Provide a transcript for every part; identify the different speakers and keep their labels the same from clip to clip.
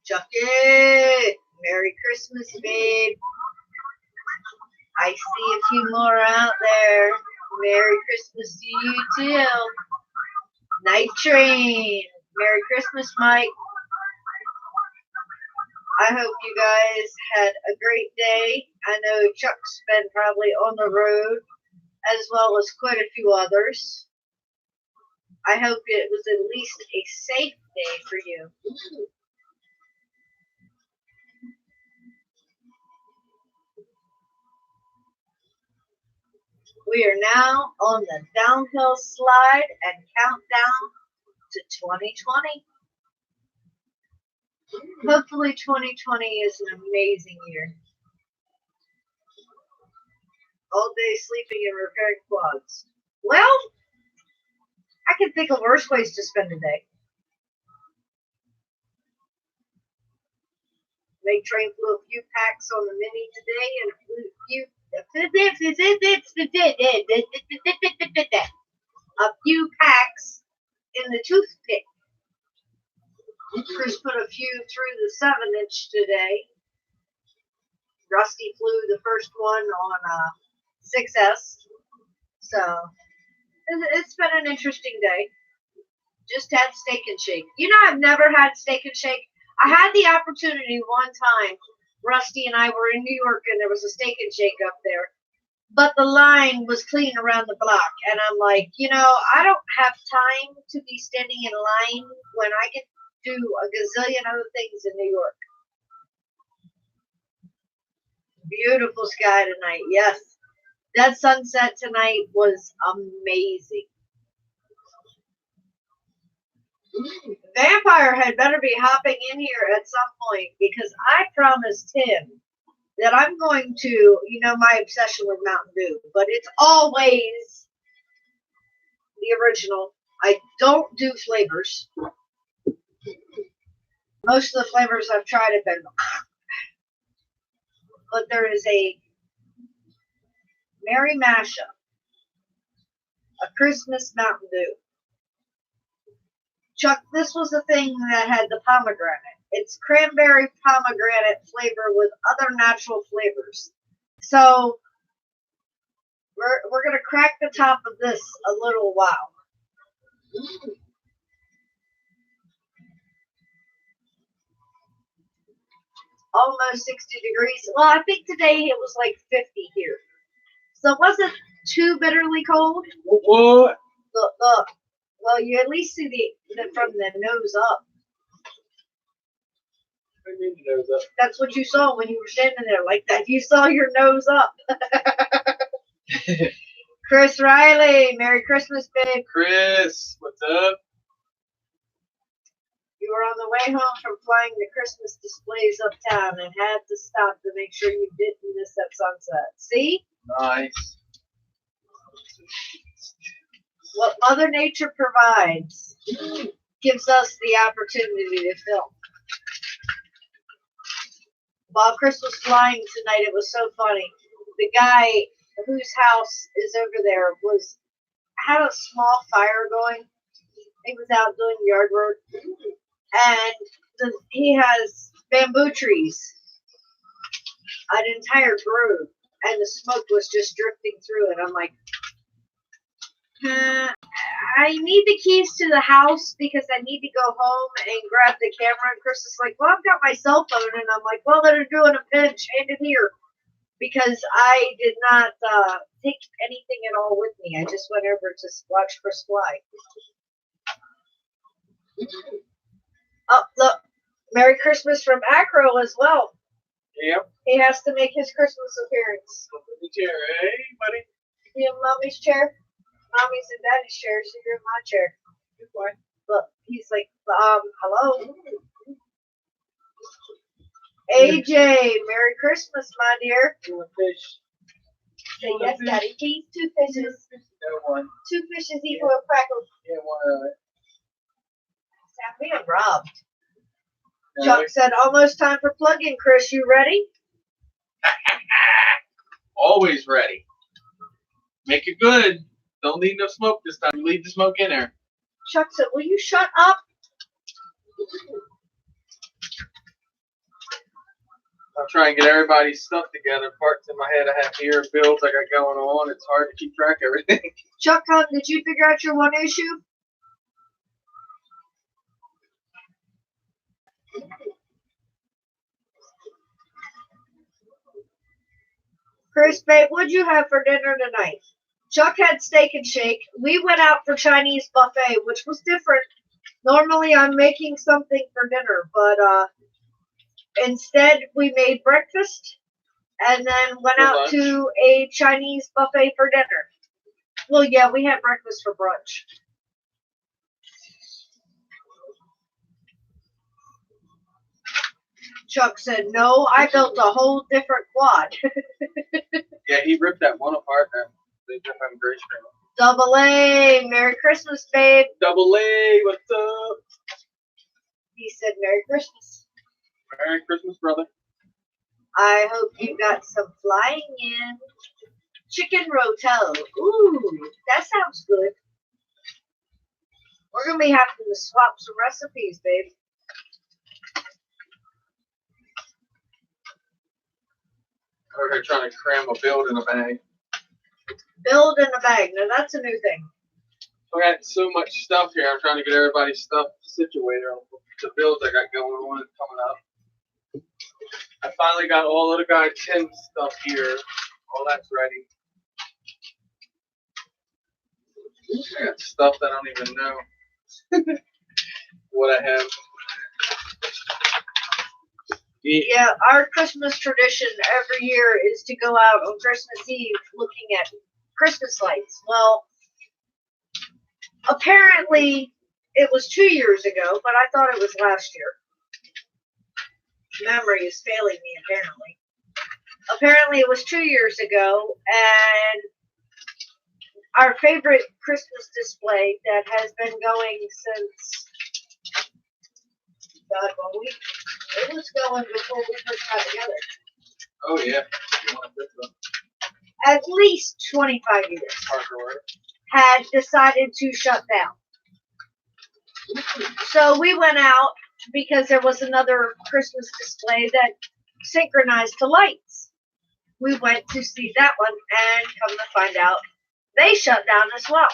Speaker 1: Chucky, Merry Christmas, babe. I see a few more out there. Merry Christmas to you too. Night Train. Merry Christmas, Mike. I hope you guys had a great day. I know Chuck's been probably on the road, as well as quite a few others. I hope it was at least a safe day for you. We are now on the downhill slide and countdown to 2020. Hopefully 2020 is an amazing year. All day sleeping and repairing quads. Well, I can think of worse ways to spend a day. Meg Train flew a few packs on the Mini today and a few packs in the toothpick. Chris put a few through the 7-inch today. Rusty flew the first one on 6S. So it's been an interesting day. Just had Steak and Shake. You know, I've never had Steak and Shake. I had the opportunity one time. Rusty and I were in New York and there was a Steak and Shake up there. But the line was clean around the block. And I'm like, you know, I don't have time to be standing in line when I can do a gazillion other things in New York. Beautiful sky tonight. Yes. That sunset tonight was amazing. Vampire had better be hopping in here at some point because I promised him that I'm going to, you know, my obsession with Mountain Dew, but it's always the original. I don't do flavors. Most of the flavors I've tried have been, but there is a Merry Mashup, a Christmas Mountain Dew. Chuck, this was the thing that had the pomegranate. It's cranberry pomegranate flavor with other natural flavors. So we're gonna crack the top of this a little while. Almost 60 degrees. Well, I think today it was like 50 here. So it wasn't too bitterly cold.
Speaker 2: What?
Speaker 1: Well, you at least see the from the nose up.
Speaker 2: What do you mean your nose up?
Speaker 1: That's what you saw when you were standing there like that. You saw your nose up. Chris Riley, Merry Christmas, babe.
Speaker 2: Chris, what's up?
Speaker 1: You were on the way home from flying the Christmas displays uptown and had to stop to make sure you didn't miss that sunset. See?
Speaker 2: Nice.
Speaker 1: What Mother Nature provides gives us the opportunity to film. While Chris was flying tonight, it was so funny. The guy whose house is over there had a small fire going. He was out doing yard work, and he has bamboo trees, an entire grove, and the smoke was just drifting through it. I'm like, I need the keys to the house because I need to go home and grab the camera. And Chris is like, well, I've got my cell phone. And I'm like, well, they're doing a pinch. Hand it here. because I did not take anything at all with me. I just went over to watch Chris fly. Oh, look. Merry Christmas from Acro as well.
Speaker 2: Yep.
Speaker 1: He has to make his Christmas appearance.
Speaker 2: The chair. Hey, buddy.
Speaker 1: You in Mommy's chair? Mommy's in Daddy's chair, so you're in my chair.
Speaker 2: Good boy.
Speaker 1: Look, he's like, hello? AJ, Merry Christmas, my dear.
Speaker 2: You want fish?
Speaker 1: Say yes, Daddy. Please, 2 fishes.
Speaker 2: No one.
Speaker 1: 2 fishes equal a crackle.
Speaker 2: Yeah, one.
Speaker 1: I'm being robbed.
Speaker 2: No,
Speaker 1: Chuck said, almost time for plug-in, Chris. You ready?
Speaker 2: always ready. Make it good. Don't leave no smoke this time. Leave the smoke in there.
Speaker 1: Chuck said, will you shut up?
Speaker 2: I'll try and get everybody's stuff together. Parts in my head I have here, bills I got going on. It's hard to keep track of everything.
Speaker 1: Chuck, did you figure out your one issue? Chris, babe, what'd you have for dinner tonight? Chuck had steak and shake. We went out for Chinese buffet, which was different. Normally I'm making something for dinner, but instead we made breakfast and then went
Speaker 2: For
Speaker 1: out
Speaker 2: lunch?
Speaker 1: to a Chinese buffet for dinner. Well, yeah, we had breakfast for brunch. Chuck said, no, I built a whole different quad.
Speaker 2: Yeah, he ripped that one apart then. They just have gray screen.
Speaker 1: Double A, Merry Christmas, babe.
Speaker 2: Double A, what's up?
Speaker 1: He said, Merry Christmas.
Speaker 2: Merry Christmas, brother.
Speaker 1: I hope you got some flying in. Chicken rotel. Ooh, that sounds good. We're going to be having to swap some recipes, babe.
Speaker 2: Over here trying to cram a build in a bag.
Speaker 1: Build in a bag. Now, that's a new thing.
Speaker 2: I got so much stuff here. I'm trying to get everybody's stuff situated on the builds I got going on and coming up. I finally got all of the guy Tim's stuff here. All that's ready. I got stuff that I don't even know what I have.
Speaker 1: Yeah, our Christmas tradition every year is to go out on Christmas Eve looking at Christmas lights. Well, apparently it was 2 years ago, but I thought it was last year. Memory is failing me, apparently. Apparently it was 2 years ago, and our favorite Christmas display that has been going since, God, well, it was going before we first got together.
Speaker 2: Oh yeah.
Speaker 1: At least 25 years. Had decided to shut down. So we went out because there was another Christmas display that synchronized to lights. We went to see that one, and come to find out, they shut down as well.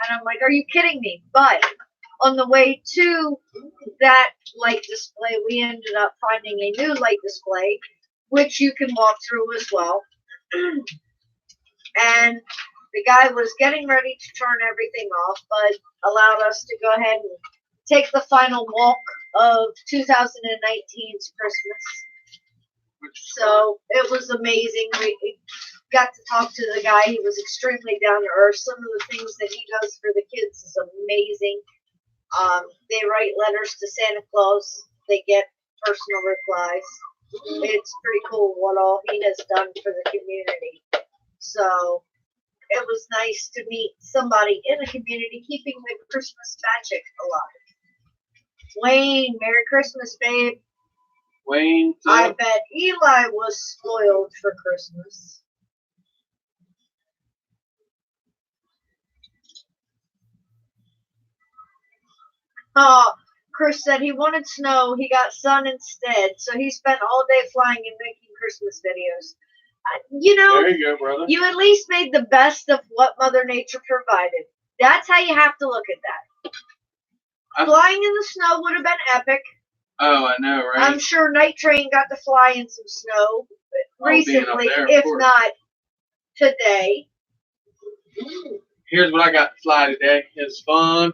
Speaker 1: And I'm like, are you kidding me? But on the way to that light display, we ended up finding a new light display, which you can walk through as well. And the guy was getting ready to turn everything off, but allowed us to go ahead and take the final walk of 2019's Christmas. So it was amazing. We got to talk to the guy. He was extremely down to earth. Some of the things that he does for the kids is amazing. They write letters to Santa Claus. They get personal replies. It's pretty cool what all he has done for the community. So it was nice to meet somebody in the community keeping the Christmas magic alive. Wayne, Merry Christmas, babe.
Speaker 2: Wayne,
Speaker 1: I bet Eli was spoiled for Christmas. Oh, Chris said he wanted snow. He got sun instead, so he spent all day flying and making Christmas videos. You know,
Speaker 2: there you go, brother.
Speaker 1: you at least made the best of what Mother Nature provided. That's how you have to look at that. Flying in the snow would have been epic.
Speaker 2: Oh, I know, right?
Speaker 1: I'm sure Night Train got to fly in some snow. recently,
Speaker 2: there, of
Speaker 1: if
Speaker 2: course.
Speaker 1: not today.
Speaker 2: Here's what I got to fly today. It's fun.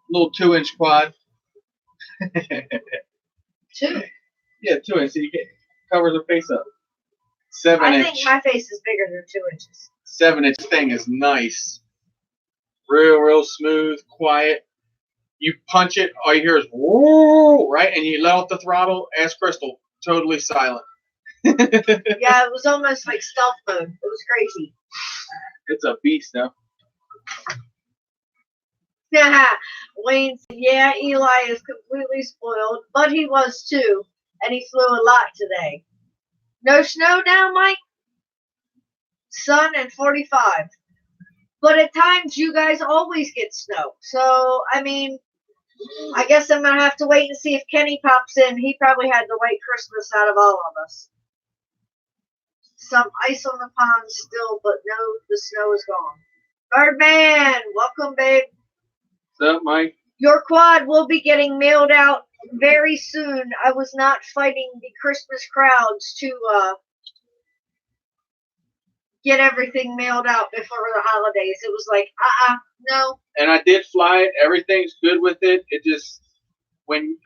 Speaker 2: Little 2-inch quad.
Speaker 1: 2.
Speaker 2: Yeah, 2-inch. So you get covers her face up. 7
Speaker 1: I
Speaker 2: inch.
Speaker 1: think my face is bigger than 2 inches.
Speaker 2: 7-inch thing is nice. Real smooth, quiet. You punch it, all you hear is whoa, right? And you let off the throttle, ask Crystal, totally silent.
Speaker 1: Yeah, it was almost like stealth mode. It was crazy.
Speaker 2: It's a beast now.
Speaker 1: Yeah, Wayne said, yeah, Eli is completely spoiled, but he was too, and he flew a lot today. No snow now, Mike? Sun and 45. But at times you guys always get snow. So, I mean, I guess I'm going to have to wait and see if Kenny pops in. He probably had the white Christmas out of all of us. Some ice on the pond still, but no, the snow is gone. Birdman, welcome, babe.
Speaker 2: What's up, Mike?
Speaker 1: Your quad will be getting mailed out very soon. I was not fighting the Christmas crowds to get everything mailed out before the holidays. It was like, no.
Speaker 2: And I did fly it. Everything's good with it. It just, when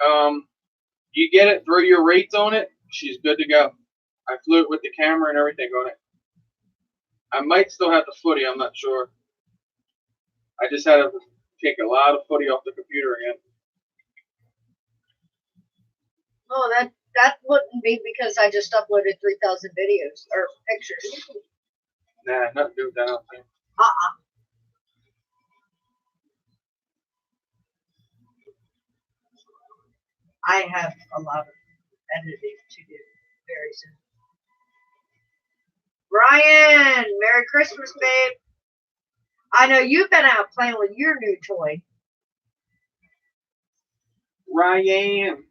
Speaker 2: you get it, throw your rates on it, she's good to go. I flew it with the camera and everything on it. I might still have the footy. I'm not sure. I just had to take a lot of footy off the computer again.
Speaker 1: Oh, that wouldn't be because I just uploaded 3,000 videos or pictures.
Speaker 2: Nah, nothing to do with that. I don't think.
Speaker 1: I have a lot of editing to do very soon. Brian, Merry Christmas, babe. I know you've been out playing with your new toy.
Speaker 2: Ryan.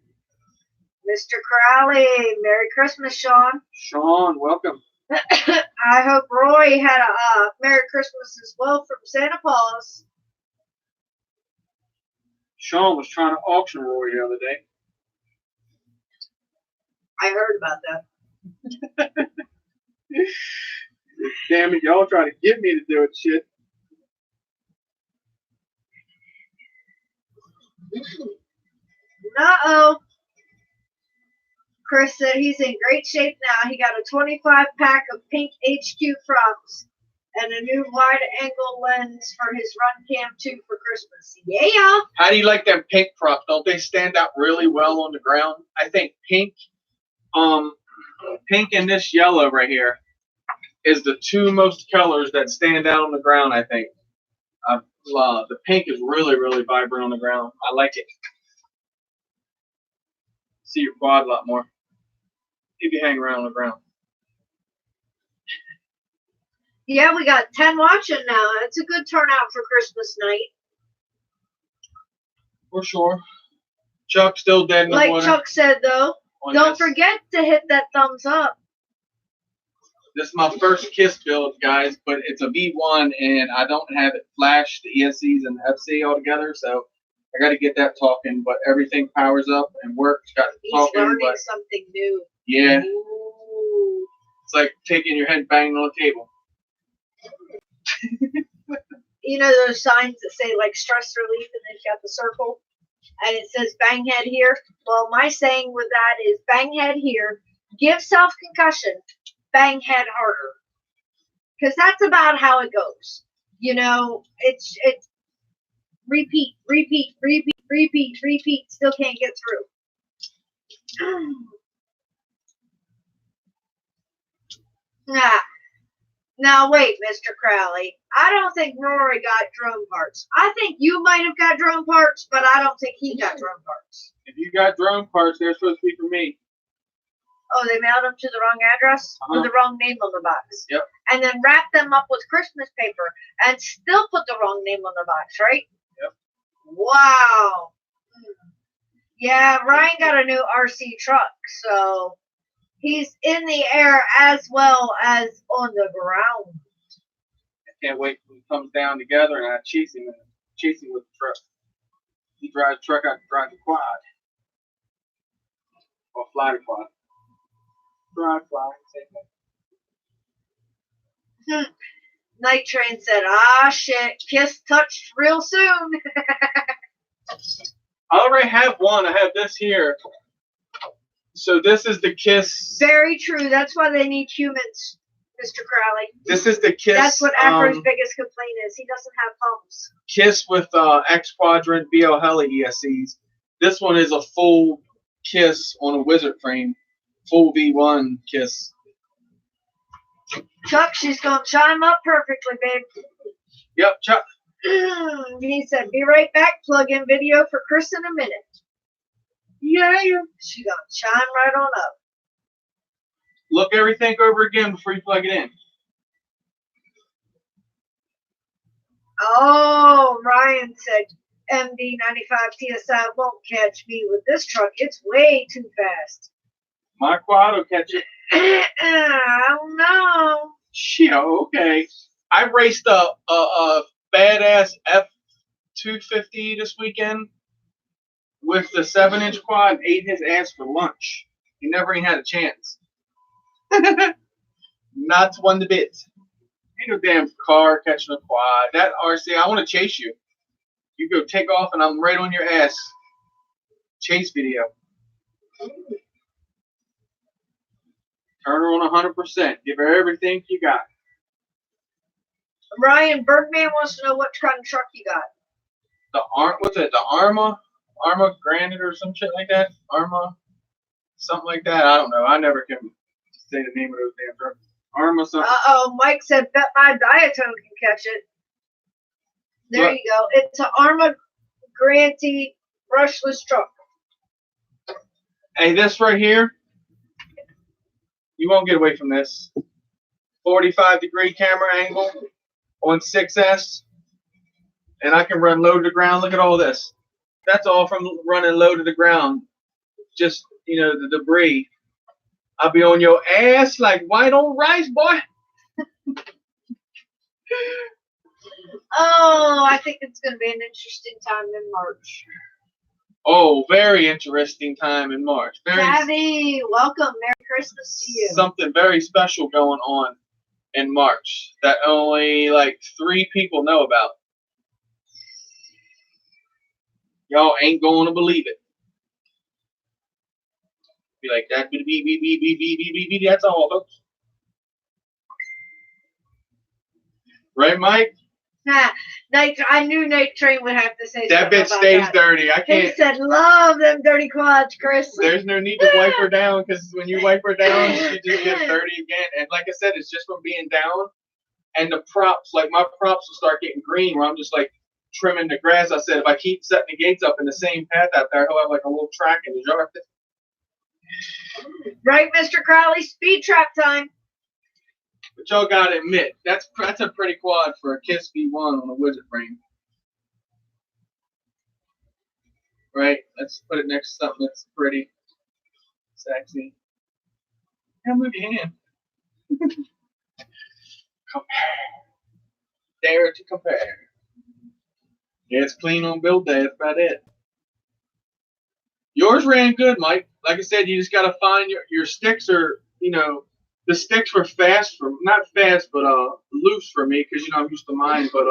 Speaker 1: Mr. Crowley, Merry Christmas, Sean.
Speaker 2: Sean, welcome.
Speaker 1: I hope Roy had a Merry Christmas as well from Santa Claus.
Speaker 2: Sean was trying to auction Roy the other day.
Speaker 1: I heard about that.
Speaker 2: Damn it, y'all trying to get me to do it, shit.
Speaker 1: Uh-oh. Chris said he's in great shape now. He got a 25-pack of pink HQ props and a new wide-angle lens for his Run Cam 2 for Christmas. Yeah!
Speaker 2: How do you like them pink props? Don't they stand out really well on the ground? I think pink and this yellow right here is the two most colors that stand out on the ground, I think. The pink is really vibrant on the ground. I like it. See your quad a lot more if you hang around on the ground.
Speaker 1: Yeah, we got 10 watching now. It's a good turnout for Christmas night.
Speaker 2: For sure. Chuck still dead in the
Speaker 1: Like
Speaker 2: water.
Speaker 1: Chuck said, though, don't forget to hit that thumbs up.
Speaker 2: This is my first KISS build, guys, but it's a V1, and I don't have it flashed, the ESCs and the FC all together, so I got to get that talking. But everything powers up and works. Got
Speaker 1: He's
Speaker 2: talking,
Speaker 1: learning
Speaker 2: but
Speaker 1: something new.
Speaker 2: yeah,
Speaker 1: Ooh.
Speaker 2: it's like taking your head banging on a table.
Speaker 1: You know those signs that say like stress relief and they've got the circle and it says bang head here? Well, my saying with that is bang head here, give self concussion, bang head harder. Because that's about how it goes. You know, it's repeat, still can't get through. Nah. Now wait, Mr. Crowley. I don't think Rory got drone parts. I think you might have got drone parts, but I don't think he got drone parts.
Speaker 2: If you got drone parts, they're supposed to be for me.
Speaker 1: Oh, they mailed them to the wrong address with the wrong name on the box.
Speaker 2: Yep.
Speaker 1: And then wrapped them up with Christmas paper and still put the wrong name on the box, right?
Speaker 2: Yep.
Speaker 1: Wow. Yeah, Ryan got a new RC truck, so he's in the air as well as on the ground.
Speaker 2: I can't wait till he comes down together and I chase him with the truck. He drives the truck, I drive the quad. Or fly the quad. Dry fly.
Speaker 1: Night Train said, "Ah, shit, Kiss touched real soon."
Speaker 2: I already have one. I have this here. So this is the Kiss.
Speaker 1: Very true. That's why they need humans, Mr. Crowley.
Speaker 2: This is the Kiss.
Speaker 1: That's what Afro's biggest complaint is. He doesn't have thumbs.
Speaker 2: Kiss with X Quadrant BL Heli ESCs. This one is a full Kiss on a Wizard frame. Full V1 Kiss.
Speaker 1: Chuck, she's going to chime up perfectly, babe.
Speaker 2: Yep, Chuck.
Speaker 1: He said, "Be right back. Plug in video for Chris in a minute."
Speaker 2: Yeah.
Speaker 1: She's going to chime right on up.
Speaker 2: Look everything over again before you plug it in.
Speaker 1: Oh, Ryan said, "MD95 TSI won't catch me with this truck. It's way too fast."
Speaker 2: My quad will catch it.
Speaker 1: I don't know.
Speaker 2: Yeah, okay. I raced a badass F250 this weekend with the 7-inch quad and ate his ass for lunch. He never even had a chance. Not one bit. Ain't no damn car catching a quad. That RC, I want to chase you. You go take off and I'm right on your ass. Chase video. Turn her on 100%. Give her everything you got.
Speaker 1: Ryan Bergman wants to know what kind of truck you got.
Speaker 2: What's it? The Arma Granite or some shit like that. Arma, something like that. I don't know. I never can say the name of those damn trucks. Arma something.
Speaker 1: Mike said, "Bet my Diatone can catch it." There you go. It's an Arma Granite brushless truck.
Speaker 2: Hey, this right here. You won't get away from this. 45-degree camera angle on 6S. And I can run low to the ground. Look at all this. That's all from running low to the ground. Just, the debris. I'll be on your ass like white on rice, boy.
Speaker 1: Oh, I think it's going to be an interesting time in March.
Speaker 2: Oh, very interesting time in March.
Speaker 1: Daddy, welcome. Merry Christmas to you.
Speaker 2: Something very special going on in March that only like 3 people know about. Y'all ain't going to believe it. Be like that. That's all, folks. Right, Mike?
Speaker 1: I knew Nate Train would have to say
Speaker 2: that
Speaker 1: something
Speaker 2: bitch
Speaker 1: about
Speaker 2: stays
Speaker 1: that.
Speaker 2: dirty. I can't.
Speaker 1: He said, "Love them dirty quads, Chris."
Speaker 2: There's no need to wipe her down because when you wipe her down, she just gets dirty again. And like I said, it's just from being down. And the props, like my props will start getting green where I'm just like trimming the grass. I said, if I keep setting the gates up in the same path out there, he'll have like a little track in the yard.
Speaker 1: Right, Mr. Crowley? Speed trap time.
Speaker 2: But y'all gotta admit, that's a pretty quad for a Kiss V1 on a Wizard frame. Right? Let's put it next to something that's pretty sexy. Yeah, move your hand. Compare. Dare to compare. Yeah, it's clean on build day. That's about it. Yours ran good, Mike. Like I said, you just gotta find your sticks are, the sticks were not fast, but loose for me because I'm used to mine. But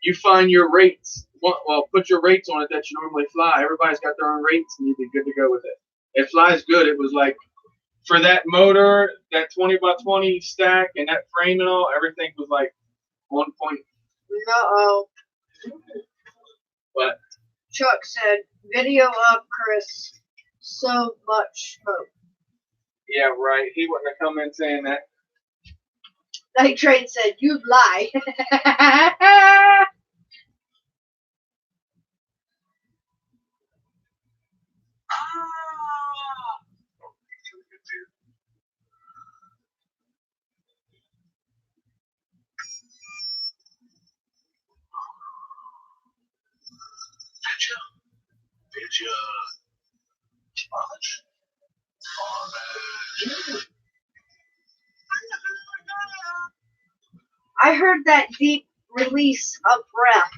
Speaker 2: you find your rates. Well, put your rates on it that you normally fly. Everybody's got their own rates, and you'd be good to go with it. It flies good. It was like for that motor, that 20x20 stack, and that frame and all, everything was like 1 point.
Speaker 1: Uh-oh.
Speaker 2: What?
Speaker 1: Chuck said, "Video up, Chris. So much smoke."
Speaker 2: Yeah, right. He wouldn't have come in saying that.
Speaker 1: Night Train said, "You'd lie." I heard that deep release of breath.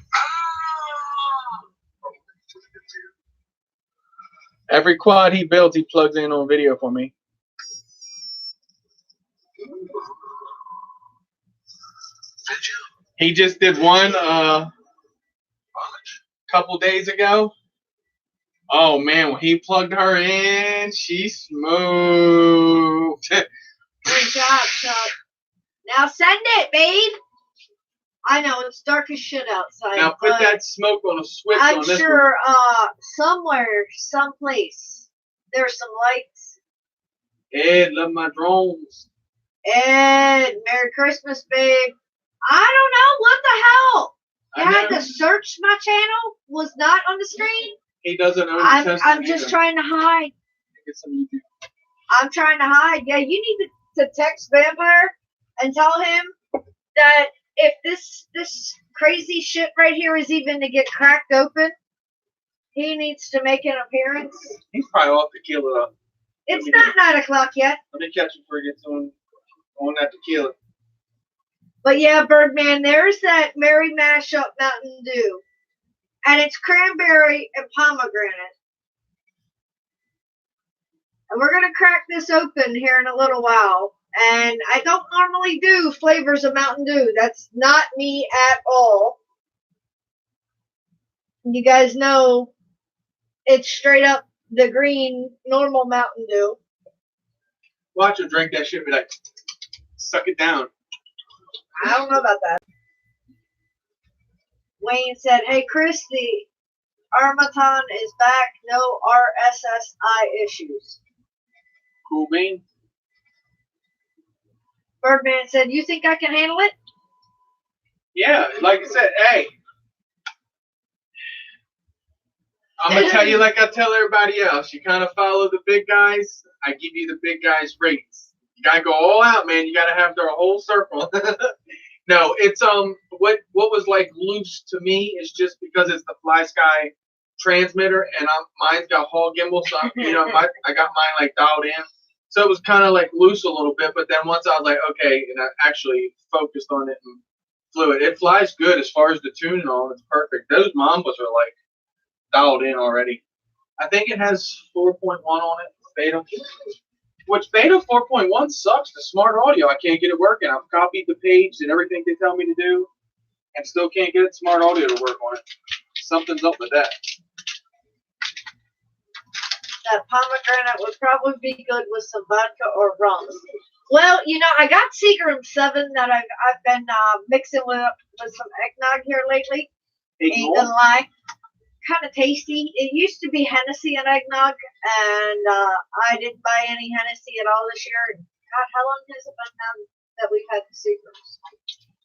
Speaker 2: Every quad he builds, he plugs in on video for me. He just did one couple days ago. Oh man, when he plugged her in, she smoked.
Speaker 1: Good job, Chuck. Now send it, babe. I know it's dark as shit outside.
Speaker 2: Now put that smoke on a switch
Speaker 1: I'm
Speaker 2: on this
Speaker 1: sure
Speaker 2: one.
Speaker 1: Somewhere, someplace, there's some lights.
Speaker 2: Ed, love my drones.
Speaker 1: Ed, Merry Christmas, babe. I don't know. What the hell? You had to search my channel? Was not on the screen?
Speaker 2: He doesn't own
Speaker 1: I'm just trying to hide.
Speaker 2: Get some YouTube.
Speaker 1: I'm trying to hide. Yeah, you need to text Vampire and tell him that if this crazy shit right here is even to get cracked open, he needs to make an appearance.
Speaker 2: He's probably off tequila.
Speaker 1: It's not 9 o'clock yet.
Speaker 2: Let me catch him before he gets on that tequila.
Speaker 1: But yeah, Birdman, there's that Merry Mashup Mountain Dew. And it's cranberry and pomegranate. And we're going to crack this open here in a little while. And I don't normally do flavors of Mountain Dew. That's not me at all. You guys know it's straight up the green normal Mountain Dew.
Speaker 2: Watch him drink that shit and be like, suck it down.
Speaker 1: I don't know about that. Wayne said, hey, Chris, the Armaton is back. No RSSI issues.
Speaker 2: Cool bean.
Speaker 1: Birdman said, you think I can handle it?
Speaker 2: Yeah, like I said, hey. I'm going to tell you like I tell everybody else. You kind of follow the big guys. I give you the big guys rates. You got to go all out, man. You got to have their whole circle. No, it's what was like loose to me is just because it's the Fly Sky transmitter and mine's got Hall gimbal, so I got mine like dialed in, so it was kind of like loose a little bit. But then once I was like, okay, and I actually focused on it and flew it. It flies good as far as the tuning on. It's perfect. Those Mambas are like dialed in already. I think it has 4.1 on it, beta. Which beta 4.1 sucks. The smart audio, I can't get it working. I've copied the page and everything they tell me to do, and still can't get smart audio to work on it. Something's up with that.
Speaker 1: That pomegranate would probably be good with some vodka or rum. Well, I got Seagram 7 that I've been mixing with some eggnog here lately. Ain't gonna lie. Kind of tasty. It used to be Hennessy and eggnog, and I didn't buy any Hennessy at all this year. God, how long has it been now that we've had the Seagrams?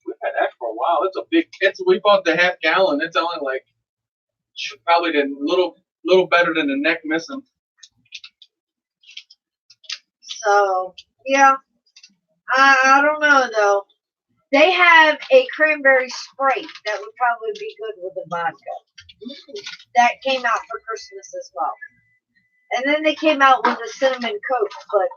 Speaker 2: We've had that for a while. It's a big. We bought the half gallon. It's only like probably the little better than the neck missing.
Speaker 1: So yeah, I don't know though. They have a cranberry Sprite that would probably be good with the vodka. That came out for Christmas as well. And then they came out with a cinnamon Coke, but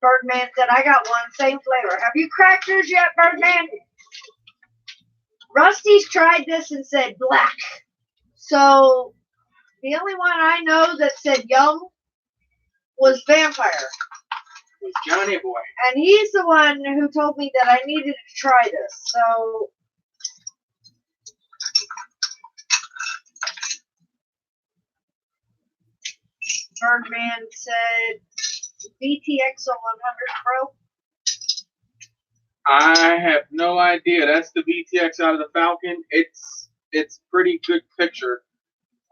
Speaker 1: Birdman said, I got one, same flavor. Have you cracked yours yet, Birdman? Rusty's tried this and said black. So the only one I know that said yum was Vampire.
Speaker 2: Johnny boy.
Speaker 1: And he's the one who told me that I needed to try this. So Birdman said VTX 100 Pro.
Speaker 2: I have no idea. That's the VTX out of the Falcon. It's pretty good picture.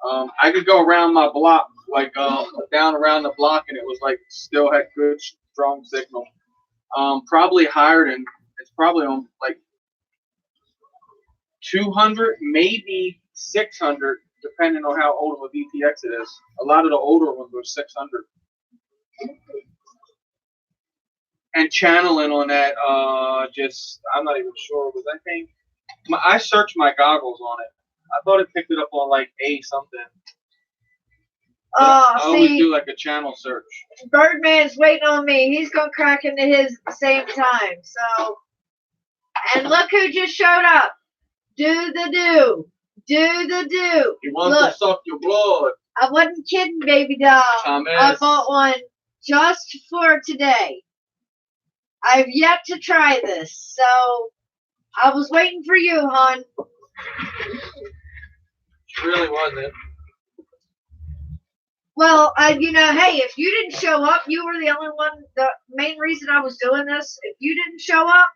Speaker 2: I could go around my block, like down around the block, and it was like still had good, strong signal. Probably higher than, it's probably on like 200, maybe 600, depending on how old of a VTX it is. A lot of the older ones were 600. And channeling on that, I'm not even sure. Was I think I searched my goggles on it. I thought it picked it up on like A something. I always do like a channel search.
Speaker 1: Birdman's waiting on me. He's gonna crack into his at the same time. So, and look who just showed up. Do the do. Do the do.
Speaker 2: He wants
Speaker 1: Look,
Speaker 2: to suck your blood.
Speaker 1: I wasn't kidding, baby doll.
Speaker 2: Thomas.
Speaker 1: I bought one just for today. I've yet to try this, so I was waiting for you, hon.
Speaker 2: Really wasn't.
Speaker 1: Well, hey, if you didn't show up, you were the only one. The main reason I was doing this, if you didn't show up,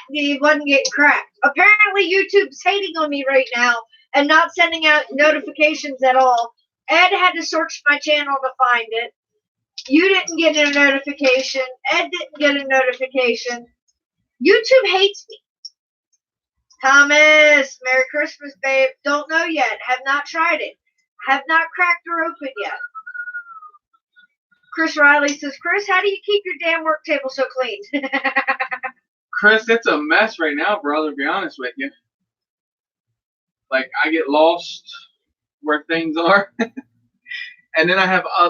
Speaker 1: it wasn't getting cracked. Apparently, YouTube's hating on me right now and not sending out notifications at all. Ed had to search my channel to find it. You didn't get a notification. Ed didn't get a notification. YouTube hates me. Thomas, Merry Christmas, babe. Don't know yet. Have not tried it. Have not cracked her open yet. Chris Riley says, Chris, how do you keep your damn work table so clean?
Speaker 2: Chris, it's a mess right now, brother, to be honest with you. Like, I get lost where things are. And then I have a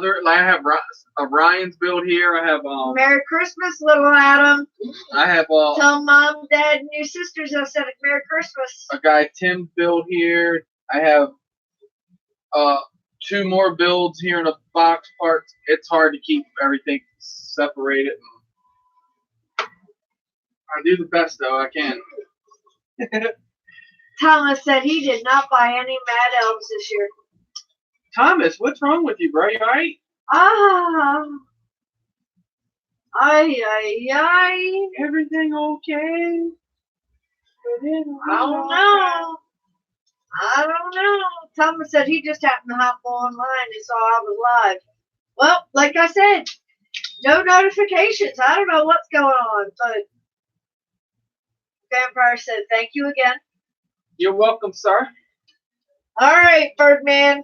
Speaker 2: Ryan's build here. I have
Speaker 1: Merry Christmas, little Adam.
Speaker 2: I have
Speaker 1: Tell Mom, Dad, and your sisters I said Merry Christmas.
Speaker 2: a guy Tim's build here. I have 2 more builds here in a box parts. It's hard to keep everything separated. I do the best though I can.
Speaker 1: Thomas said he did not buy any Mad Elves this year.
Speaker 2: Thomas, what's wrong with you, bro? You alright?
Speaker 1: Ay.
Speaker 2: Everything okay?
Speaker 1: I don't know. Thomas said he just happened to hop online and saw I was live. Well, like I said, no notifications. I don't know what's going on, but Vampire said thank you again.
Speaker 2: You're welcome, sir.
Speaker 1: All right, Birdman.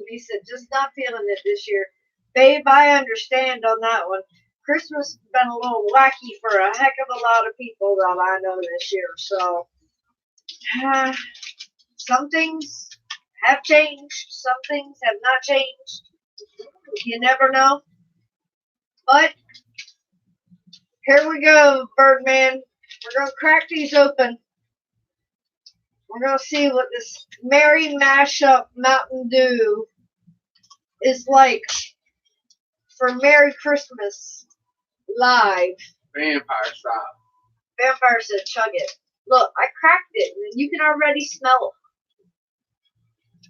Speaker 1: He said, just not feeling it this year. Babe, I understand on that one. Christmas has been a little wacky for a heck of a lot of people that I know this year. So, some things have changed. Some things have not changed. You never know. But, here we go, Birdman. We're going to crack these open. We're going to see what this Merry Mashup Mountain Dew is like for Merry Christmas live.
Speaker 2: Vampire style.
Speaker 1: Vampire said, chug it. Look, I cracked it, and you can already smell it.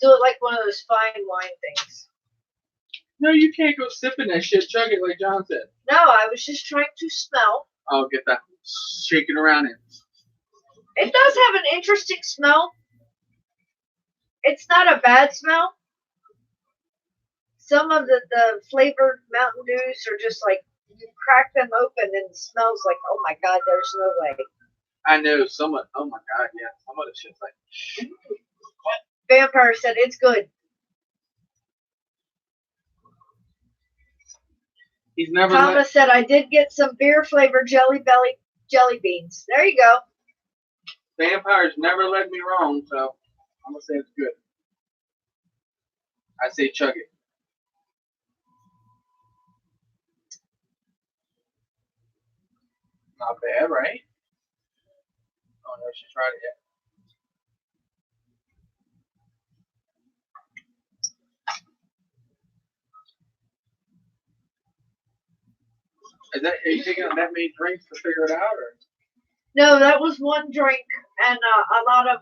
Speaker 1: Do it like one of those fine wine things.
Speaker 2: No, you can't go sipping that shit. Chug it like John said.
Speaker 1: No, I was just trying to smell.
Speaker 2: Oh, get that shaking around it.
Speaker 1: It does have an interesting smell. It's not a bad smell. Some of the flavored Mountain Dews are just like, you crack them open and it smells like, oh my God, there's no way.
Speaker 2: I know some of. Oh my God, yeah, some of the shit's like.
Speaker 1: Vampire said it's good.
Speaker 2: He's never.
Speaker 1: Thomas said I did get some beer flavored jelly beans. There you go.
Speaker 2: Vampires never led me wrong, so I'm gonna say it's good. I say chug it. Not bad, right? Oh no, she's tried it yet. Are you taking that many drinks to figure it out, or
Speaker 1: No, that was one drink and a lot of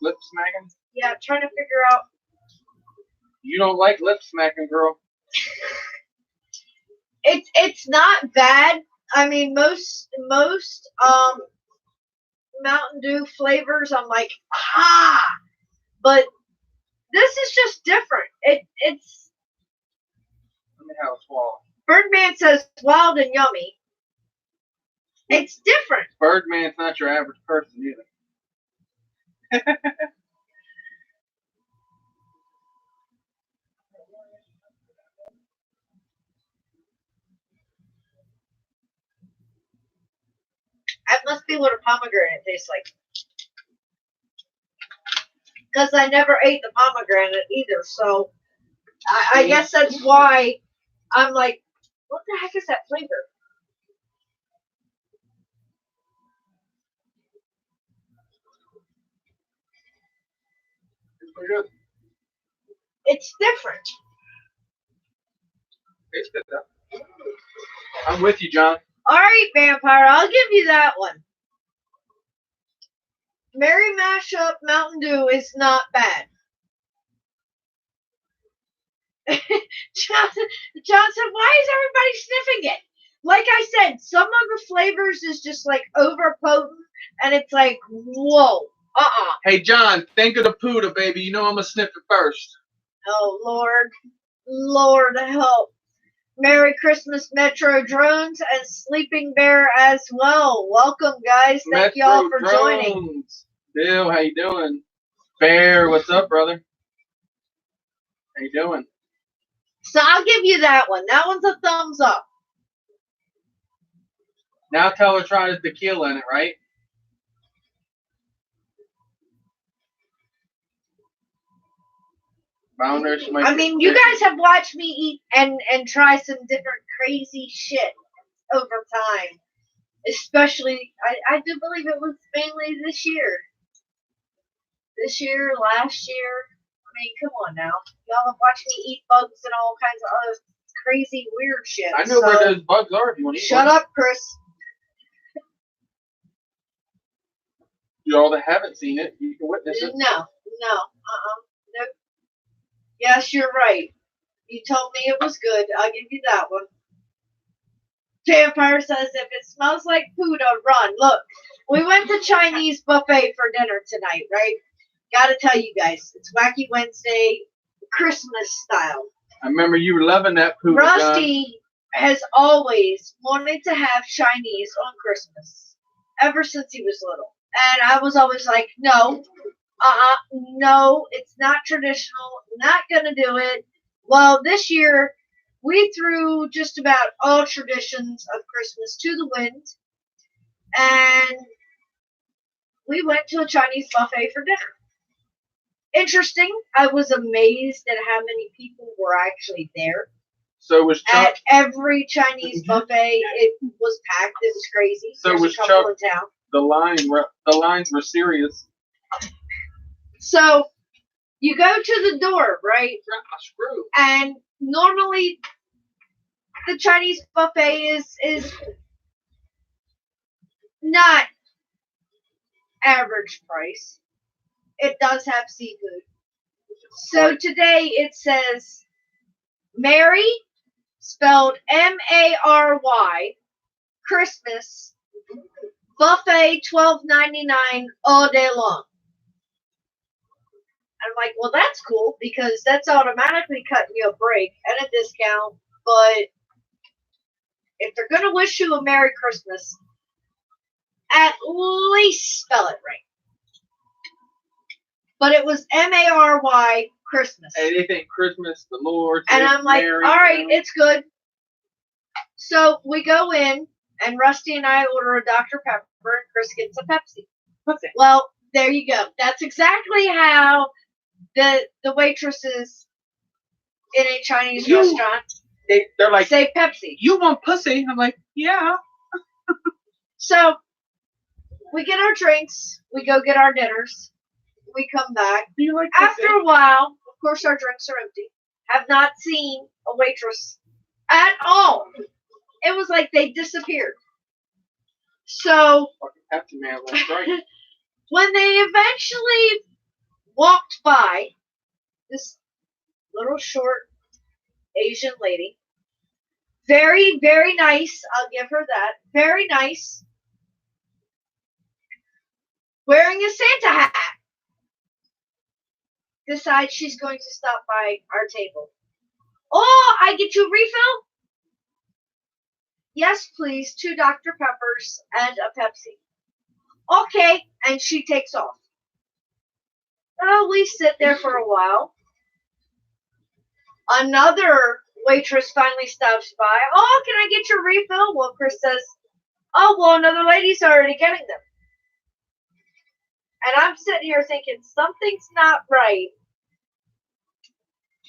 Speaker 2: lip smacking?
Speaker 1: yeah, trying to figure out.
Speaker 2: You don't like lip smacking, girl.
Speaker 1: It's not bad. I mean, most Mountain Dew flavors, I'm like, but this is just different. It's.
Speaker 2: Let me have a swallow.
Speaker 1: Birdman says wild and yummy. It's different.
Speaker 2: Birdman's not your average person either.
Speaker 1: That must be what a pomegranate tastes like. Because I never ate the pomegranate either, so I guess that's why I'm like, what the heck is that flavor?
Speaker 2: Pretty good.
Speaker 1: It's different.
Speaker 2: It's good though. I'm with you, John.
Speaker 1: All right, Vampire, I'll give you that one. Mary Mashup Mountain Dew is not bad. John said, why is everybody sniffing it? Like I said, some of the flavors is just like over potent, and it's like, whoa,
Speaker 2: Hey, John, think of the Puda, baby. You know I'm going to sniff it first.
Speaker 1: Oh, Lord help. Merry Christmas, Metro Drones, and Sleeping Bear as well. Welcome, guys. Thank y'all for joining.
Speaker 2: Bill, how you doing? Bear, what's up, brother? How you doing?
Speaker 1: So I'll give you that one. That one's a thumbs up.
Speaker 2: Now tell her try the tequila in it, right?
Speaker 1: I mean, you guys have watched me eat and try some different crazy shit over time. Especially, I do believe it was mainly this year. This year, last year. I mean, come on now. Y'all have watched me eat bugs and all kinds of other crazy, weird shit.
Speaker 2: I know where those bugs are if you want to eat
Speaker 1: Shut up, Chris.
Speaker 2: Y'all that haven't seen it, you can witness it.
Speaker 1: No. Nope. Yes, you're right. You told me it was good. I'll give you that one. Vampire says, if it smells like Puda, run. Look, we went to Chinese buffet for dinner tonight, right? Gotta tell you guys, it's Wacky Wednesday, Christmas style.
Speaker 2: I remember you were loving that Puda,
Speaker 1: Rusty has always wanted to have Chinese on Christmas, ever since he was little. And I was always like, no, it's not traditional, not gonna do it. Well, this year, we threw just about all traditions of Christmas to the wind, and we went to a Chinese buffet for dinner. Interesting. I was amazed at how many people were actually there.
Speaker 2: So was Chuck.
Speaker 1: At every Chinese buffet, it was packed. It was crazy.
Speaker 2: So
Speaker 1: There's
Speaker 2: was
Speaker 1: a couple
Speaker 2: Chuck.
Speaker 1: in town.
Speaker 2: The lines were serious.
Speaker 1: So you go to the door, right? And normally the Chinese buffet is not average price. It does have seafood. So today it says Mary, spelled M-A-R-Y, Christmas, buffet $12.99 all day long. I'm like, well, that's cool because that's automatically cutting you a break and a discount. But if they're going to wish you a Merry Christmas, at least spell it right. But it was M-A-R-Y Christmas.
Speaker 2: Hey, they think Christmas, the Lord.
Speaker 1: And I'm like,
Speaker 2: Mary,
Speaker 1: all right, it's good. So we go in, and Rusty and I order a Dr. Pepper, and Chris gets a Pepsi.
Speaker 2: Okay.
Speaker 1: Well, there you go. That's exactly how the waitresses in a Chinese restaurant
Speaker 2: they're like,
Speaker 1: say Pepsi.
Speaker 2: You want pussy? I'm like, yeah.
Speaker 1: So we get our drinks. We go get our dinners. We come back.
Speaker 2: Do you like
Speaker 1: After a while, of course, our drinks are empty. Have not seen a waitress at all. It was like they disappeared. So
Speaker 2: Pepsi Man was right.
Speaker 1: when they eventually walked by, this little short Asian lady, very, very nice, I'll give her that, very nice, wearing a Santa hat, decides she's going to stop by our table. Oh, I get you a refill? Yes, please. 2 Dr. Peppers and a Pepsi. Okay, and she takes off. Well, we sit there for a while. Another waitress finally stops by. Oh, can I get your refill? Well, Chris says, oh, well, another lady's already getting them. And I'm sitting here thinking, something's not right.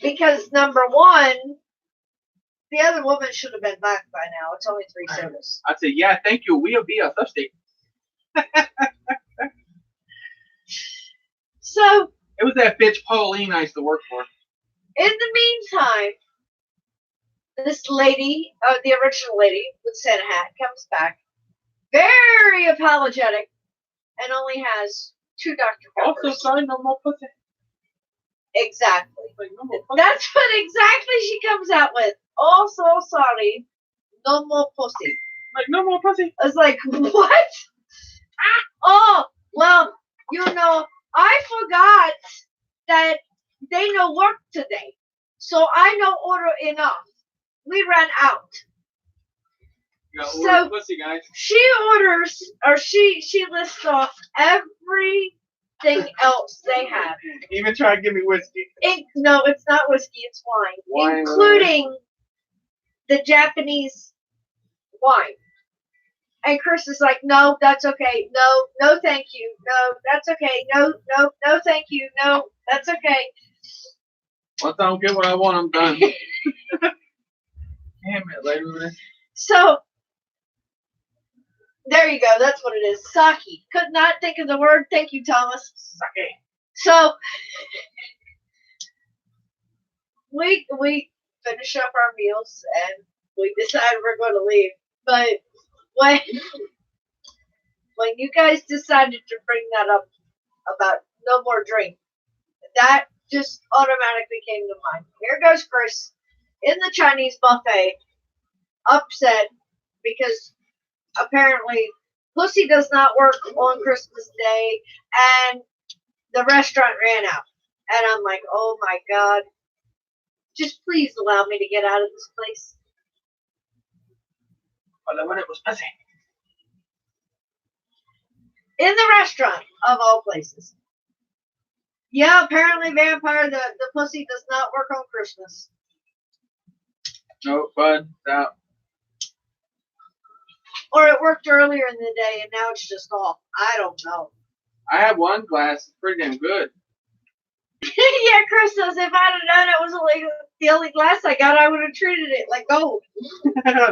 Speaker 1: Because, number one, the other woman should have been back by now. It's only 3 sodas.
Speaker 2: I said, yeah, thank you. We'll be a thirsty.
Speaker 1: So,
Speaker 2: it Who's that bitch Pauline I used to work for?
Speaker 1: In the meantime, this lady, the original lady with Santa hat, comes back, very apologetic, and only has 2 Dr. Peppers.
Speaker 2: Also, sorry, no more pussy.
Speaker 1: Exactly.
Speaker 2: Like, no more pussy.
Speaker 1: That's what exactly she comes out with. Oh, so sorry. No more pussy.
Speaker 2: Like, no more pussy.
Speaker 1: I was like, what? Oh, well, I forgot that they no work today. So I no order enough. We ran out.
Speaker 2: You got
Speaker 1: So-
Speaker 2: order pussy, guys.
Speaker 1: She orders, or she lists off everything else they have.
Speaker 2: Even try to give me whiskey.
Speaker 1: No, it's not whiskey, it's wine.
Speaker 2: Wine,
Speaker 1: including the Japanese wine. And Chris is like, no, that's okay. No, thank you. No, that's okay. No, thank you. No, that's okay.
Speaker 2: Once I don't get what I want, I'm done. Damn it, lady.
Speaker 1: So, there you go. That's what it is. Sake. Could not think of the word. Thank you, Thomas.
Speaker 2: Sake.
Speaker 1: So, we finish up our meals and we decide we're going to leave. But when you guys decided to bring that up about no more drink, that just automatically came to mind. Here goes Chris in the Chinese buffet, upset because apparently pussy does not work on Christmas Day and the restaurant ran out. And I'm like, oh my God, just please allow me to get out of this place.
Speaker 2: But when it was pussy.
Speaker 1: In the restaurant, of all places. Yeah, apparently Vampire, the pussy does not work on Christmas.
Speaker 2: No, bud, out.
Speaker 1: Or it worked earlier in the day and now it's just off. I don't know.
Speaker 2: I have one glass. It's pretty damn good.
Speaker 1: Yeah, Chris says if I'd have known it was the only glass I got, I would have treated it like gold.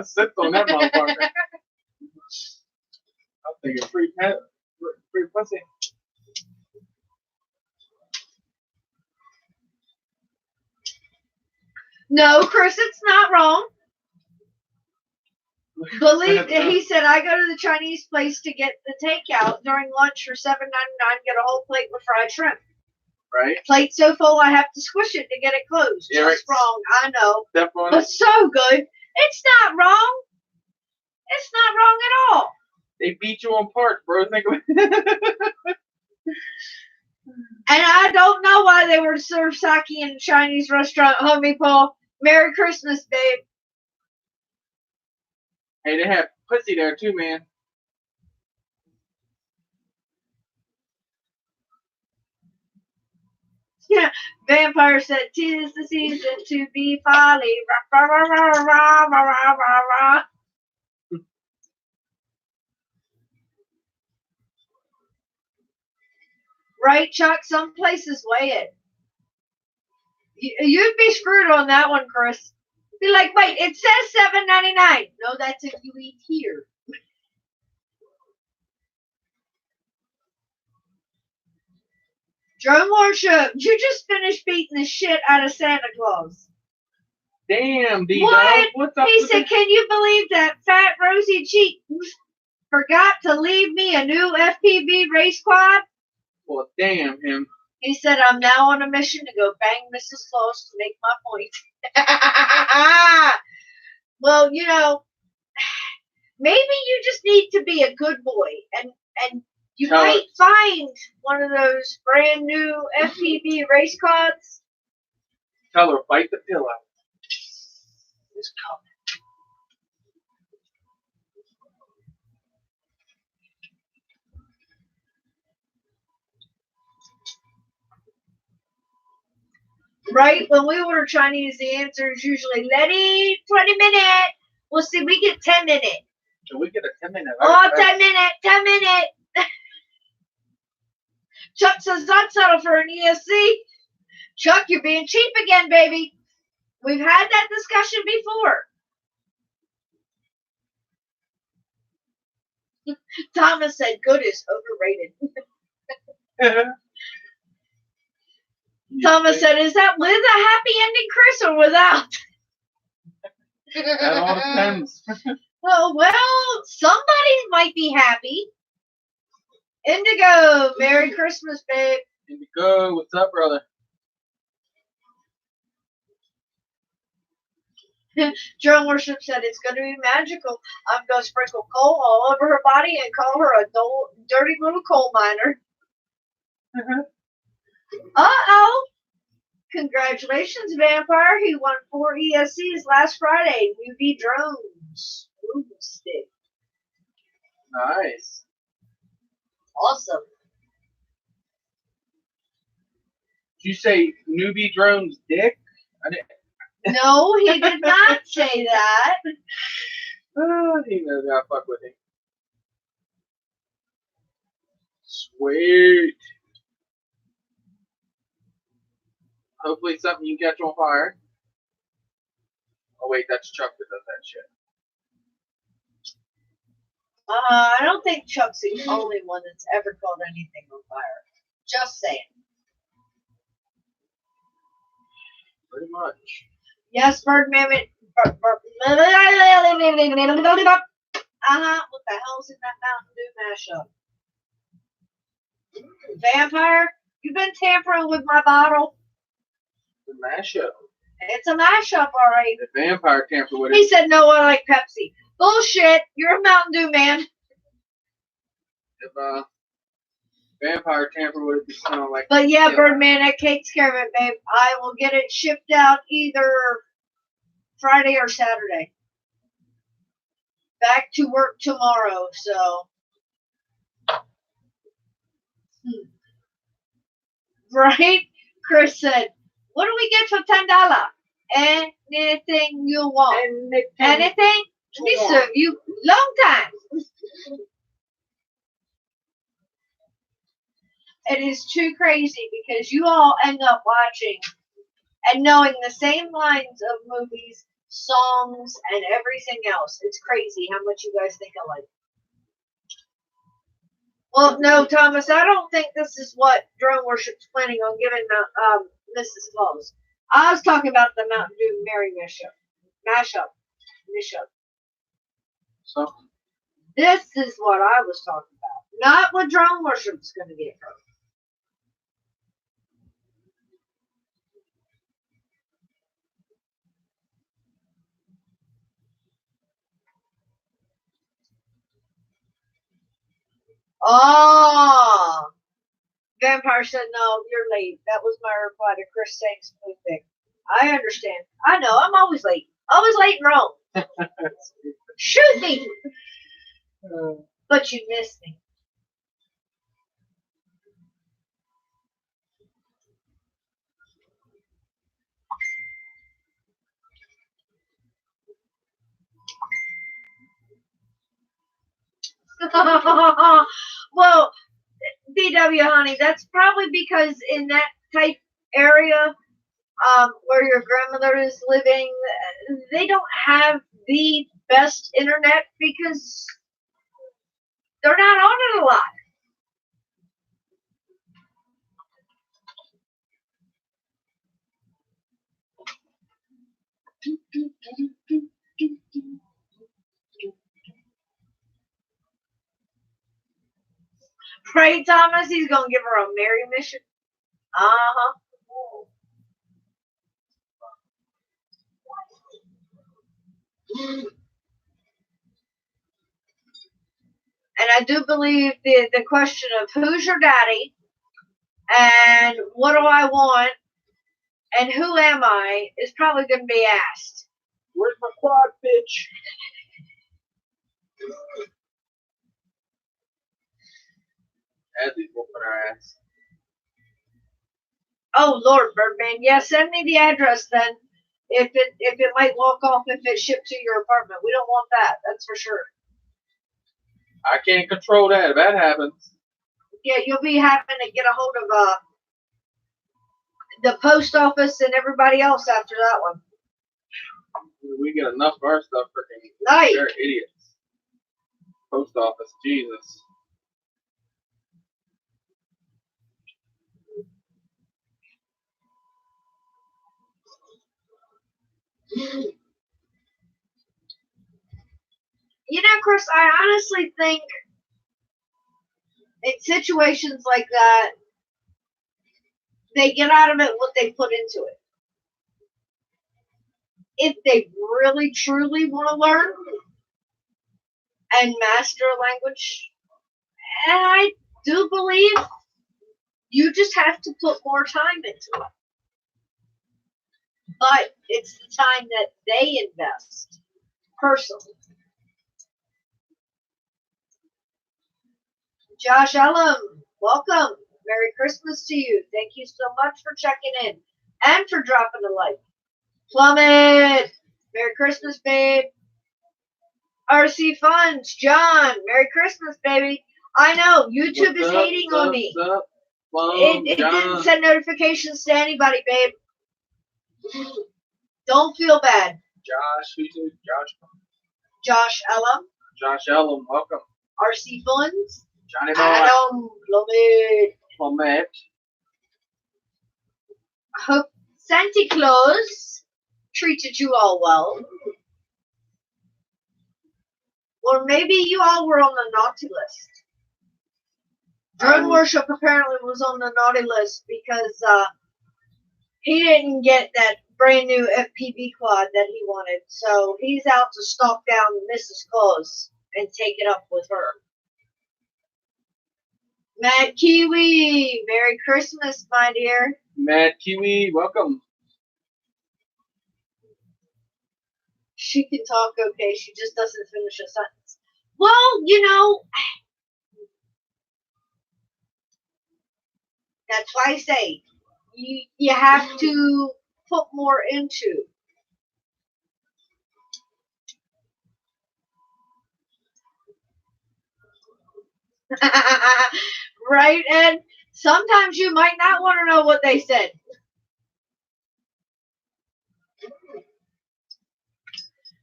Speaker 2: Sipped on that motherfucker. I'm thinking free pussy.
Speaker 1: No, Chris, it's not wrong. Believe he said I go to the Chinese place to get the takeout during lunch for $7.99, get a whole plate with fried shrimp.
Speaker 2: Right?
Speaker 1: Plate so full I have to squish it to get it closed.
Speaker 2: Yeah,
Speaker 1: That's wrong, I know.
Speaker 2: Step on
Speaker 1: But
Speaker 2: it.
Speaker 1: so good. It's not wrong. It's not wrong at all.
Speaker 2: They beat you on parts, bro. Think of it.
Speaker 1: And I don't know why they were served sake in a Chinese restaurant, homie Paul. Merry Christmas, babe.
Speaker 2: Hey, they have pussy there too, man.
Speaker 1: Yeah, Vampire said, "'Tis the season to be folly." Rah, rah, rah, rah, rah, rah, rah, rah, rah. Right, Chuck? Some places weigh it. You'd be screwed on that one, Chris. Be like, wait, it says $7.99. No, that's if you eat here. Drone Worship, you just finished beating the shit out of Santa Claus.
Speaker 2: Damn, D-Dog.
Speaker 1: What?
Speaker 2: What's up
Speaker 1: He
Speaker 2: with
Speaker 1: said,
Speaker 2: this?
Speaker 1: can you believe that fat rosy cheek forgot to leave me a new FPV race quad?
Speaker 2: Well, damn him.
Speaker 1: He said, I'm now on a mission to go bang Mrs. Claus to make my point. Well, maybe you just need to be a good boy and you
Speaker 2: Tell
Speaker 1: might find one of those brand new FPV race quads.
Speaker 2: Tell her, bite the pillow. It's coming.
Speaker 1: Right? When we order Chinese, the answer is usually, Letty, 20 minutes. Well, see, we get 10 minutes.
Speaker 2: Can we get a 10-minute?
Speaker 1: Oh, 10 minutes, 10 minutes. Chuck says, I'd settle for an ESC. Chuck, you're being cheap again, baby. We've had that discussion before. Thomas said, good is overrated. Thomas said, "Is that with a happy ending, Chris, or without?"
Speaker 2: That all depends.
Speaker 1: Well, somebody might be happy. Indigo, Merry Christmas, babe.
Speaker 2: Indigo, what's up, brother?
Speaker 1: Drone Worship said it's going to be magical. I'm going to sprinkle coal all over her body and call her a dirty little coal miner. Uh-oh. Congratulations, Vampire. He won 4 ESCs last Friday. UV drones. Ooh, stick.
Speaker 2: Nice.
Speaker 1: Awesome.
Speaker 2: Did you say newbie drones dick? I didn't.
Speaker 1: No, he did not say that.
Speaker 2: Oh, he knows I fuck with him. Sweet. Hopefully something you catch on fire. Oh wait, that's Chuck that does that shit.
Speaker 1: I don't think Chuck's the only one that's ever caught anything on fire. Just saying.
Speaker 2: Pretty much.
Speaker 1: Yes, Birdman. What the hell's in that Mountain Dew mashup? Vampire, you been tampering with my bottle?
Speaker 2: The mashup.
Speaker 1: It's a mashup, alright.
Speaker 2: The vampire tamper with it.
Speaker 1: He said, no, I like Pepsi. Bullshit, you're a Mountain Dew man.
Speaker 2: If vampire tamper with it, it sound like.
Speaker 1: But yeah, Birdman, that takes care of it, babe. I will get it shipped out either Friday or Saturday. Back to work tomorrow, so. Right? Chris said, what do we get for $10? Anything you want. Anything? We serve you long time. It is too crazy because you all end up watching and knowing the same lines of movies, songs, and everything else. It's crazy how much you guys think alike. Well, no, Thomas, I don't think this is what Drone Worship's planning on giving Mrs. Claus. I was talking about the Mountain Dew Merry mashup.
Speaker 2: So.
Speaker 1: This is what I was talking about. Not what Drone Worship's going to get her. Oh, Vampire said, no, you're late. That was my reply to Chris saying smooth thing. I understand. I know, I'm always late. Always late and wrong. Shoot me. But you missed me. Well, BW honey, that's probably because in that type area where your grandmother is living, they don't have the best internet because they're not on it a lot. Right, Thomas? He's going to give her a merry mission. Uh-huh. And I do believe the question of who's your daddy and what do I want and who am I is probably going to be asked.
Speaker 2: Where's my quad, bitch? Abby's whooping her ass.
Speaker 1: Oh Lord, Birdman, yeah, send me the address then. If it might walk off if it's shipped to your apartment, we don't want that. That's for sure.
Speaker 2: I can't control that. If that happens.
Speaker 1: Yeah, you'll be having to get a hold of the post office and everybody else after that one.
Speaker 2: We get enough of our stuff. Freaking,
Speaker 1: nice.
Speaker 2: They're idiots. Post office, Jesus.
Speaker 1: Chris, I honestly think in situations like that, they get out of it what they put into it. If they really, truly want to learn and master a language, and I do believe you just have to put more time into it. But it's the time that they invest personally. Josh Ellum, welcome. Merry Christmas to you. Thank you so much for checking in and for dropping a like. Plummet, Merry Christmas, babe. RC Funds, John, Merry Christmas, baby. I know, YouTube is hating on me. It didn't send notifications to anybody, babe. Don't feel bad.
Speaker 2: Josh, who's it?
Speaker 1: Josh Ellum.
Speaker 2: Josh Ellum, welcome.
Speaker 1: RC Funds.
Speaker 2: Johnny Boy.
Speaker 1: Adam
Speaker 2: Plummet.
Speaker 1: Hope Santa Claus treated you all well. Or maybe you all were on the naughty list. Drone Worship apparently was on the naughty list because he didn't get that brand new FPV quad that he wanted. So he's out to stalk down Mrs. Claus and take it up with her. Mad Kiwi, Merry Christmas, my dear.
Speaker 2: Mad Kiwi, welcome.
Speaker 1: She can talk okay, she just doesn't finish a sentence. Well, you know, that's why I say you have to put more into. Right, and sometimes you might not want to know what they said.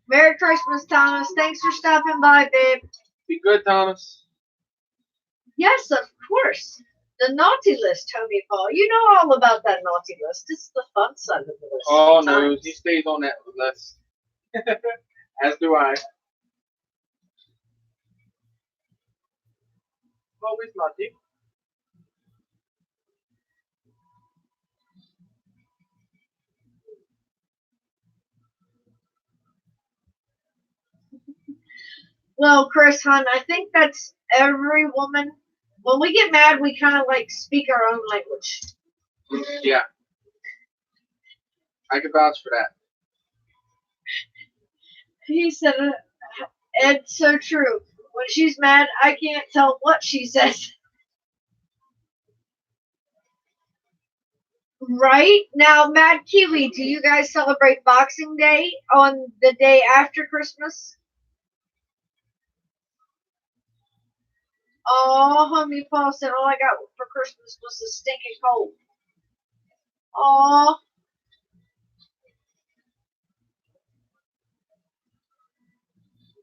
Speaker 1: Merry Christmas, Thomas. Thanks for stopping by, babe.
Speaker 2: Be good, Thomas.
Speaker 1: Yes, of course. The naughty list, Tony Paul. You know all about that naughty list. It's the fun side of the list.
Speaker 2: Oh, no. He stays on that list. As do I. Always naughty.
Speaker 1: Well, Chris Hunt, I think that's every woman. When we get mad, we kind of like speak our own language.
Speaker 2: Yeah. I can vouch for that.
Speaker 1: He said, it's so true. When she's mad, I can't tell what she says. Right? Now, Mad Kiwi, do you guys celebrate Boxing Day on the day after Christmas? Oh, homie Paul said all I got for Christmas was a stinking cold. Oh.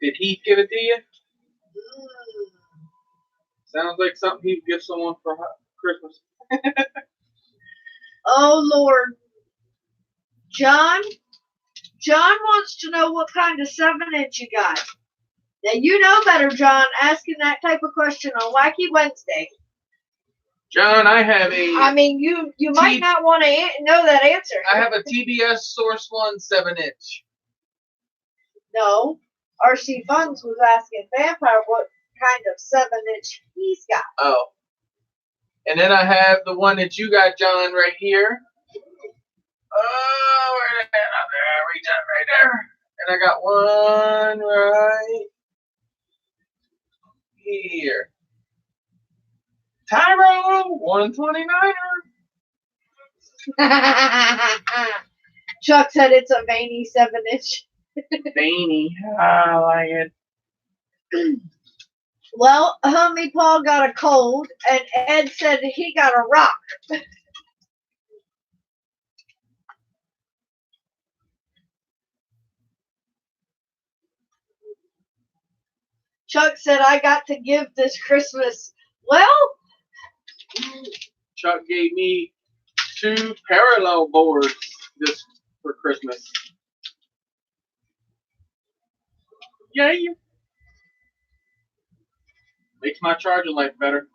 Speaker 2: Did he give it to you?
Speaker 1: Mm.
Speaker 2: Sounds like something he'd give someone for Christmas.
Speaker 1: Oh, Lord. John wants to know what kind of 7-inch you got. Now, you know better, John, asking that type of question on Wacky Wednesday.
Speaker 2: John, I have a...
Speaker 1: I mean, you might not want to know that answer.
Speaker 2: I have a TBS Source 1 7-inch.
Speaker 1: No. RC Funds was asking Vampire what kind of 7-inch he's got.
Speaker 2: Oh. And then I have the one that you got, John, right here. Oh, where is that? Up there. Reach up right there. And I got one right here. Tyro 129er.
Speaker 1: Chuck said it's a veiny 7-inch.
Speaker 2: Veiny. I like it.
Speaker 1: Well, homie Paul got a cold, and Ed said he got a rock. Chuck said I got to give this Christmas. Well,
Speaker 2: Chuck gave me 2 parallel boards this for Christmas. Yay! Makes my charging life better.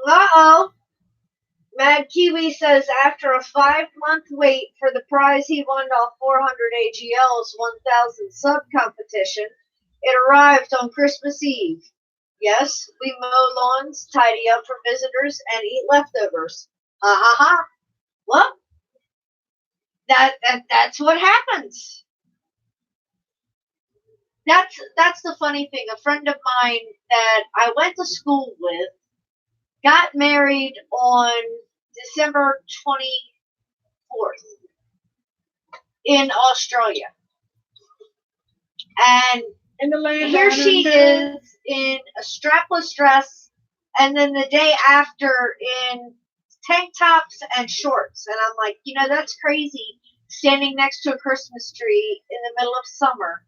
Speaker 1: Uh-oh. Mad Kiwi says after a 5-month wait for the prize he won off 400 AGL's 1000 sub competition, it arrived on Christmas Eve. Yes, we mow lawns, tidy up for visitors, and eat leftovers. Ha ha ha. Well, that's what happens. That's the funny thing. A friend of mine that I went to school with got married on December 24th in Australia. And here she is in a strapless dress, and then the day after in tank tops and shorts. And I'm like, that's crazy, standing next to a Christmas tree in the middle of summer,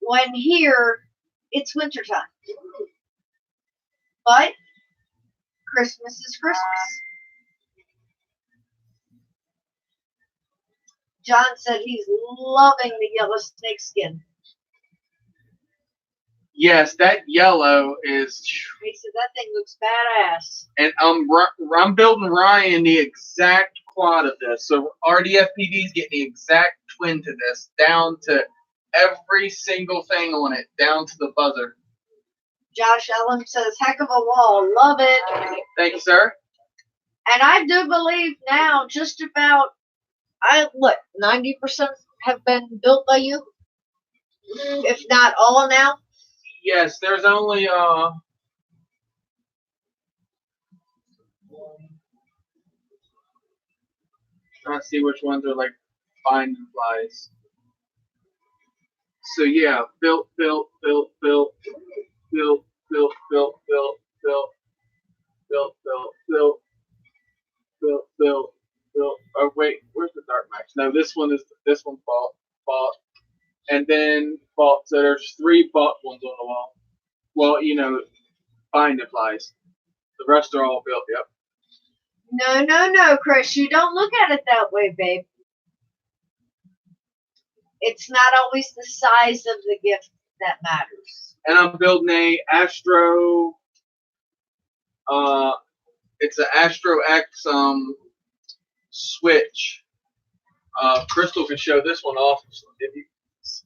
Speaker 1: when here it's wintertime. But Christmas is Christmas. John said he's loving the yellow snakeskin.
Speaker 2: Yes, that yellow is.
Speaker 1: He said that thing looks badass.
Speaker 2: And I'm building Ryan the exact quad of this. So RDFPD is getting the exact twin to this, down to every single thing on it, down to the buzzer.
Speaker 1: Josh Ellen says, heck of a wall. Love it.
Speaker 2: Thank you, sir.
Speaker 1: And I do believe now just about, 90% have been built by you? If not all now?
Speaker 2: Yes, there's only, trying to see which ones are like binding flies. So yeah, built. Oh wait, where's the Dark Max? No, this one bought, and then bought. So there's 3 bought ones on the wall. Well, binding flies. The rest are all built. Yep.
Speaker 1: No, Chris. You don't look at it that way, babe. It's not always the size of the gift that matters.
Speaker 2: And I'm building a Astro. It's an Astro X switch. Crystal can show this one off if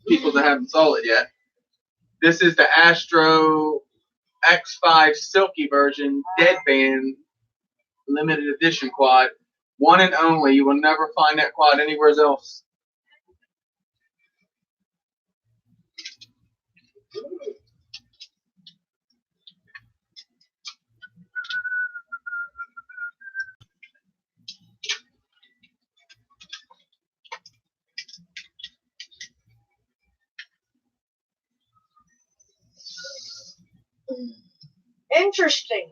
Speaker 2: people that haven't saw it yet. This is the Astro X5 Silky version deadband limited edition quad. One and only. You will never find that quad anywhere else.
Speaker 1: Interesting.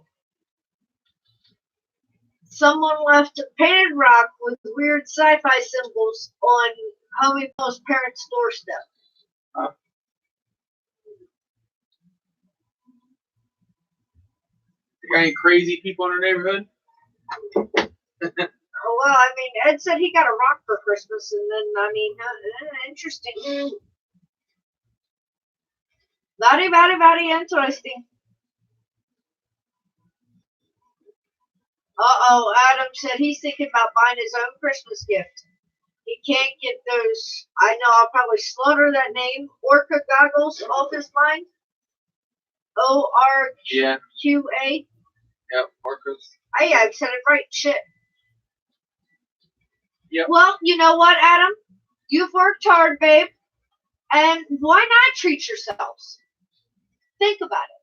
Speaker 1: Someone left a painted rock with weird sci-fi symbols on Homie Po's parents' doorstep.
Speaker 2: You got any crazy people in our neighborhood?
Speaker 1: Well, Ed said he got a rock for Christmas, and then, interesting. Very interesting. Adam said he's thinking about buying his own Christmas gift. He can't get those, I know I'll probably slaughter that name, Orca goggles off his mind. ORQA.
Speaker 2: Yep, Orcas.
Speaker 1: Hey, I've said it right. Shit.
Speaker 2: Yep.
Speaker 1: Well, you know what, Adam? You've worked hard, babe. And why not treat yourselves? Think about it.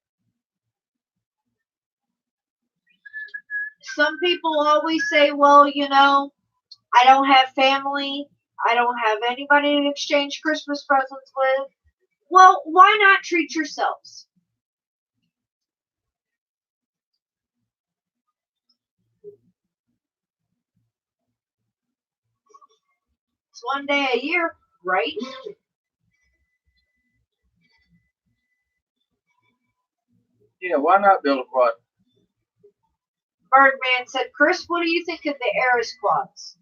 Speaker 1: Some people always say, well, I don't have family. I don't have anybody to exchange Christmas presents with. Well, why not treat yourselves? It's one day a year, right?
Speaker 2: Yeah, why not build a quad?
Speaker 1: Birdman said, Chris, what do you think of the Eris quads?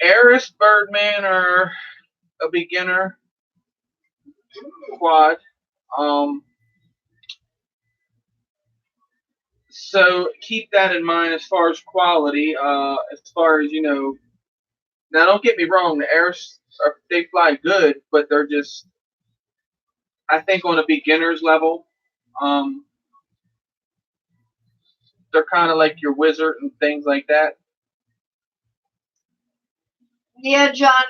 Speaker 2: Eris, Birdman are a beginner. quad. So keep that in mind as far as quality. As far as now don't get me wrong, the Airs they fly good, but they're just I think on a beginner's level. Um, they're kind of like your Wizard and things like that.
Speaker 1: Yeah, John.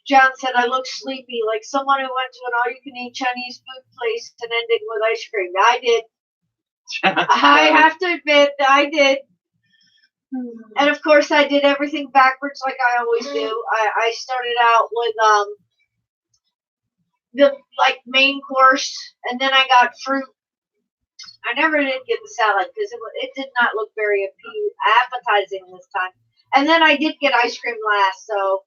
Speaker 1: John said I look sleepy, like someone who went to an all-you-can-eat Chinese food place and ended with ice cream. I did. I have to admit, I did. And of course, I did everything backwards, like I always do. I started out with the main course, and then I got fruit. I never did get the salad because it did not look very appetizing this time. And then I did get ice cream last, so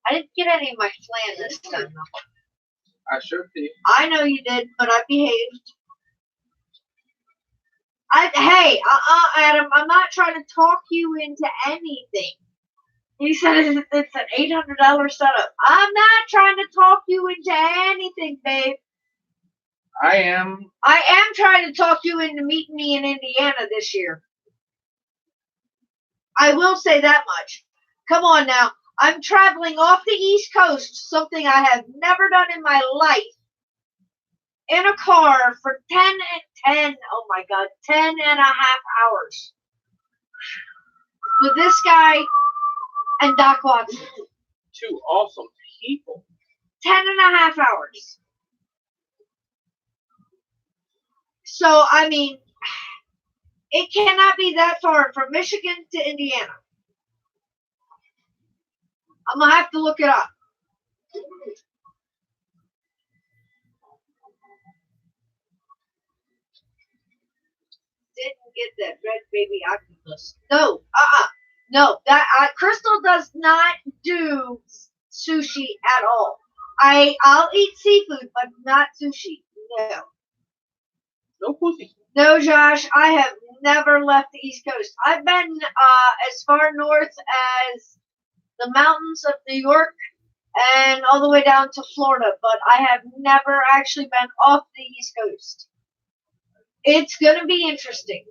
Speaker 1: I didn't get any of my flan this time.
Speaker 2: I sure did.
Speaker 1: I know you did, but I behaved. Adam, I'm not trying to talk you into anything. He said it's an $800 setup. I'm not trying to talk you into anything, babe.
Speaker 2: I am
Speaker 1: trying to talk you into meeting me in Indiana this year. I will say that much. Come on now. I'm traveling off the East Coast, something I have never done in my life, in a car for 10 and a half hours. With this guy and Doc Watson.
Speaker 2: Two awesome people.
Speaker 1: 10 and a half hours. So, I mean, it cannot be that far from Michigan to Indiana. I'm going to have to look it up. Didn't get that red baby octopus. No, no. Crystal does not do sushi at all. I'll eat seafood, but not sushi. No.
Speaker 2: No pussy.
Speaker 1: No, Josh. I have never left the East Coast. I've been as far north as the mountains of New York and all the way down to Florida, but I have never actually been off the East Coast. It's going to be interesting.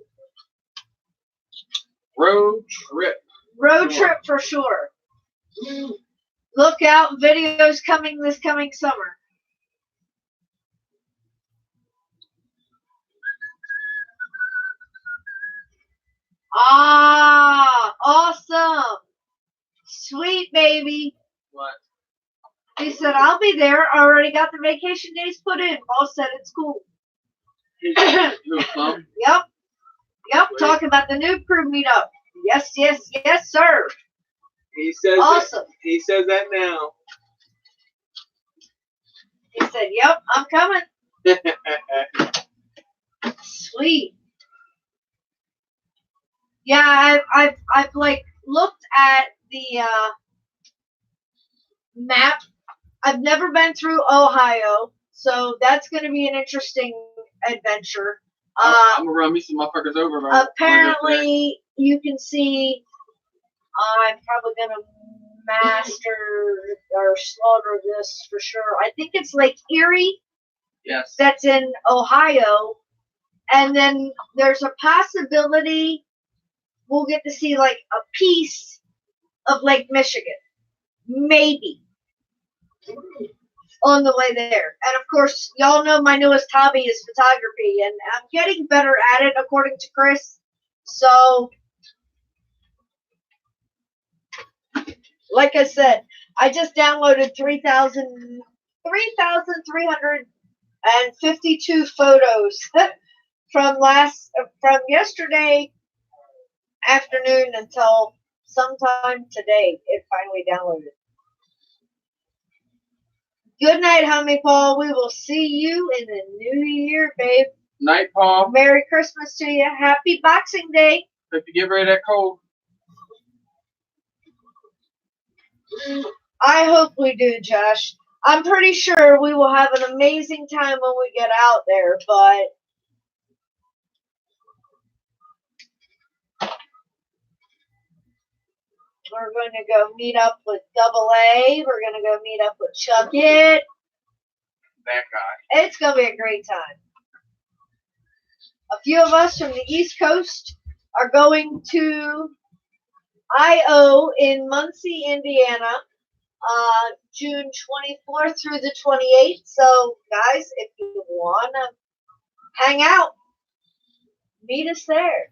Speaker 2: Road trip.
Speaker 1: Road trip for sure. Look out, videos coming this coming summer. Ah, awesome. Sweet, baby.
Speaker 2: What?
Speaker 1: He said, I'll be there. Already got the vacation days put in. Boss said it's cool. Yep. Sweet. Talking about the new crew meetup. Yes, sir.
Speaker 2: He says
Speaker 1: awesome.
Speaker 2: He says that now.
Speaker 1: He said, yep, I'm coming. Sweet. Yeah, I've looked at the map. I've never been through Ohio, so that's going to be an interesting adventure.
Speaker 2: I'm gonna run me some motherfuckers over.
Speaker 1: Apparently, you can see. I'm probably gonna master or slaughter this for sure. I think it's Lake Erie.
Speaker 2: Yes.
Speaker 1: That's in Ohio, and then there's a possibility we'll get to see like a piece of Lake Michigan, maybe. On the way there. And of course, y'all know my newest hobby is photography, and I'm getting better at it according to Chris. So, like I said, I just downloaded 3,352 photos from yesterday afternoon until sometime today. It finally downloaded. Good night, homie Paul. We will see you in the new year, babe.
Speaker 2: Night, Paul.
Speaker 1: Merry Christmas to you. Happy Boxing Day.
Speaker 2: Hope you get rid of that cold.
Speaker 1: I hope we do, Josh. I'm pretty sure we will have an amazing time when we get out there, but We're going to go meet up with Double A. We're going to go meet up with Chuck It.
Speaker 2: That guy.
Speaker 1: It's going to be a great time. A few of us from the East Coast are going to I.O. in Muncie, Indiana, June 24th through the 28th. So, guys, if you want to hang out, meet us there.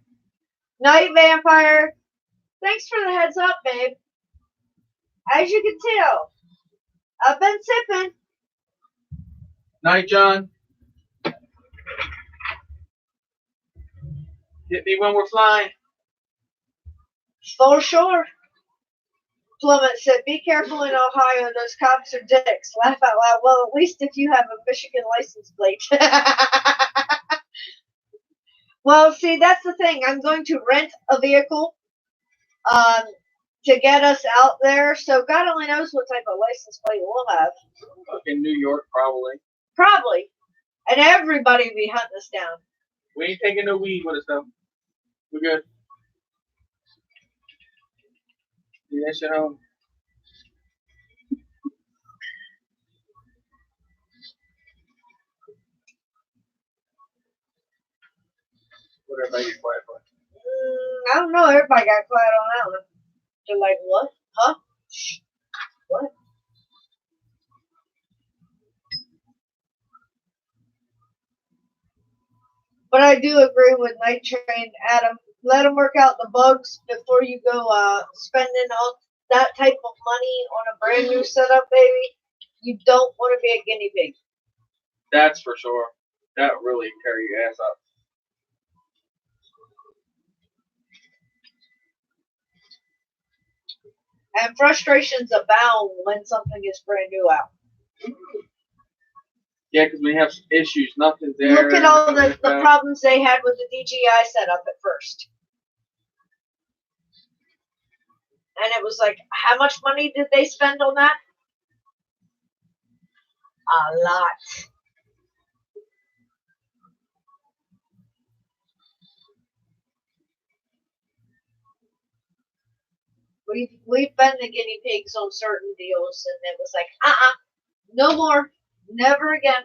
Speaker 1: Night Vampire. Thanks for the heads up, babe. As you can tell, I've been sipping.
Speaker 2: Night, John. Hit me when we're flying.
Speaker 1: For sure. Plummet said, be careful in Ohio. Those cops are dicks. Laugh out loud. Well, at least if you have a Michigan license plate. Well, see, that's the thing. I'm going to rent a vehicle to get us out there. So God only knows what type of license plate we'll have.
Speaker 2: In New York, probably.
Speaker 1: Probably. And everybody will be hunting us down.
Speaker 2: We ain't taking no weed with us, though. We're good. Yeah, that shit home. What everybody get quiet for?
Speaker 1: I don't know. Everybody got quiet on that one. They're like, what? Huh? Shh. What? But I do agree with Night Train, Adam. Let them work out the bugs before you go spending all that type of money on a brand new setup, baby. You don't want to be a guinea pig.
Speaker 2: That's for sure. That really tear your ass up.
Speaker 1: And frustrations abound when something is brand new out.
Speaker 2: Yeah, because we have issues. Nothing's there.
Speaker 1: Look at all the problems they had with the DJI setup at first. And it was like, how much money did they spend on that? A lot. We've been the guinea pigs on certain deals, and it was like, no more, never again.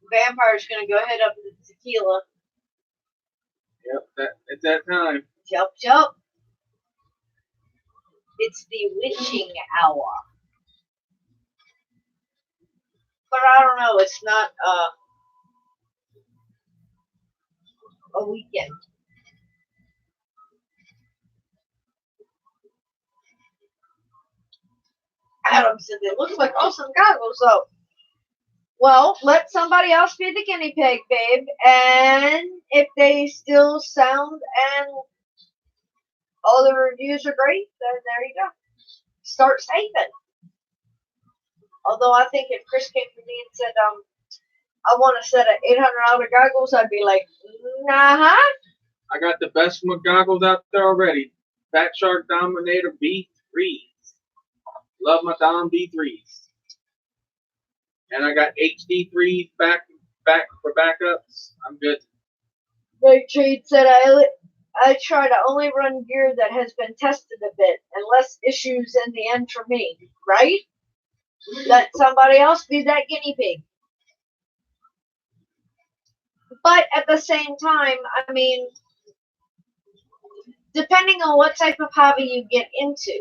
Speaker 1: Vampire's gonna go head up to the tequila.
Speaker 2: Yep, it's that time.
Speaker 1: Yup. It's the witching hour. But I don't know, it's not a weekend. Adam said they look like awesome goggles, though. Well, let somebody else be the guinea pig, babe. And if they still sound and all the reviews are great, then there you go. Start saving. Although I think if Chris came to me and said, I want a set of $800 goggles, I'd be like, nah.
Speaker 2: I got the best goggles out there already. Fat Shark Dominator B3s. Love my Dom B3s. And I got HD3s back for backups. I'm good.
Speaker 1: Night Train said, I try to only run gear that has been tested a bit and less issues in the end for me, right? Let somebody else be that guinea pig. But at the same time, I mean, depending on what type of hobby you get into,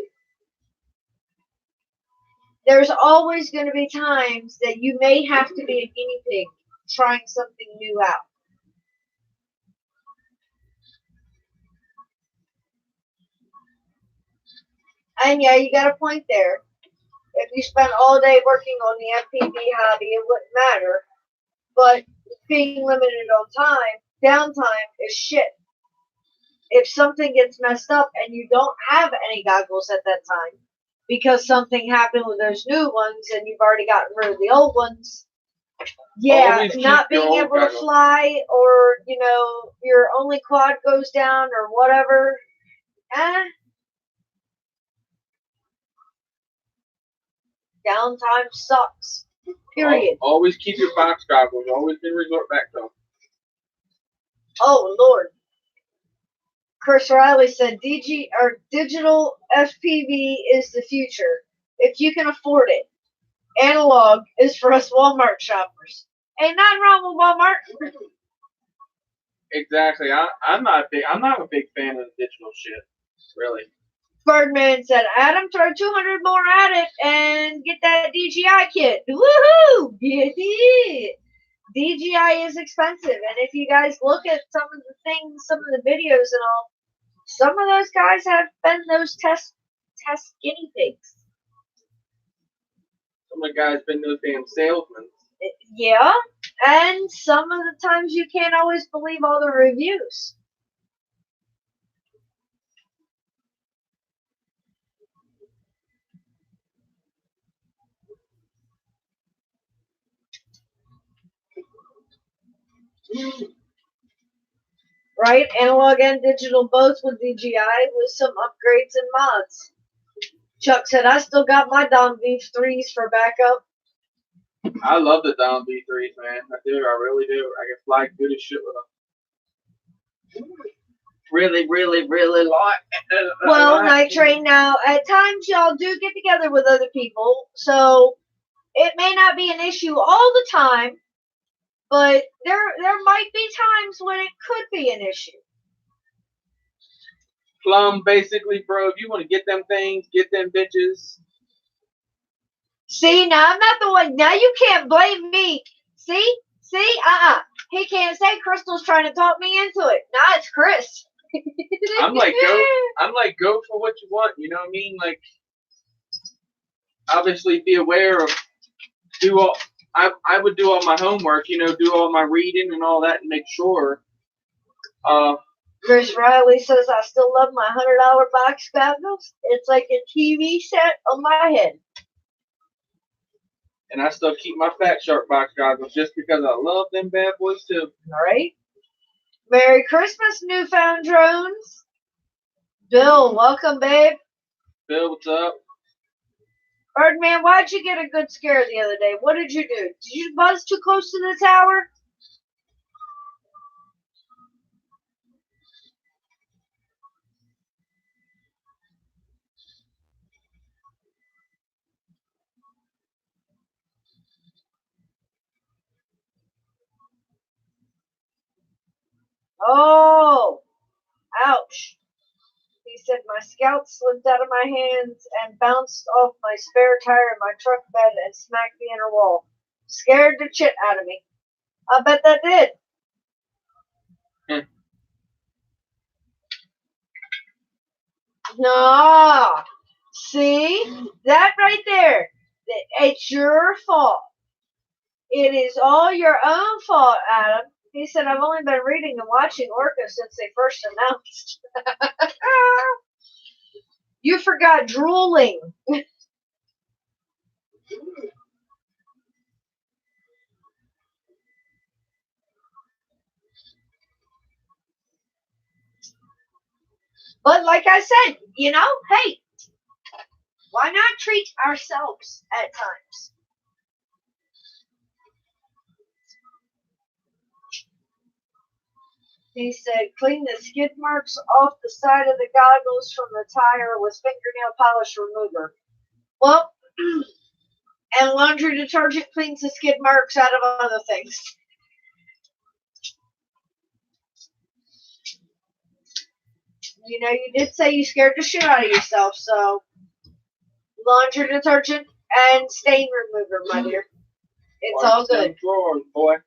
Speaker 1: there's always going to be times that you may have to be a guinea pig trying something new out. And yeah, you got a point there. If you spent all day working on the FPV hobby, it wouldn't matter. But being limited on time, downtime is shit. If something gets messed up and you don't have any goggles at that time because something happened with those new ones and you've already gotten rid of the old ones, yeah, not being able to fly, or, you know, your only quad goes down or whatever, downtime sucks. Period.
Speaker 2: Always keep your box goggles. Always can resort back to them.
Speaker 1: Oh, Lord. Chris Riley said DG or digital FPV is the future if you can afford it. Analog is for us Walmart shoppers. Ain't nothing wrong with Walmart.
Speaker 2: Exactly. I'm not a big fan of the digital shit. Really.
Speaker 1: Birdman said, Adam, throw 200 more at it and get that DJI kit. Woohoo! Get it! DJI is expensive, and if you guys look at some of the things, some of the videos and all, some of those guys have been those test guinea pigs.
Speaker 2: Some of the guys been those damn salesmen.
Speaker 1: Yeah, and some of the times you can't always believe all the reviews. Right? Analog and digital both with DJI with some upgrades and mods. Chuck said, I still got my Dom V3s for backup.
Speaker 2: I love the Dom V3s, man. I do. I really do. I can fly good as shit with them. Really, really, really like.
Speaker 1: Well, Night Train, now, at times y'all do get together with other people, so it may not be an issue all the time, but there might be times when it could be an issue.
Speaker 2: Plum, basically, bro, if you want to get them things, get them bitches.
Speaker 1: See, now I'm not the one. Now you can't blame me. See? He can't say Crystal's trying to talk me into it. Nah, it's Chris.
Speaker 2: I'm like, go for what you want. You know what I mean? Like, obviously, be aware of I would do all my homework. You know, do all my reading and all that, and make sure.
Speaker 1: Chris Riley says, I still love my $100 box goggles. It's like a TV set on my head.
Speaker 2: And I still keep my Fat Shark box goggles just because I love them bad boys too.
Speaker 1: All right. Merry Christmas, Newfound Drones. Bill, welcome, babe.
Speaker 2: Bill, what's up?
Speaker 1: Birdman, why'd you get a good scare the other day? What did you do? Did you buzz too close to the tower? Oh, ouch. He said, my Scout slipped out of my hands and bounced off my spare tire in my truck bed and smacked the inner wall. Scared the shit out of me. I bet that did. No. See? That right there. It's your fault. It is all your own fault, Adam. He said, I've only been reading and watching Orca since they first announced. You forgot drooling. But like I said, you know, hey, why not treat ourselves at times? He said, clean the skid marks off the side of the goggles from the tire with fingernail polish remover. Well, and laundry detergent cleans the skid marks out of other things. You know, you did say you scared the shit out of yourself, so laundry detergent and stain remover, my dear. It's all good.
Speaker 2: Drawers, boy.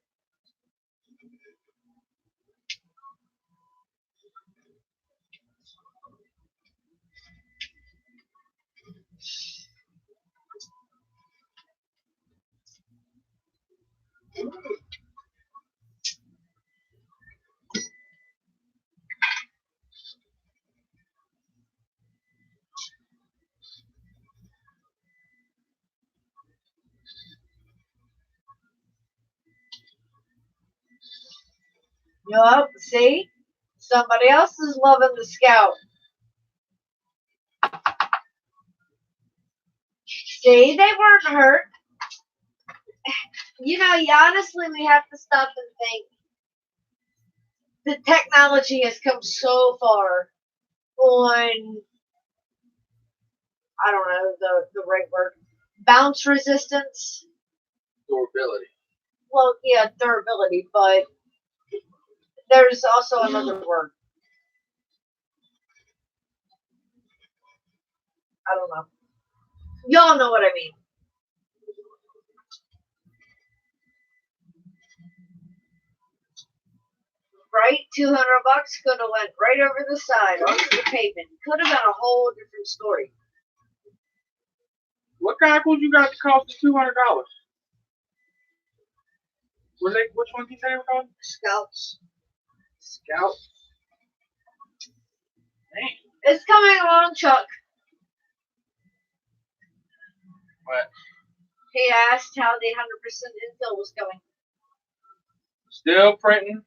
Speaker 1: Yup, see? Somebody else is loving the Scout. See, they weren't hurt. You know, honestly, we have to stop and think. the technology has come so far on, I don't know the right word, bounce resistance.
Speaker 2: Durability.
Speaker 1: Well, yeah, durability, but there's also another word. I don't know. Y'all know what I mean. Right? $200 could have went right over the side onto the pavement. Could have been a whole different story.
Speaker 2: What goggles you got that cost $200? Were they? Which ones you say were called?
Speaker 1: Scouts.
Speaker 2: Scout. Dang.
Speaker 1: It's coming along, Chuck.
Speaker 2: What?
Speaker 1: He asked how the 100% infill was going.
Speaker 2: Still printing.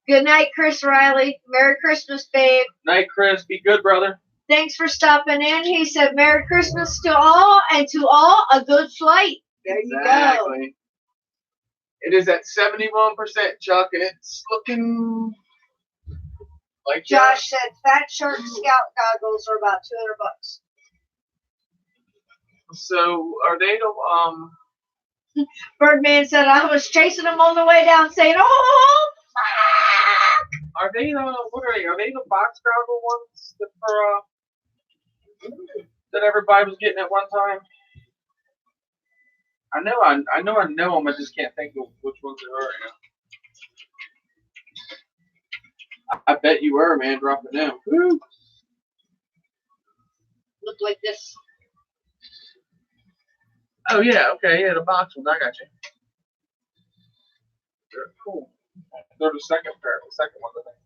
Speaker 1: Good night, Chris Riley. Merry Christmas, babe.
Speaker 2: Night, Chris. Be good, brother.
Speaker 1: Thanks for stopping in. He said, Merry Christmas to all, and to all, a good flight. There you go.
Speaker 2: It is at 71%, Chuck, and it's looking like
Speaker 1: Josh said Fat Shark Scout goggles are about $200.
Speaker 2: So are they the
Speaker 1: Birdman said I was chasing them on the way down, saying, "Oh, fuck!"
Speaker 2: Are they the what are they? Are they the box goggle ones that that everybody was getting at one time? I know them. I just can't think of which ones they are right now. I bet you were, man, dropping them. Woo.
Speaker 1: Look like this.
Speaker 2: Oh yeah, okay, yeah, the box ones. I got you. They're cool. They're the second one, I think.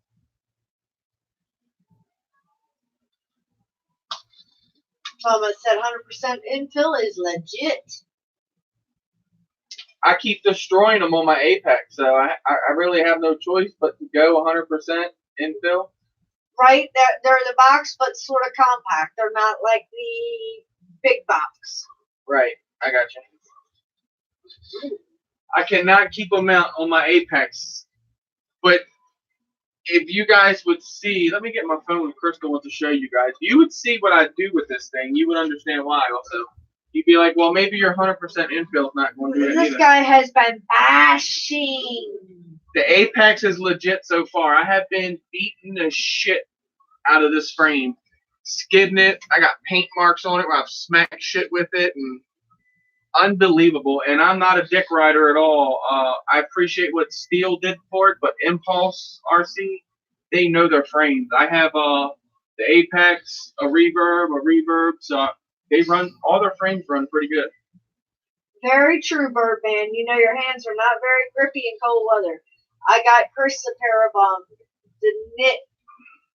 Speaker 1: Thomas said 100% infill is legit.
Speaker 2: I keep destroying them on my Apex, so I really have no choice but to go 100% infill.
Speaker 1: Right? They're the box, but sort of compact. They're not like the big box.
Speaker 2: Right, I got you. I cannot keep them out on my Apex, but if you guys would see, let me get my phone. Crystal wants to show you guys. You would see what I do with this thing. You would understand why also. You'd be like, well, maybe your 100% infill is not going to do it
Speaker 1: This
Speaker 2: either.
Speaker 1: guy has been bashing.
Speaker 2: The Apex is legit so far. I have been beating the shit out of this frame. Skidding it. I got paint marks on it where I've smacked shit with it. And unbelievable. And I'm not a dick rider at all. I appreciate what Steel did for it, but Impulse RC, they know their frames. I have the Apex, a Reverb, so they run, all their frames run pretty good.
Speaker 1: Very true, Birdman. You know your hands are not very grippy in cold weather. I got Chris a pair of the knit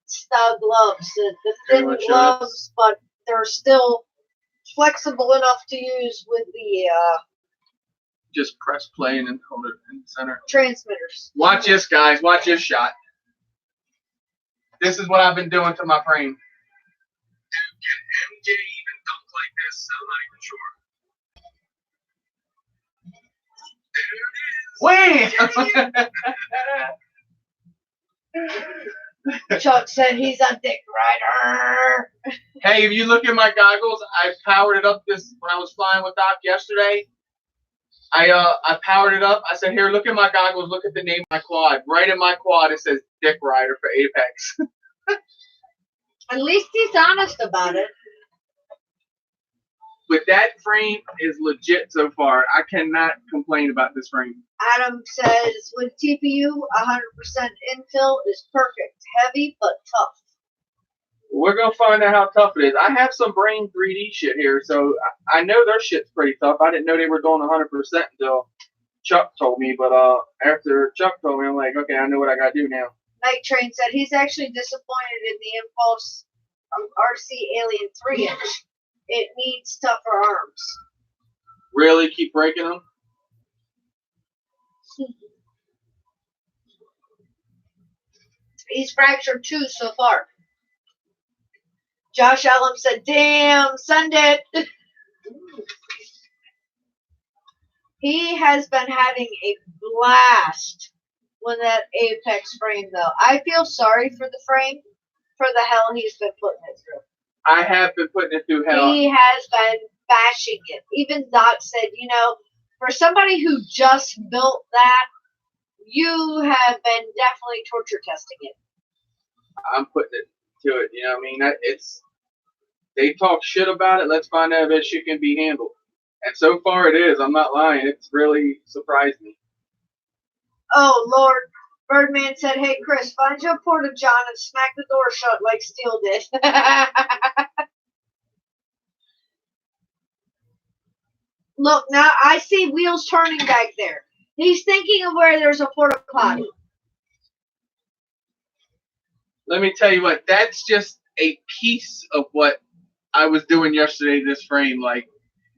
Speaker 1: style gloves, the thin gloves, but they're still flexible enough to use with the
Speaker 2: just press play and then hold it in the center.
Speaker 1: Transmitters.
Speaker 2: Watch this, guys. Watch this shot. This is what I've been doing to my frame. Dude, can MJ even dunk like this? I'm not even sure.
Speaker 1: Wait! Chuck said he's a dick rider.
Speaker 2: Hey, if you look at my goggles, I powered it up this when I was flying with Doc yesterday. I powered it up. I said, here, look at my goggles. Look at the name of my quad. Right in my quad, it says Dick Rider for Apex.
Speaker 1: At least he's honest about it.
Speaker 2: But that frame is legit so far. I cannot complain about this frame.
Speaker 1: Adam says, with TPU, 100% infill is perfect. Heavy, but tough.
Speaker 2: We're going to find out how tough it is. I have some Brain 3D shit here, so I know their shit's pretty tough. I didn't know they were doing 100% until Chuck told me, but after Chuck told me, I'm like, okay, I know what I got to do now.
Speaker 1: Night Train said he's actually disappointed in the Impulse RC Alien 3-inch. It needs tougher arms.
Speaker 2: Really? Keep breaking them?
Speaker 1: He's fractured 2 so far. Josh Allen said, damn, Sunday. He has been having a blast when that Apex frame though. I feel sorry for the frame for the hell he's been putting it through.
Speaker 2: I have been putting it through hell.
Speaker 1: He has been bashing it. Even Doc said, for somebody who just built that, you have been definitely torture testing it.
Speaker 2: I'm putting it to it. You know what I mean? They talk shit about it. Let's find out if that shit can be handled. And so far it is. I'm not lying. It's really surprised me.
Speaker 1: Oh, Lord. Birdman said, hey, Chris, find your porta-john and smack the door shut like Steel did. Look, now I see wheels turning back there. He's thinking of where there's a porta-potty.
Speaker 2: Let me tell you what. That's just a piece of what I was doing yesterday, this frame. Like,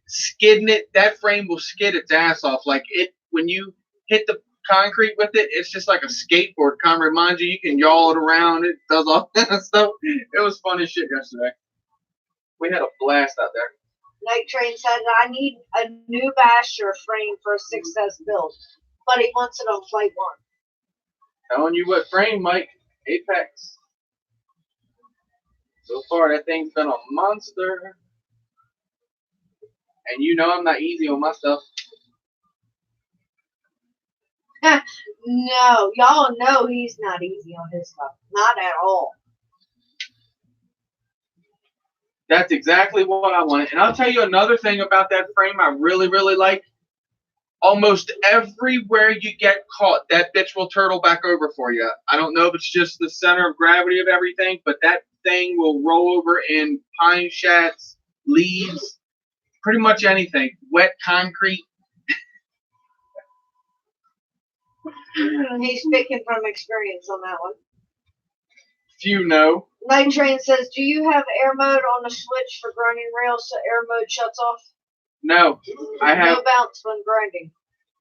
Speaker 2: skidding it, that frame will skid its ass off. Like, when you hit the concrete with it, it's just like a skateboard. Kind of reminds you can yaw it around. It does all that stuff. It was fun as shit yesterday. We had a blast out there.
Speaker 1: Night Train said, I need a new basher frame for a 6S build, but he wants it on Flight 1.
Speaker 2: Telling you what frame, Mike. Apex. So far, that thing's been a monster. And you know I'm not easy on my stuff.
Speaker 1: No, y'all know he's not easy on his stuff. Not at all.
Speaker 2: That's exactly what I wanted. And I'll tell you another thing about that frame I really, really like. Almost everywhere you get caught, that bitch will turtle back over for you. I don't know if it's just the center of gravity of everything, but that thing will roll over in pine shats, leaves, pretty much anything. Wet concrete.
Speaker 1: He's speaking from experience on that one.
Speaker 2: Few know.
Speaker 1: Night Train says, do you have air mode on the switch for grinding rails so air mode shuts off?
Speaker 2: No, I have
Speaker 1: no bounce when grinding.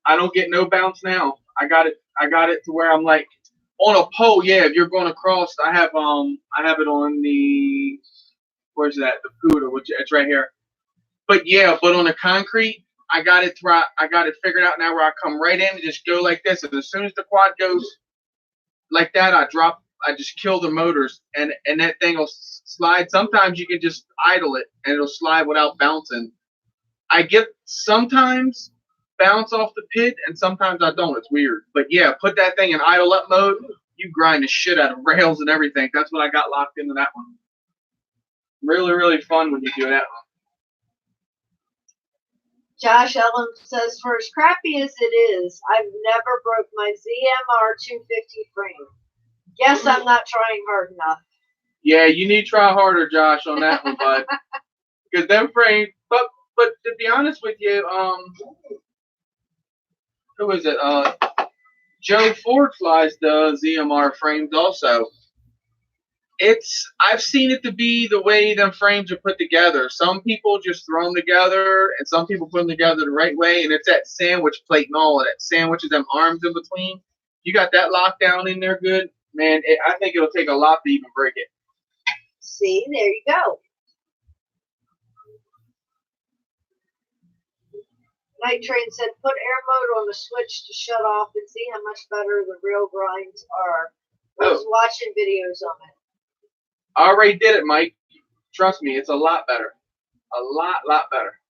Speaker 2: I don't get no bounce now. I got it to where I'm like on a pole. Yeah, if you're going across, I have it on the where's that? The Puda, which it's right here. But yeah, but on the concrete, I got it figured out now where I come right in and just go like this, and as soon as the quad goes like that, I just kill the motors, and that thing will slide. Sometimes you can just idle it and it'll slide without bouncing. I get sometimes bounce off the pit and sometimes I don't. It's weird. But yeah, put that thing in idle up mode, you grind the shit out of rails and everything. That's what I got locked into that one. Really, really fun when you do that one.
Speaker 1: Josh Ellen says, for as crappy as it is, I've never broke my ZMR 250 frame. Guess I'm not trying hard enough.
Speaker 2: Yeah, you need to try harder, Josh, on that one, bud. Because them frames, but to be honest with you, who is it? Joe Ford flies the ZMR frames also. I've seen it to be the way them frames are put together. Some people just throw them together, and some people put them together the right way, and it's that sandwich plate and all of that. Sandwiches, them arms in between. You got that locked down in there good, man. I think it'll take a lot to even break it.
Speaker 1: See, there you go. Night Train said, put air mode on the switch to shut off and see how much better the real grinds are. I was watching videos on it.
Speaker 2: I already did it, Mike. Trust me, it's a lot better. A lot better.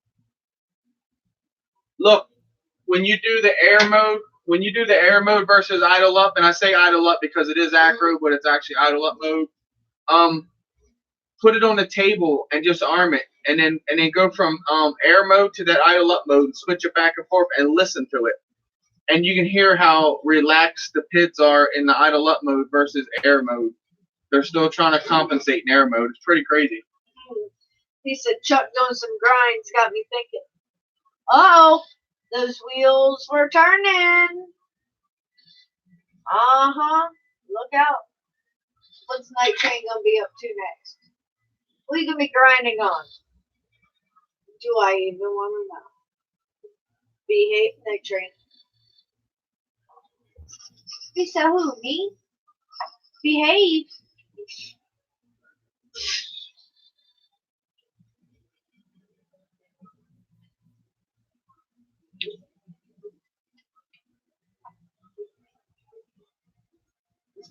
Speaker 2: Look, when you do the air mode versus idle up, and I say idle up because it is acro, but it's actually idle up mode. Put it on the table and just arm it, and then go from air mode to that idle up mode, and switch it back and forth, and listen to it, and you can hear how relaxed the pits are in the idle up mode versus air mode. They're still trying to compensate in air mode. It's pretty crazy.
Speaker 1: He said, Chuck doing some grinds got me thinking. Oh, those wheels were turning. Look out. What's Night Train gonna be up to next? What are you gonna be grinding on? Do I even want to know? Behave, Night Train. He said, who, me? Behave.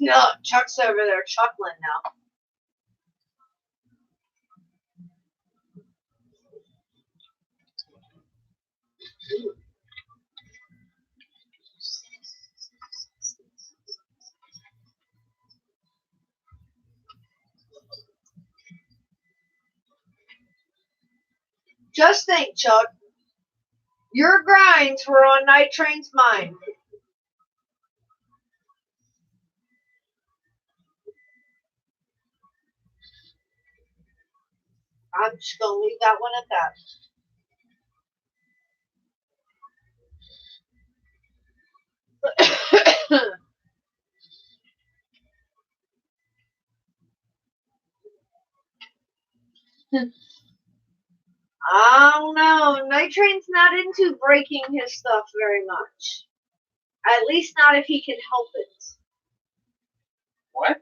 Speaker 1: No, Chuck's over there chuckling now. Just think, Chuck. Your grinds were on Night Train's mind. I'm just going to leave that one at that. I don't know. Night Train's not into breaking his stuff very much. At least not if he can help it.
Speaker 2: What?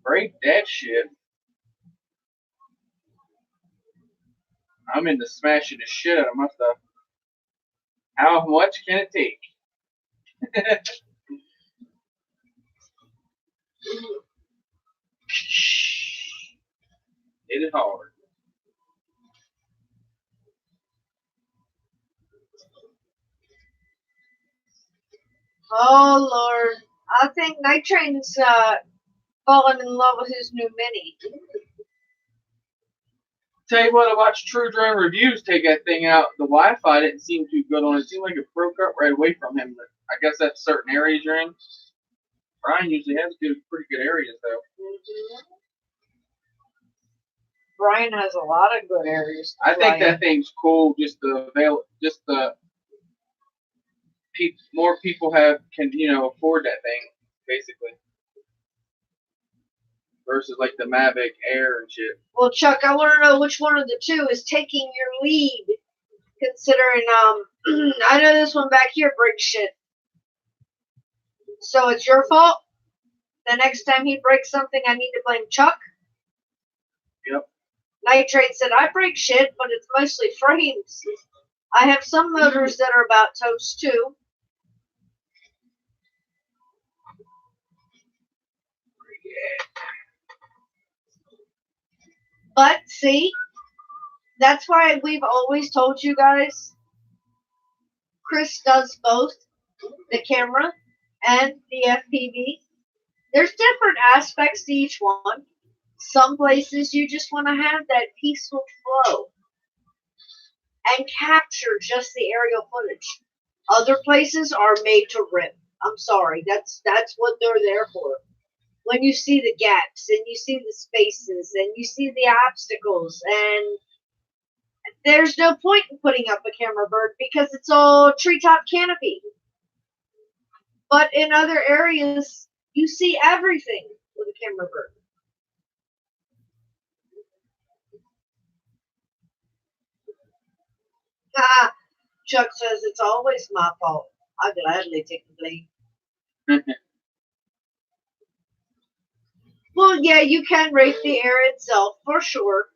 Speaker 2: Break that shit. I'm into smashing the shit out of my stuff. How much can it take? Hit it hard.
Speaker 1: Oh, Lord. I think Night Train's fallen in love with his new Mini.
Speaker 2: Tell you what, I watched True Drone Reviews take that thing out. The Wi-Fi didn't seem too good on it. It seemed like it broke up right away from him. But I guess that's certain areas you're in. Brian usually has pretty good areas, though.
Speaker 1: Brian has a lot of good areas.
Speaker 2: I think that thing's cool. More people can afford that thing, basically. Versus like the Mavic Air and shit.
Speaker 1: Well, Chuck, I want to know which one of the two is taking your lead. Considering, I know this one back here breaks shit. So it's your fault? The next time he breaks something, I need to blame Chuck?
Speaker 2: Yep.
Speaker 1: Night Train said, I break shit, but it's mostly frames. I have some motors that are about toast, too. But, see, that's why we've always told you guys, Chris does both, the camera and the FPV. There's different aspects to each one. Some places you just want to have that peaceful flow and capture just the aerial footage. Other places are made to rip. I'm sorry, that's what they're there for. When you see the gaps and you see the spaces and you see the obstacles, and there's no point in putting up a camera bird because it's all treetop canopy. But in other areas, you see everything with a camera bird. Chuck says it's always my fault. I gladly take the blame. Well, yeah, you can rate the air itself for sure.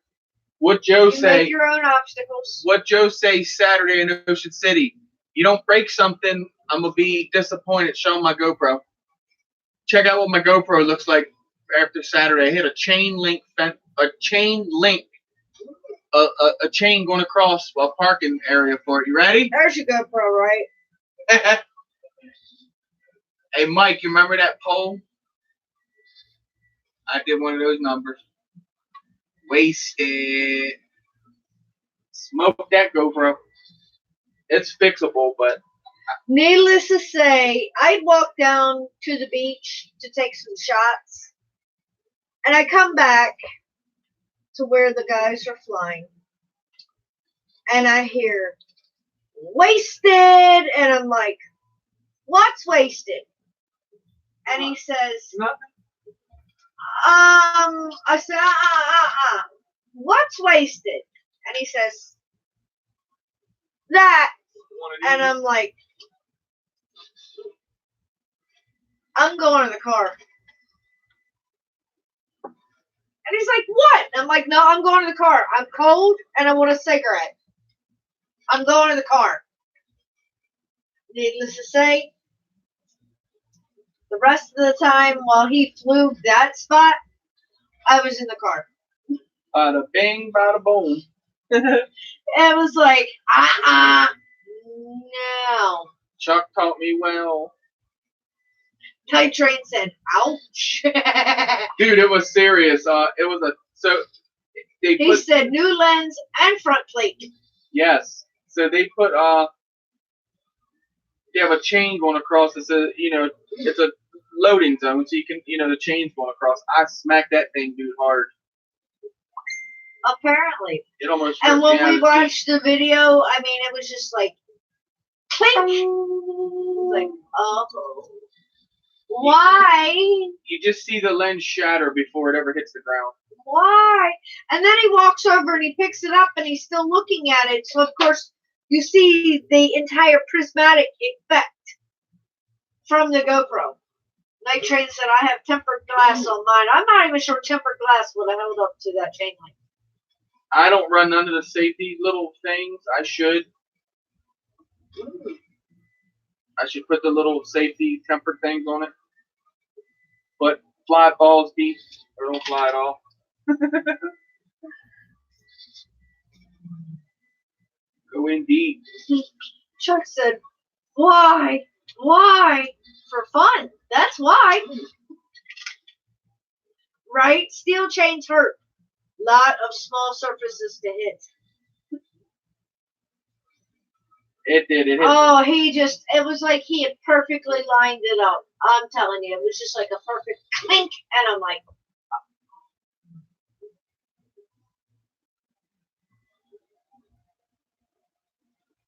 Speaker 2: What Joe say?
Speaker 1: Make your own obstacles.
Speaker 2: What Joe say Saturday in Ocean City? You don't break something, I'm gonna be disappointed. Show my GoPro. Check out what my GoPro looks like after Saturday. I hit a chain link, a chain going across a parking area for it. You ready?
Speaker 1: There's your GoPro, right?
Speaker 2: Hey, Mike, you remember that pole? I did one of those numbers. Wasted. Smoke that GoPro. It's fixable, but...
Speaker 1: Needless to say, I'd walk down to the beach to take some shots. And I come back to where the guys are flying. And I hear, wasted! And I'm like, what's wasted? And he says,
Speaker 2: nothing.
Speaker 1: I said, what's wasted? And he says, that. And I'm like, I'm going in the car. And he's like, what? And I'm like, no, I'm going in the car. I'm cold and I want a cigarette. I'm going in the car. Needless to say, The rest of the time while he flew that spot, I was in the car.
Speaker 2: Bada bing, bada boom.
Speaker 1: It was like, no.
Speaker 2: Chuck taught me well.
Speaker 1: Night Train said, ouch.
Speaker 2: Dude, it was serious. It was they
Speaker 1: He
Speaker 2: put,
Speaker 1: said new lens and front plate.
Speaker 2: yes. So they put they have a chain going across. It's it's a loading zone, so you can, the chain's going across. I smacked that thing, dude, hard.
Speaker 1: Apparently.
Speaker 2: It almost.
Speaker 1: And
Speaker 2: ripped me
Speaker 1: when
Speaker 2: out
Speaker 1: we
Speaker 2: of
Speaker 1: watched the video, I mean, it was just like, clink. It was like, oh. Why?
Speaker 2: You just see the lens shatter before it ever hits the ground.
Speaker 1: Why? And then he walks over and he picks it up and he's still looking at it. So, of course, you see the entire prismatic effect from the GoPro. Night Train said, I have tempered glass on mine. I'm not even sure tempered glass would have held up to that chain link.
Speaker 2: I don't run none of the safety little things. I should. I should put the little safety tempered things on it. But fly balls deep, or don't fly at all. Go in deep.
Speaker 1: Chuck said, why? Why? For fun. That's why. Right? Steel chains hurt. Lot of small surfaces to hit.
Speaker 2: It did. It hit.
Speaker 1: Oh, it was like he had perfectly lined it up. I'm telling you, it was just like a perfect clink. And I'm like,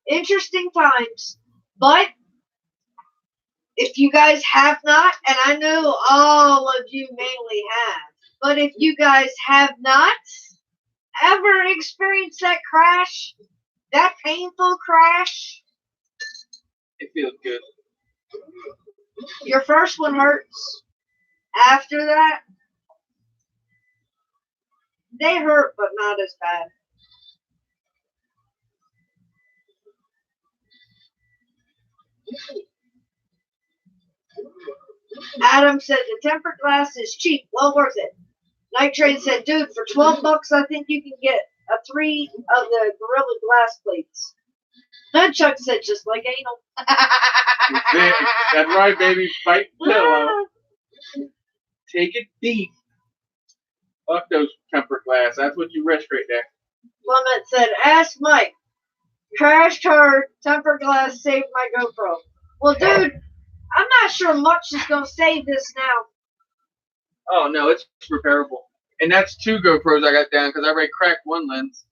Speaker 1: interesting times. But if you guys have not, and I know all of you mainly have, but if you guys have not ever experienced that crash, that painful crash,
Speaker 2: It feels good.
Speaker 1: your first one hurts. After that, they hurt, but not as bad. Adam said the tempered glass is cheap, well worth it. Night Train said, dude, for $12, I think you can get 3 of the Gorilla Glass plates. And Chuck said, just like anal.
Speaker 2: That's right, baby. Bite the pillow. Take it deep. Fuck those tempered glass. That's what you risk right there.
Speaker 1: Clement said, ask Mike. Crashed hard, tempered glass saved my GoPro. Well, dude, I'm not sure much is going to save this now.
Speaker 2: Oh, no, it's repairable. And that's 2 GoPros I got down because I already cracked one lens.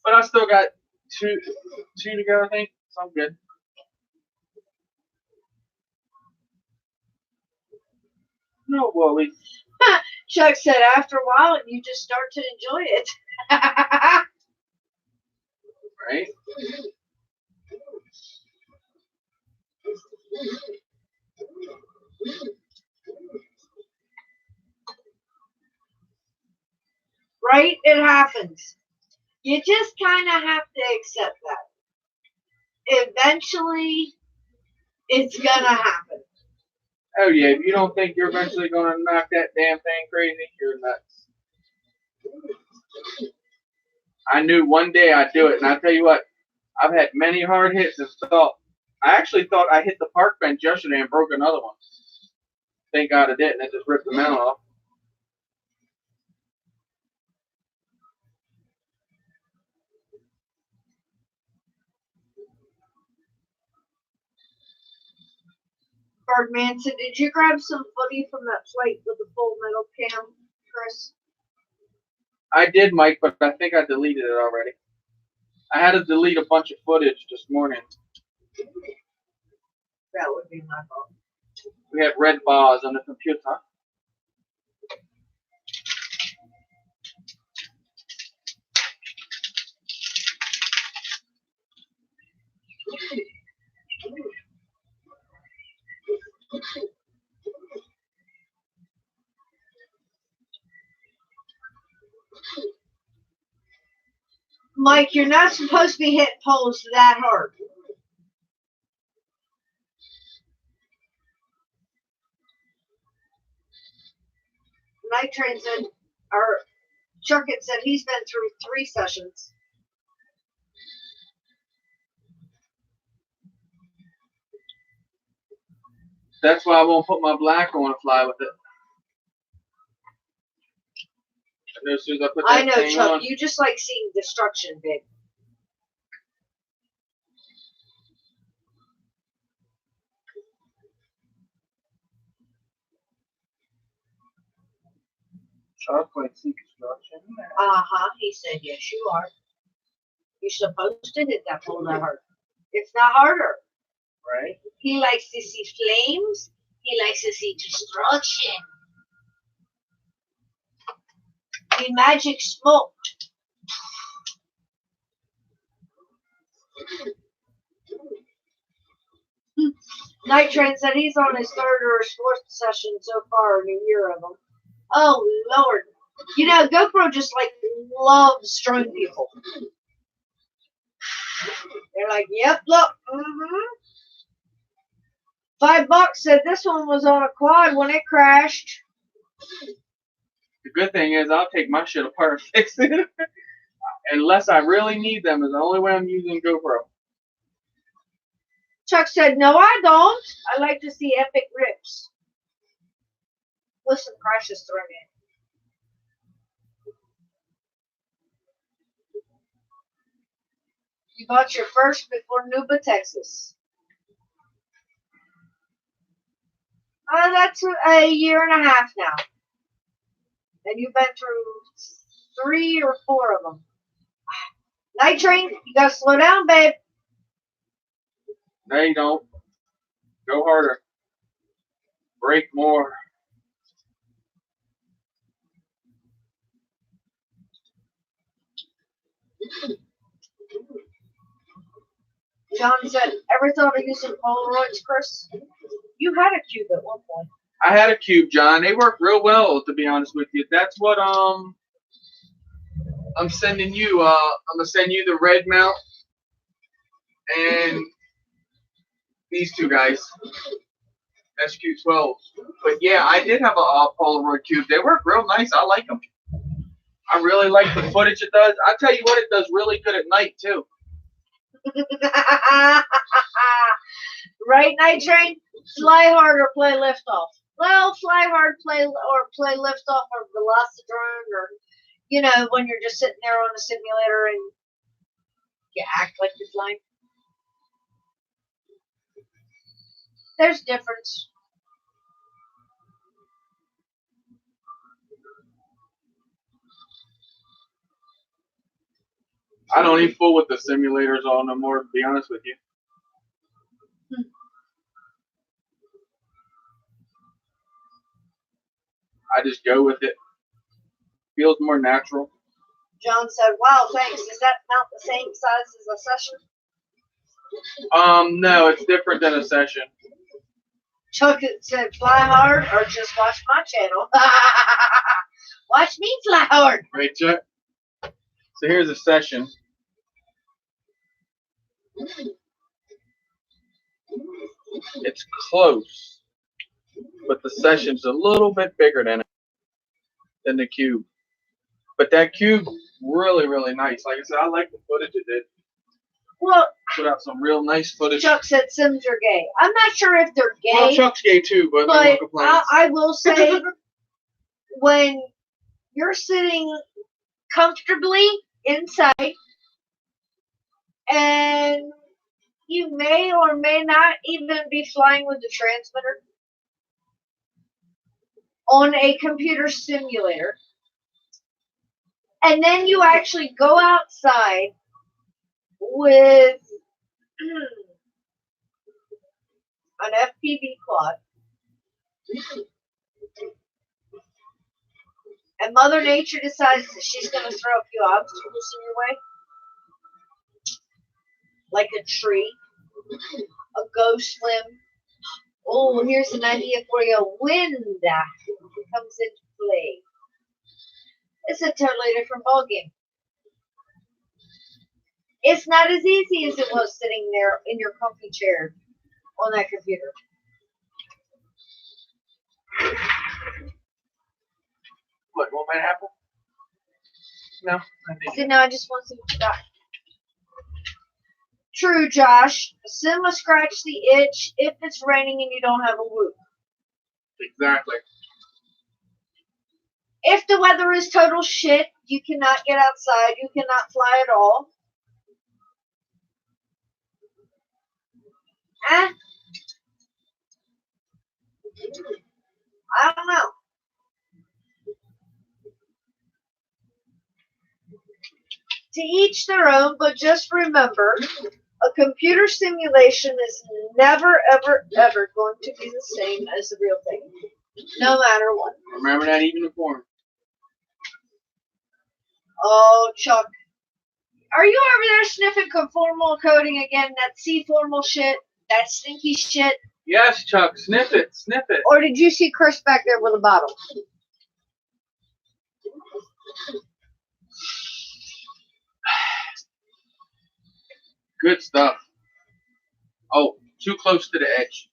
Speaker 2: But I still got two to go, I think. So I'm good. No worries.
Speaker 1: Chuck said, after a while, you just start to enjoy it.
Speaker 2: Right?
Speaker 1: Right? It happens. You just kind of have to accept that. Eventually, it's going to happen.
Speaker 2: Oh, yeah. If you don't think you're eventually going to knock that damn thing crazy, you're nuts. I knew one day I'd do it. And I'll tell you what, I've had many hard hits and thought. I actually thought I hit the park bench yesterday and broke another one. Thank God I didn't. It just ripped the mount off.
Speaker 1: Birdman said, did you grab some footy from that flight with the full metal cam, Chris?
Speaker 2: I did, Mike, but I think I deleted it already. I had to delete a bunch of footage this morning.
Speaker 1: That would be my fault.
Speaker 2: We had red bars on the computer.
Speaker 1: Mike, you're not supposed to be hitting poles that hard. Night Train said, or Chuck had said he's been through 3 sessions.
Speaker 2: That's why I won't put my black on and fly with it. I know as soon as I put that
Speaker 1: I know,
Speaker 2: thing
Speaker 1: Chuck.
Speaker 2: on,
Speaker 1: You just like seeing destruction, babe.
Speaker 2: Chuck like see construction.
Speaker 1: He said, yes, you are. You're supposed to hit that pole that hard. It's not harder.
Speaker 2: Right?
Speaker 1: He likes to see flames. He likes to see destruction. The magic smoke. Night Train said he's on his 3rd or his 4th session so far in a year of them. Oh, Lord. You know, GoPro just like loves strong people. They're like, yep, look. $5 said this one was on a quad when it crashed.
Speaker 2: The good thing is I'll take my shit apart and fix it. Unless I really need them is the only way I'm using GoPro.
Speaker 1: Chuck said, no, I don't. I like to see epic rips. With some crashes thrown in. You bought your first before Nuba, Texas. That's a year and a half now. And you've been through 3 or 4 of them. Night Train, you gotta slow down, babe.
Speaker 2: No, you don't. Go harder. Break more.
Speaker 1: John said, ever thought of using Polaroids, Chris? You had a cube at one point.
Speaker 2: I had a cube, John. They work real well, to be honest with you. That's what I'm sending you. I'm gonna send you the red mount and these 2 guys. SQ12. But yeah, I did have a Polaroid cube. They work real nice. I like them. I really like the footage it does. I'll tell you what, it does really good at night too.
Speaker 1: Right, Night Train? Fly hard or play liftoff. Well, fly hard, play liftoff or Velocitron, or you know, when you're just sitting there on a simulator and you act like you're flying. There's difference.
Speaker 2: I don't even fool with the simulators all no more, to be honest with you. I just go with it. Feels more natural.
Speaker 1: John said, wow, thanks. Is that mount the same size as a session?
Speaker 2: No, it's different than a session.
Speaker 1: Chuck said, fly hard or just watch my channel. Watch me fly hard.
Speaker 2: Right, Chuck? So here's a session. It's close, but the session's a little bit bigger than the cube. But that cube, really, really nice. Like I said, I like the footage it did.
Speaker 1: Well,
Speaker 2: put out some real nice footage.
Speaker 1: Chuck said Sims are gay. I'm not sure if they're gay.
Speaker 2: Well, Chuck's gay too, but no complaints.
Speaker 1: I will say, when you're sitting comfortably inside, and you may or may not even be flying with the transmitter on a computer simulator, and then you actually go outside with an FPV quad, and Mother Nature decides that she's going to throw a few obstacles in your way, like a tree, a ghost limb. Oh, here's an idea for you. Wind comes into play. It's a totally different ballgame. It's not as easy as it was sitting there in your comfy chair on that computer.
Speaker 2: What, you want my apple? No, I think.
Speaker 1: See, now I just want to see what you got. True, Josh. A sim will scratch the itch if it's raining and you don't have a whoop.
Speaker 2: Exactly.
Speaker 1: If the weather is total shit, you cannot get outside, you cannot fly at all. I don't know. To each their own, but just remember, a computer simulation is never, ever, ever going to be the same as the real thing. No matter what.
Speaker 2: Remember that even in form.
Speaker 1: Oh, Chuck. Are you over there sniffing conformal coding again? That C-formal shit? That stinky shit?
Speaker 2: Yes, Chuck, sniff it, sniff it.
Speaker 1: Or did you see Chris back there with a bottle?
Speaker 2: Good stuff. Oh, too close to the edge.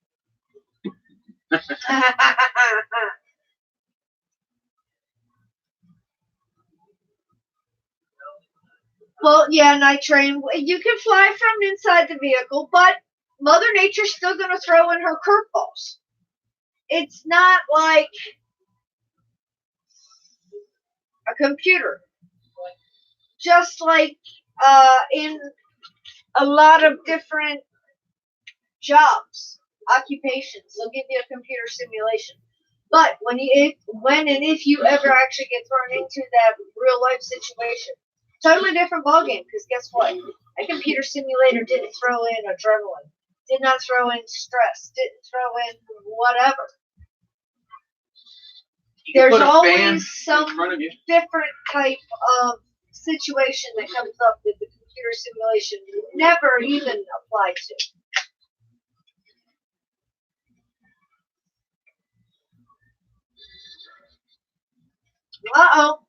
Speaker 1: Well, yeah, Night Train, you can fly from inside the vehicle, but Mother Nature's still going to throw in her curveballs. It's not like a computer. Just like in a lot of different jobs, occupations, they'll give you a computer simulation. But when and if you ever actually get thrown into that real life situation, totally different ballgame. Because guess what? A computer simulator didn't throw in adrenaline, did not throw in stress, didn't throw in whatever. There's always some different type of situation that comes up that the computer simulation never even applied to. Uh-oh.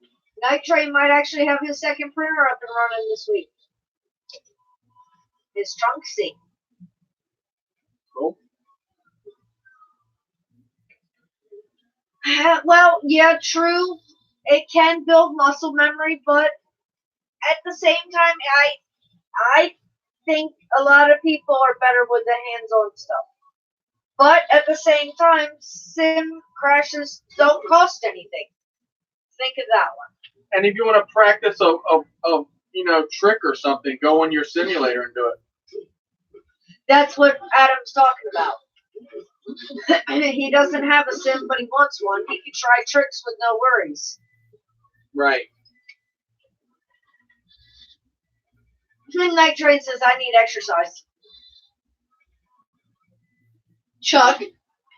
Speaker 1: Night Train might actually have his second printer up and running this week. His Trunksy.
Speaker 2: Cool.
Speaker 1: Well, yeah, true. It can build muscle memory, but at the same time, I think a lot of people are better with the hands-on stuff. But at the same time, sim crashes don't cost anything. Think of that one.
Speaker 2: And if you want to practice a trick or something, go on your simulator and do it.
Speaker 1: That's what Adam's talking about. He doesn't have a sim, but he wants one. He can try tricks with no worries.
Speaker 2: Right.
Speaker 1: Night Train says, I need exercise. Chuck,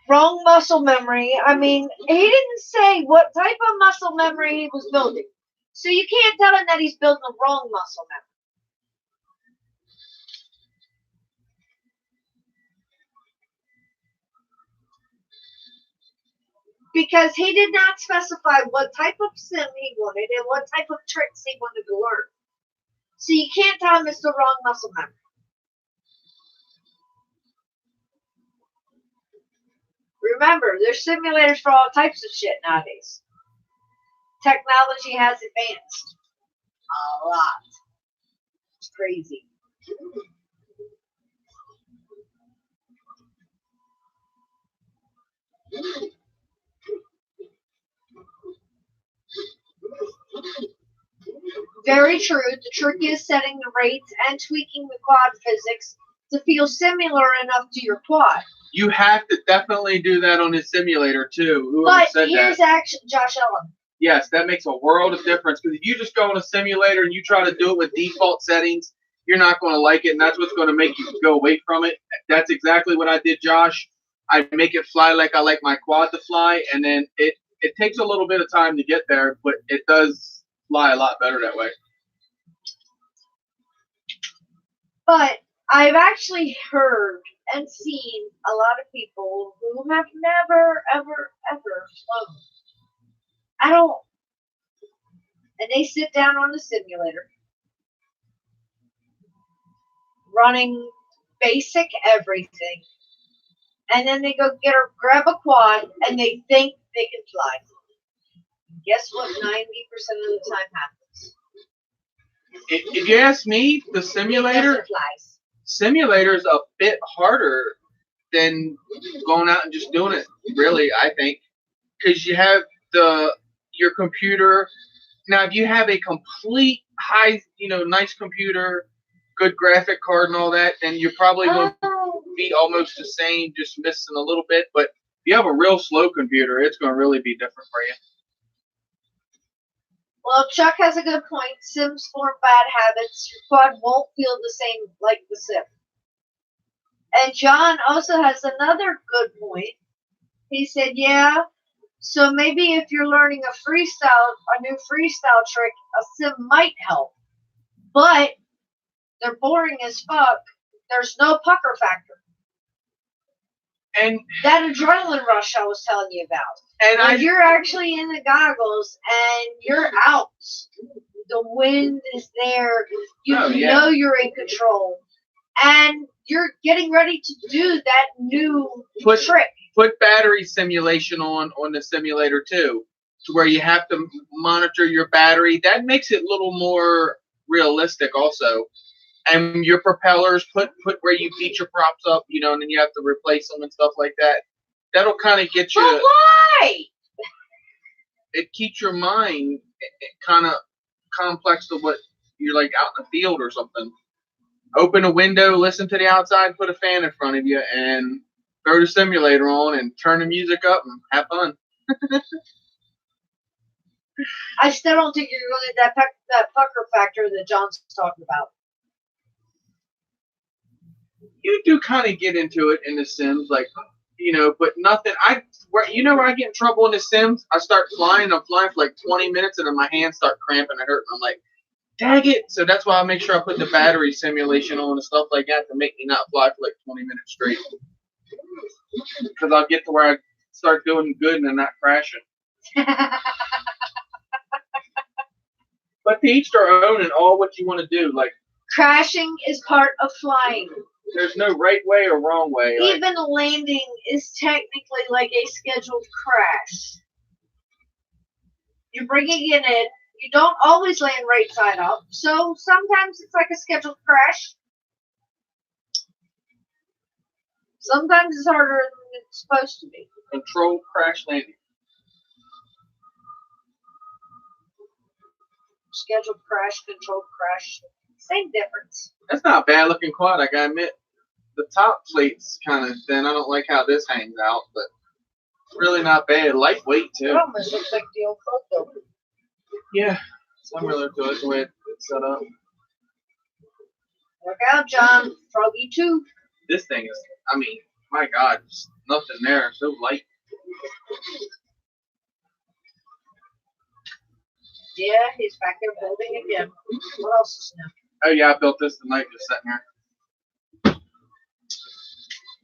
Speaker 1: wrong muscle memory. I mean, he didn't say what type of muscle memory he was building. So you can't tell him that he's building the wrong muscle memory. Because he did not specify what type of sim he wanted and what type of tricks he wanted to learn. So you can't tell him it's the wrong muscle memory. Remember, there's simulators for all types of shit nowadays. Technology has advanced a lot. It's crazy. Very true. The trick is setting the rates and tweaking the quad physics to feel similar enough to your quad.
Speaker 2: You have to definitely do that on his simulator too. Whoever
Speaker 1: But
Speaker 2: said
Speaker 1: here's
Speaker 2: that.
Speaker 1: action, Josh Ellen.
Speaker 2: Yes, that makes a world of difference. Because if you just go on a simulator and you try to do it with default settings, you're not going to like it, and that's what's going to make you go away from it. That's exactly what I did, Josh. I make it fly like I like my quad to fly, and then it takes a little bit of time to get there, but it does fly a lot better that way.
Speaker 1: But I've actually heard and seen a lot of people who have never, ever, ever flown at all. And they sit down on the simulator, running basic everything. And then they go grab a quad, and they think they can fly. guess what 90% of the time happens?
Speaker 2: If you ask me, the
Speaker 1: It
Speaker 2: simulator is a bit harder than going out and just doing it. Really, I think, because you have your computer. Now, if you have a complete high, nice computer, good graphic card and all that, then you're probably going to be almost the same, just missing a little bit. But if you have a real slow computer, it's going to really be different for you.
Speaker 1: Well, Chuck has a good point. Sims form bad habits. Your quad won't feel the same like the Sim. And John also has another good point. He said, yeah, so maybe if you're learning a new freestyle trick, a Sim might help. But they're boring as fuck. There's no pucker factor.
Speaker 2: And
Speaker 1: that adrenaline rush I was telling you about. And when you're actually in the goggles and you're out, the wind is there. You know you're in control. And you're getting ready to do that new trick.
Speaker 2: Put battery simulation on the simulator too, to where you have to monitor your battery. That makes it a little more realistic also. And your propellers, put where you beat your props up, and then you have to replace them and stuff like that. That'll kind of get you.
Speaker 1: But why?
Speaker 2: It keeps your mind kind of complex to what you're like out in the field or something. Open a window, listen to the outside, put a fan in front of you, and throw the simulator on and turn the music up and have fun.
Speaker 1: I still don't think you're going to get that pucker factor that John's talking about.
Speaker 2: You do kind of get into it in the Sims, but nothing. Where I get in trouble in the Sims, I start flying. I'm flying for like 20 minutes, and then my hands start cramping and hurting. I'm like, dang it! So that's why I make sure I put the battery simulation on and stuff like that to make me not fly for like 20 minutes straight. Because I'll get to where I start doing good and then not crashing. But to each their own and all what you want to do. Like
Speaker 1: crashing is part of flying.
Speaker 2: There's no right way or wrong way.
Speaker 1: Even landing is technically like a scheduled crash. You're bringing it in. You don't always land right side up. So sometimes it's like a scheduled crash. Sometimes it's harder than it's supposed to be.
Speaker 2: Controlled crash landing.
Speaker 1: Scheduled crash, controlled crash. Same difference.
Speaker 2: That's not a bad looking quad, I gotta admit. The top plate's kind of thin. I don't like how this hangs out, but it's really not bad. Lightweight, too.
Speaker 1: It almost looks like the old photo.
Speaker 2: Yeah, similar to it, the way it's set up.
Speaker 1: Look out, John. Froggy 2.
Speaker 2: This thing is, my God, just nothing there. So light.
Speaker 1: Yeah, he's back there building again. What else is new?
Speaker 2: Oh, yeah, I built this tonight just sitting here.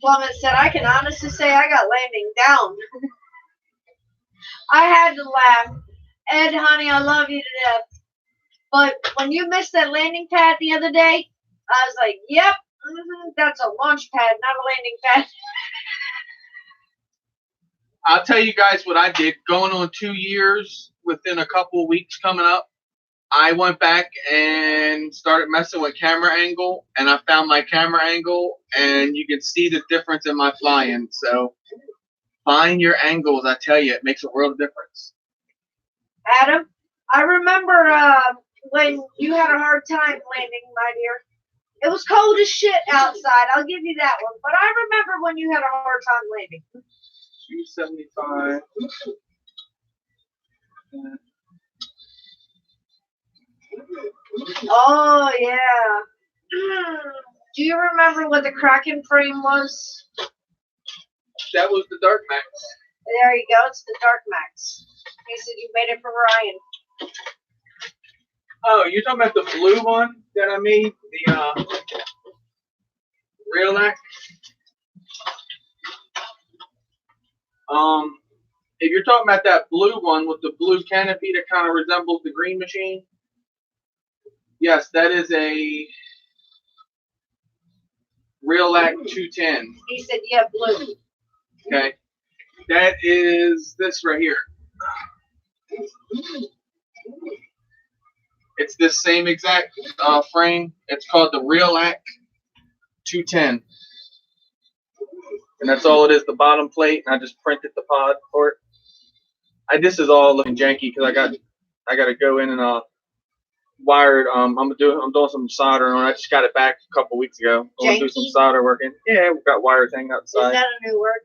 Speaker 1: Plummet said, I can honestly say I got landing down. I had to laugh. Ed, honey, I love you to death. But when you missed that landing pad the other day, I was like, yep, that's a launch pad, not a landing pad.
Speaker 2: I'll tell you guys what I did. Going on 2 years, within a couple of weeks coming up, I went back and started messing with camera angle, and I found my camera angle, and you can see the difference in my flying. So find your angles. I tell you, it makes a world of difference.
Speaker 1: Adam, I remember when you had a hard time landing, my dear. It was cold as shit outside. I'll give you that one. But I remember when you had a hard time landing.
Speaker 2: 275.
Speaker 1: Oh, yeah. Do you remember what the Kraken frame was?
Speaker 2: That was the Dark Max.
Speaker 1: There you go. It's the Dark Max. He said you made it for Ryan.
Speaker 2: Oh, you're talking about the blue one that I made? The Realac? If you're talking about that blue one with the blue canopy that kind of resembles the Green Machine, yes, that is a Realac 210.
Speaker 1: He said, yeah, blue.
Speaker 2: Okay. That is this right here. It's this same exact frame. It's called the Realac 210. And that's all it is, the bottom plate. And I just printed the pod for it. This is all looking janky because I got to go in and wired. I'm doing some soldering on it. I just got it back a couple weeks ago. I'm gonna do some solder working. Yeah, we've got wires hanging outside.
Speaker 1: Is that a new word?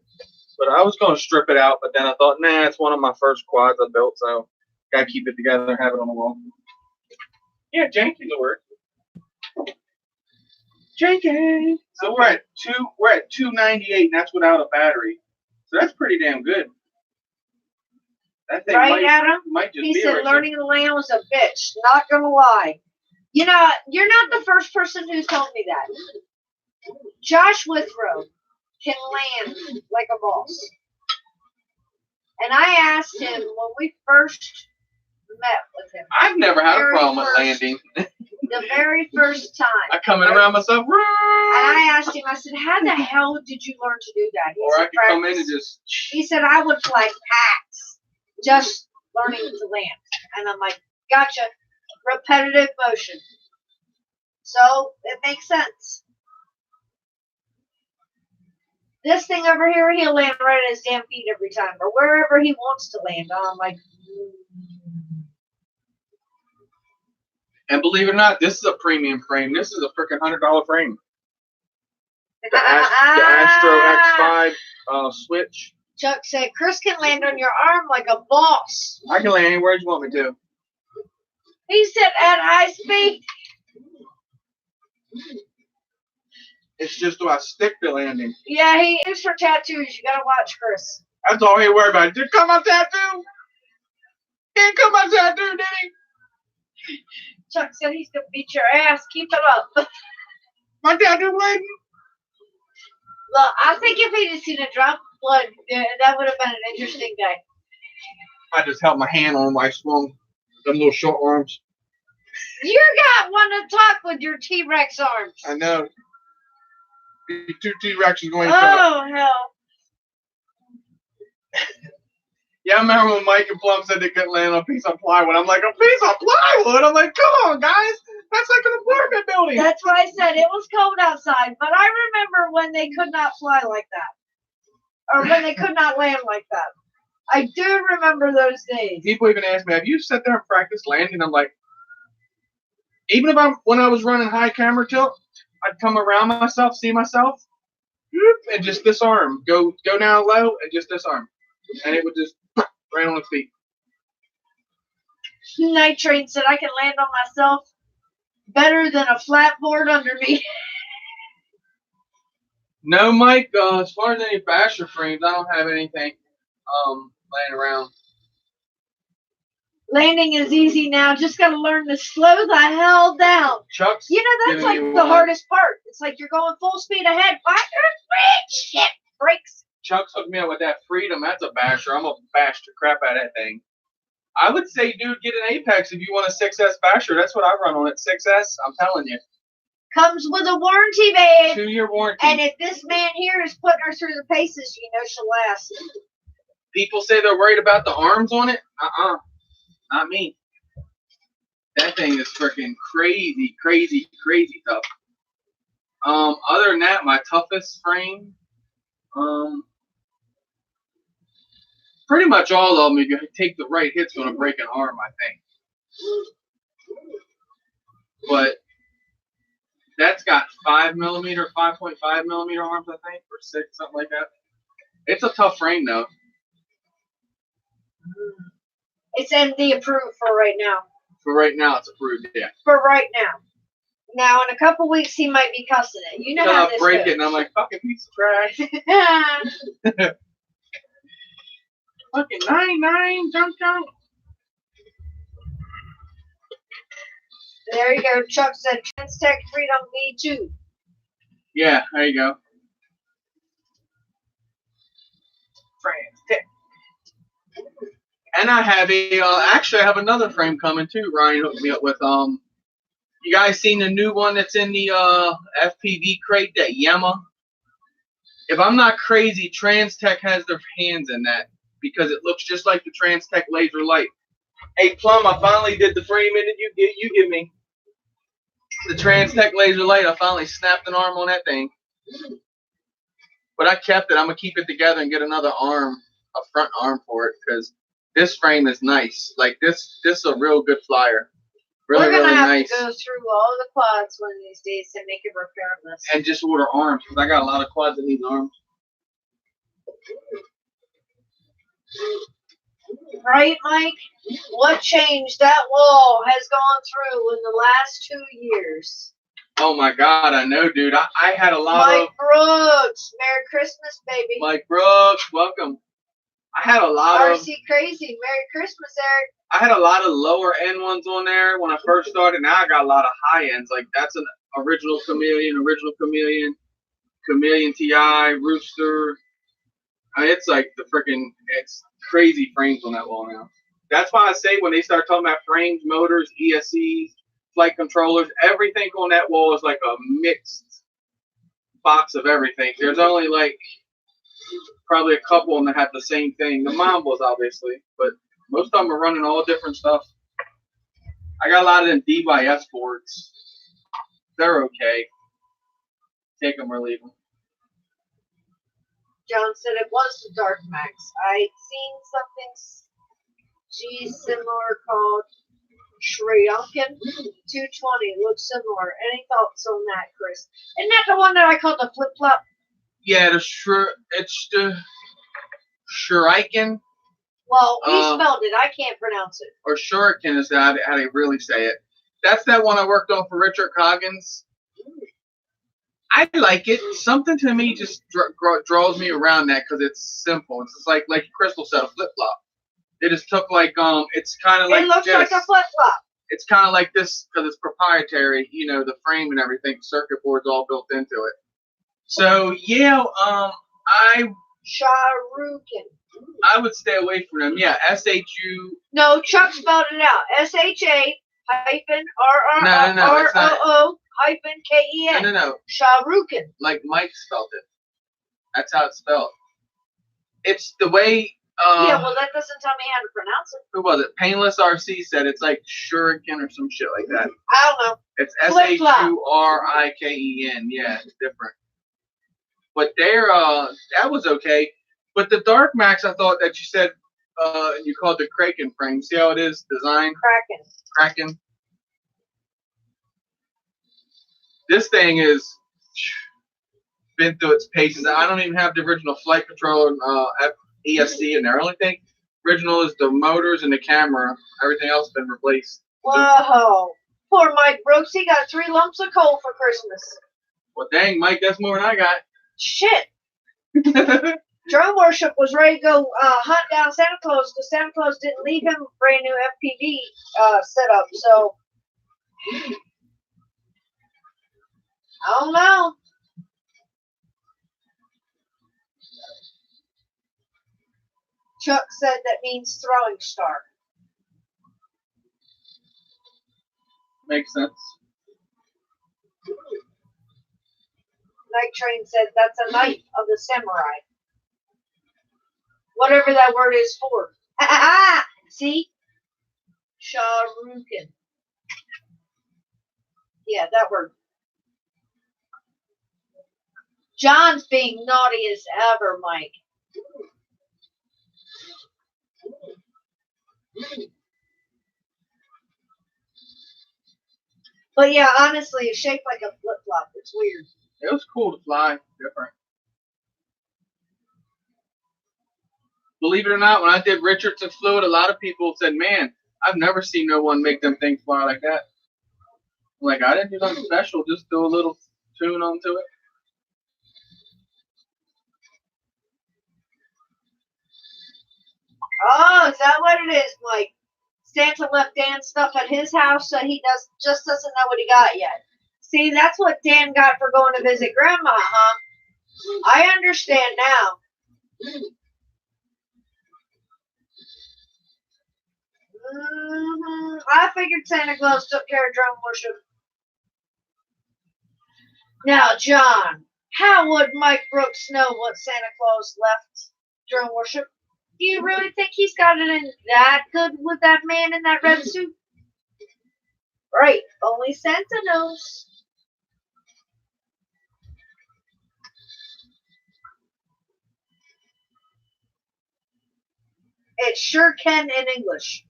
Speaker 2: But I was gonna strip it out, but then I thought, nah, it's one of my first quads I built, so gotta keep it together and have it on the wall. Yeah, janky's a word. Janky. So we're at 298, and that's without a battery. So that's pretty damn good. That thing
Speaker 1: right, Adam?
Speaker 2: might just
Speaker 1: he
Speaker 2: be
Speaker 1: said
Speaker 2: right
Speaker 1: learning to land was a bitch. Not gonna lie. You know, you're not the first person who's told me that. Josh Withrow can land like a boss. And I asked him when we first met with him.
Speaker 2: I've never had a problem with landing.
Speaker 1: The very first time.
Speaker 2: I come in around myself.
Speaker 1: And I asked him, I said, how the hell did you learn to do that? He
Speaker 2: Or
Speaker 1: said,
Speaker 2: I could come in and just.
Speaker 1: He said, I would fly packs just learning to land. And I'm like, gotcha. Repetitive motion. So it makes sense. This thing over here, he'll land right at his damn feet every time, or wherever he wants to land. And I'm like,
Speaker 2: And believe it or not, this is a premium frame. This is a freaking $100 frame. The Astro X5 switch.
Speaker 1: Chuck said, Chris can land on your arm like a boss.
Speaker 2: I can land anywhere you want me to.
Speaker 1: He said at high speed.
Speaker 2: It's just do I stick the landing.
Speaker 1: Yeah, he is for tattoos. You gotta watch Chris.
Speaker 2: That's all he worried about. Did it come my tattoo? Didn't come my tattoo, did he?
Speaker 1: Chuck said he's gonna beat your ass. Keep it up.
Speaker 2: My tattoo landing?
Speaker 1: Look, I think if he'd have seen a drop of blood, that would have been an interesting day.
Speaker 2: I just held my hand on my swung them little short arms.
Speaker 1: You got one to talk with your T-Rex arms.
Speaker 2: I know. The two T-Rexes going.
Speaker 1: Oh hell.
Speaker 2: Yeah, I remember when Mike and Plum said they couldn't land on a piece of plywood. I'm like, a piece of plywood? I'm like, come on, guys. That's like an apartment building.
Speaker 1: That's what I said. It was cold outside, but I remember when they could not fly like that. Or when they could not land like that. I do remember those days.
Speaker 2: People even ask me, have you sat there and practiced landing? I'm like, even if when I was running high camera tilt, I'd come around myself, see myself, and just disarm. Go down low and just disarm. And it would just right on its feet.
Speaker 1: Night Train said I can land on myself better than a flat board under me.
Speaker 2: No, Mike, as far as any basher frames, I don't have anything laying around.
Speaker 1: Landing is easy now. Just got to learn to slow the hell down.
Speaker 2: Chuck's
Speaker 1: that's like the hardest part. It's like you're going full speed ahead. Shit, brakes.
Speaker 2: Chuck's hooked me up with that Freedom. That's a basher. I'm going to bash the crap out of that thing. I would say, dude, get an Apex if you want a 6S basher. That's what I run on it. 6S, I'm telling you.
Speaker 1: Comes with a warranty, babe.
Speaker 2: 2-year warranty.
Speaker 1: And if this man here is putting her through the paces, you know she'll last.
Speaker 2: People say they're worried about the arms on it. Not me. That thing is freaking crazy, crazy, crazy tough. Other than that, my toughest frame, pretty much all of them, if you take the right hit's going to break an arm, I think. But that's got 5mm, 5.5mm arms, I think, or 6, something like that. It's a tough frame, though.
Speaker 1: It's MD approved for right now.
Speaker 2: For right now, it's approved, yeah.
Speaker 1: For right now. Now, in a couple weeks, he might be cussing it. You know how this
Speaker 2: break
Speaker 1: goes.
Speaker 2: it, and I'm like, fucking piece of trash. Fucking 99, junk.
Speaker 1: There you go. Chuck said Transtech Freedom V2.
Speaker 2: Yeah, there you go. Transtech. And I have actually I have another frame coming too. Ryan hooked me up with you guys seen the new one that's in the FPV crate, that Yama? If I'm not crazy, Transtech has their hands in that because it looks just like the Transtech laser light. Hey, Plum, I finally did the frame in that you give me. The Trans-Tech laser light, I finally snapped an arm on that thing. But I kept it. I'm going to keep it together and get another arm, a front arm for it, because this frame is nice. Like, this is a real good flyer. Really,
Speaker 1: We're gonna
Speaker 2: really
Speaker 1: have
Speaker 2: nice.
Speaker 1: to go through all the quads one of these days to make it repairless.
Speaker 2: And just order arms, because I got a lot of quads that need arms.
Speaker 1: Right, Mike? What change that wall has gone through in the last 2 years?
Speaker 2: Oh my God, I know, dude. I had a lot
Speaker 1: Mike
Speaker 2: of
Speaker 1: Brooks, Merry Christmas, baby.
Speaker 2: Mike Brooks, welcome. I had a lot of
Speaker 1: RC Crazy, Merry Christmas, Eric.
Speaker 2: I had a lot of lower end ones on there when I first started. Now I got a lot of high ends. Like that's an original Chameleon, Chameleon TI, Rooster. I mean, it's like it's crazy frames on that wall now. That's why I say when they start talking about frames, motors, ESCs, flight controllers, everything on that wall is like a mixed box of everything. There's only like probably a couple of them that have the same thing. The Mambos, obviously, but most of them are running all different stuff. I got a lot of them D/S boards. They're okay. Take them or leave them.
Speaker 1: John said it was the Dark Max. I'd seen something similar called Shryokin 220. Looks similar. Any thoughts on that, Chris? Isn't that the one that I called the flip flop?
Speaker 2: Yeah, it's the Shuriken.
Speaker 1: Well, we spelled it. I can't pronounce it.
Speaker 2: Or Shuriken is how they really say it. That's that one I worked on for Richard Coggins. I like it. Something to me just draws me around that because it's simple. It's just like Crystal said, a flip flop. They just took it's kind of like
Speaker 1: it looks
Speaker 2: this.
Speaker 1: like a flip flop.
Speaker 2: It's kind of like this because it's proprietary. You know, the frame and everything, circuit board's all built into it. So yeah,
Speaker 1: Sharukin.
Speaker 2: I would stay away from them. Yeah, SHU.
Speaker 1: No, Chuck spelled it out. SHA-RROO-KEN.
Speaker 2: No.
Speaker 1: Sharukin.
Speaker 2: Like Mike spelled it. That's how it's spelled. It's the way.
Speaker 1: Yeah, well, that doesn't tell me how to pronounce it.
Speaker 2: Who was it? Painless RC said it's like Shuriken or some shit like that.
Speaker 1: I don't know.
Speaker 2: It's SHURIKEN. Yeah, it's different. But that was okay. But the Dark Max, I thought that you said you called the Kraken frame. See how it is designed? Kraken. This thing is been through its paces. I don't even have the original flight controller ESC in there. The only thing original is the motors and the camera. Everything else has been replaced.
Speaker 1: Whoa. Poor Mike Brooks. He got 3 lumps of coal for Christmas.
Speaker 2: Well, dang, Mike, that's more than I got.
Speaker 1: Shit. Drone Worship was ready to go hunt down Santa Claus because Santa Claus didn't leave him a brand new FPV setup. So, I don't know. Chuck said that means throwing star.
Speaker 2: Makes sense.
Speaker 1: Night Train said that's a knife of the samurai. Whatever that word is for. See? Sharukin. Yeah, that word. John's being naughty as ever, Mike. But yeah, honestly, it's shaped like a flip-flop. It's weird.
Speaker 2: It was cool to fly. Different. Believe it or not, when I did Richardson Fluid, a lot of people said, man, I've never seen no one make them things fly like that. I'm like, I didn't do nothing special. Just do a little tune onto it.
Speaker 1: Oh, is that what it is, Mike? Santa left Dan stuff at his house, so he just doesn't know what he got yet. See, that's what Dan got for going to visit Grandma, huh? I understand now. I figured Santa Claus took care of Drone Worship. Now, John, how would Mike Brooks know what Santa Claus left Drone Worship? Do you really think he's got it in that good with that man in that red suit? Right. Only Santa knows. It sure can in English.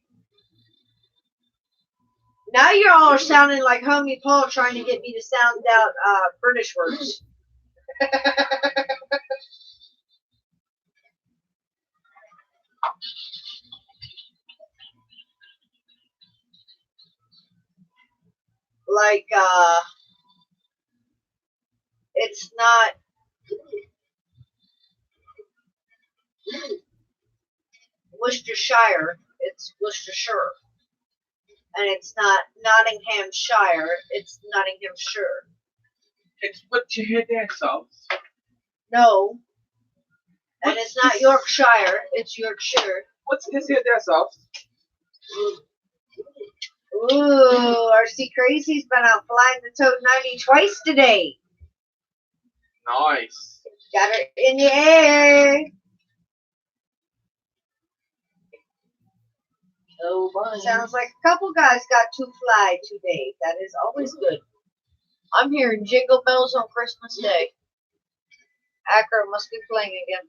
Speaker 1: Now you're all sounding like Homie Paul trying to get me to sound out British words. Like, it's not Worcestershire, it's Worcestershire. And it's not Nottinghamshire, it's Nottinghamshire.
Speaker 2: It's what you hear there, sauce.
Speaker 1: No. And
Speaker 2: What's
Speaker 1: it's not
Speaker 2: this?
Speaker 1: Yorkshire, it's Yorkshire.
Speaker 2: What's this here there, sauce?
Speaker 1: Ooh, RC Crazy's been out flying the Toad 90 twice today.
Speaker 2: Nice.
Speaker 1: Got her in the air.
Speaker 3: Oh, my.
Speaker 1: Sounds like a couple guys got to fly today. That is always good.
Speaker 3: I'm hearing jingle bells on Christmas Day.
Speaker 1: Acro must be playing again.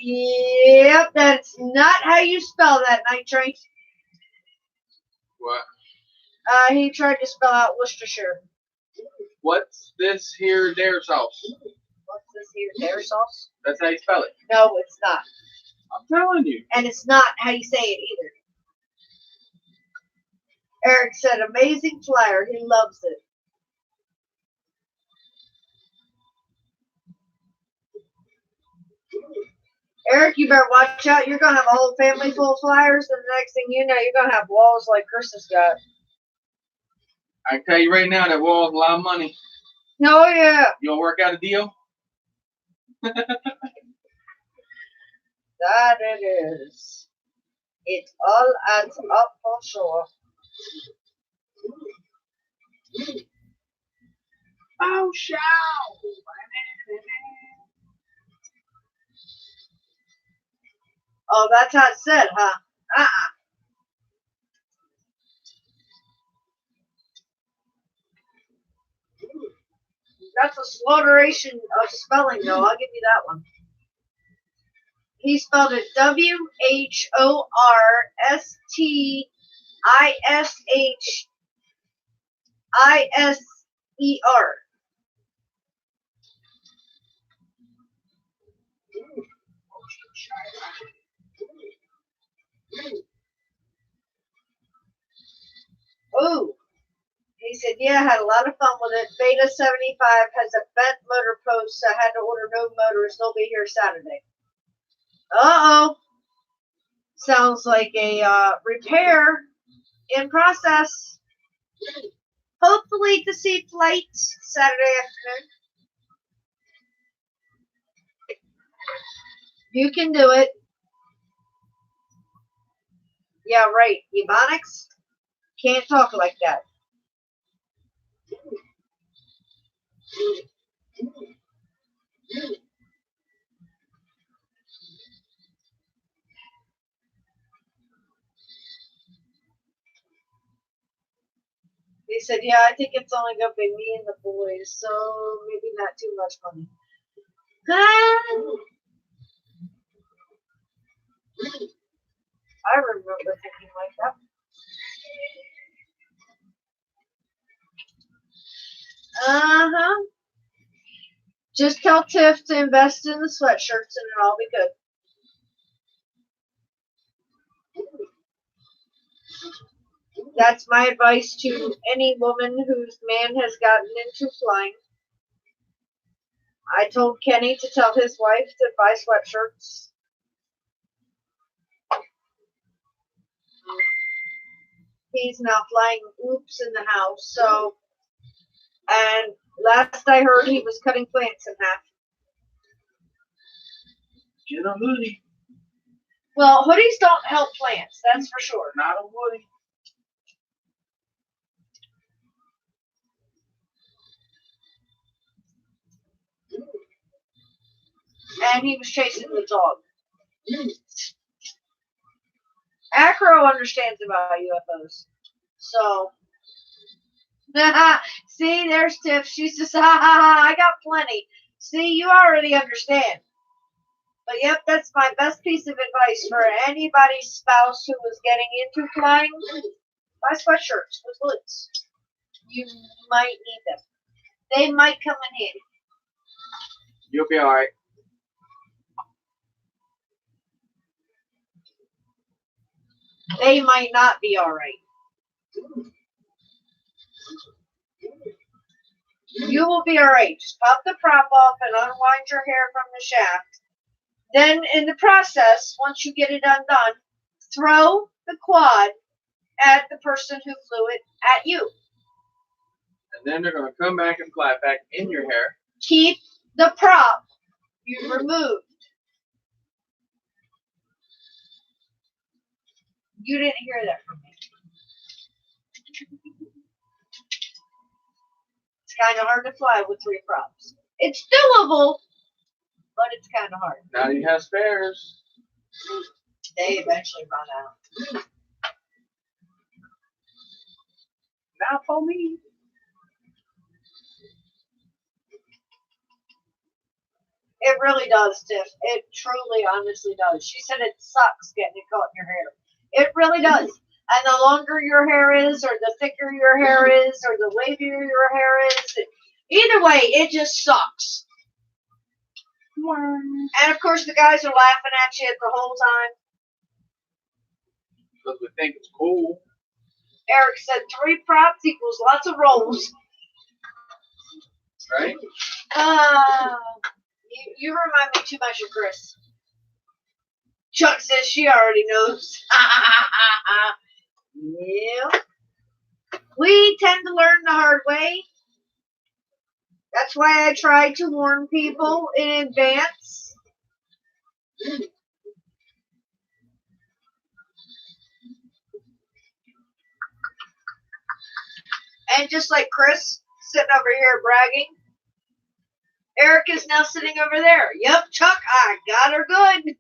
Speaker 1: Yep, that's not how you spell that, Night Train.
Speaker 2: What?
Speaker 1: He tried to spell out Worcestershire.
Speaker 2: What's this here there, sauce?
Speaker 1: What's this here? Their sauce?
Speaker 2: That's how you spell it.
Speaker 1: No, it's not.
Speaker 2: I'm telling you.
Speaker 1: And it's not how you say it either. Eric said, amazing flyer. He loves it. Eric, you better watch out. You're going to have a whole family full of flyers, and the next thing you know, you're going to have walls like Chris has got.
Speaker 2: I can tell you right now that wall's a lot of money.
Speaker 1: Oh, yeah.
Speaker 2: You want to work out a deal?
Speaker 1: That it is. It all adds up for sure.
Speaker 2: Oh, shout!
Speaker 1: Oh, that's how it's said, huh? That's a slaughteration of spelling, though. I'll give you that one. He spelled it WHORSTISHISER. Ooh. He said, yeah, I had a lot of fun with it. Beta 75 has a bent motor post, so I had to order no motors. They'll be here Saturday. Uh-oh. Sounds like a repair in process. Hopefully to see flight Saturday afternoon. You can do it. Yeah, right. Ebonics can't talk like that. He said, yeah, I think it's only going to be me and the boys, so maybe not too much money. I remember thinking like that. Uh-huh. Just tell Tiff to invest in the sweatshirts and it'll all be good. That's my advice to any woman whose man has gotten into flying. I told Kenny to tell his wife to buy sweatshirts. He's now flying oops in the house, so, and last I heard he was cutting plants in half.
Speaker 2: Get a hoodie.
Speaker 1: Well, hoodies don't help plants, that's for sure.
Speaker 2: Not a hoodie.
Speaker 1: and he was chasing the dog. Acro understands about UFOs. So, see, there's Tiff. She's just, ha ha ha, I got plenty. See, you already understand. But yep, that's my best piece of advice for anybody's spouse who was getting into flying. Buy sweatshirts with hoods. You might need them. They might come in handy.
Speaker 2: You'll be alright.
Speaker 1: They might not be alright. You will be alright. Just pop the prop off and unwind your hair from the shaft. Then, in the process, once you get it undone, throw the quad at the person who flew it at you.
Speaker 2: And then they're going to come back and fly back in your hair.
Speaker 1: Keep the prop you removed. You didn't hear that from me. It's kind of hard to fly with 3 props. It's doable, but it's kind of hard.
Speaker 2: Now you have spares.
Speaker 1: They eventually run out.
Speaker 2: Now for me.
Speaker 1: It really does, Tiff. It truly, honestly does. She said it sucks getting it caught in your hair. It really does. And the longer your hair is, or the thicker your hair is, or the wavier your hair is, either way, it just sucks. And of course, the guys are laughing at you the whole time.
Speaker 2: Because we think it's cool.
Speaker 1: Eric said 3 props equals lots of rolls.
Speaker 2: Right?
Speaker 1: You remind me too much of Chris. Chuck says she already knows. Yeah. We tend to learn the hard way. That's why I try to warn people in advance. And just like Chris sitting over here bragging, Eric is now sitting over there. Yep, Chuck, I got her good.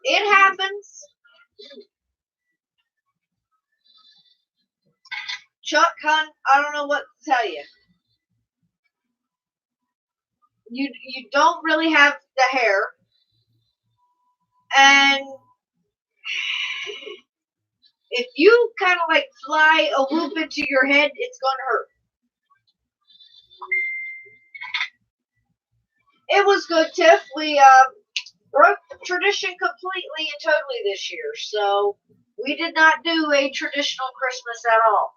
Speaker 1: It happens. Chuck, hon, I don't know what to tell you. You don't really have the hair. And if you kind of like fly a whoop into your head, it's going to hurt. It was good, Tiff. We broke tradition completely and totally this year. So we did not do a traditional Christmas at all.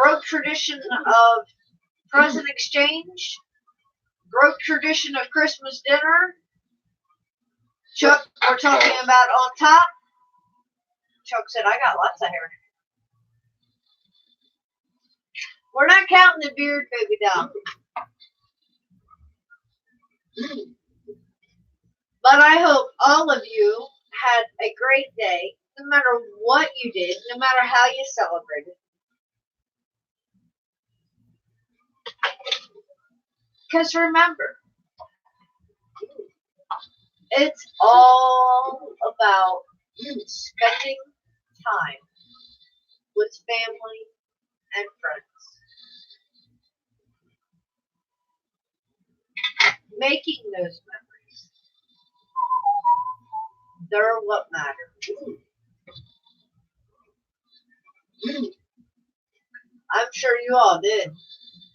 Speaker 1: Broke tradition of present exchange. Broke tradition of Christmas dinner. Chuck, we're talking about on top. Chuck said, I got lots of hair. We're not counting the beard, baby doll. But I hope all of you had a great day, no matter what you did, no matter how you celebrated. Because remember, it's all about spending time with family and friends. Making those memories. They're what matter. I'm sure you all did.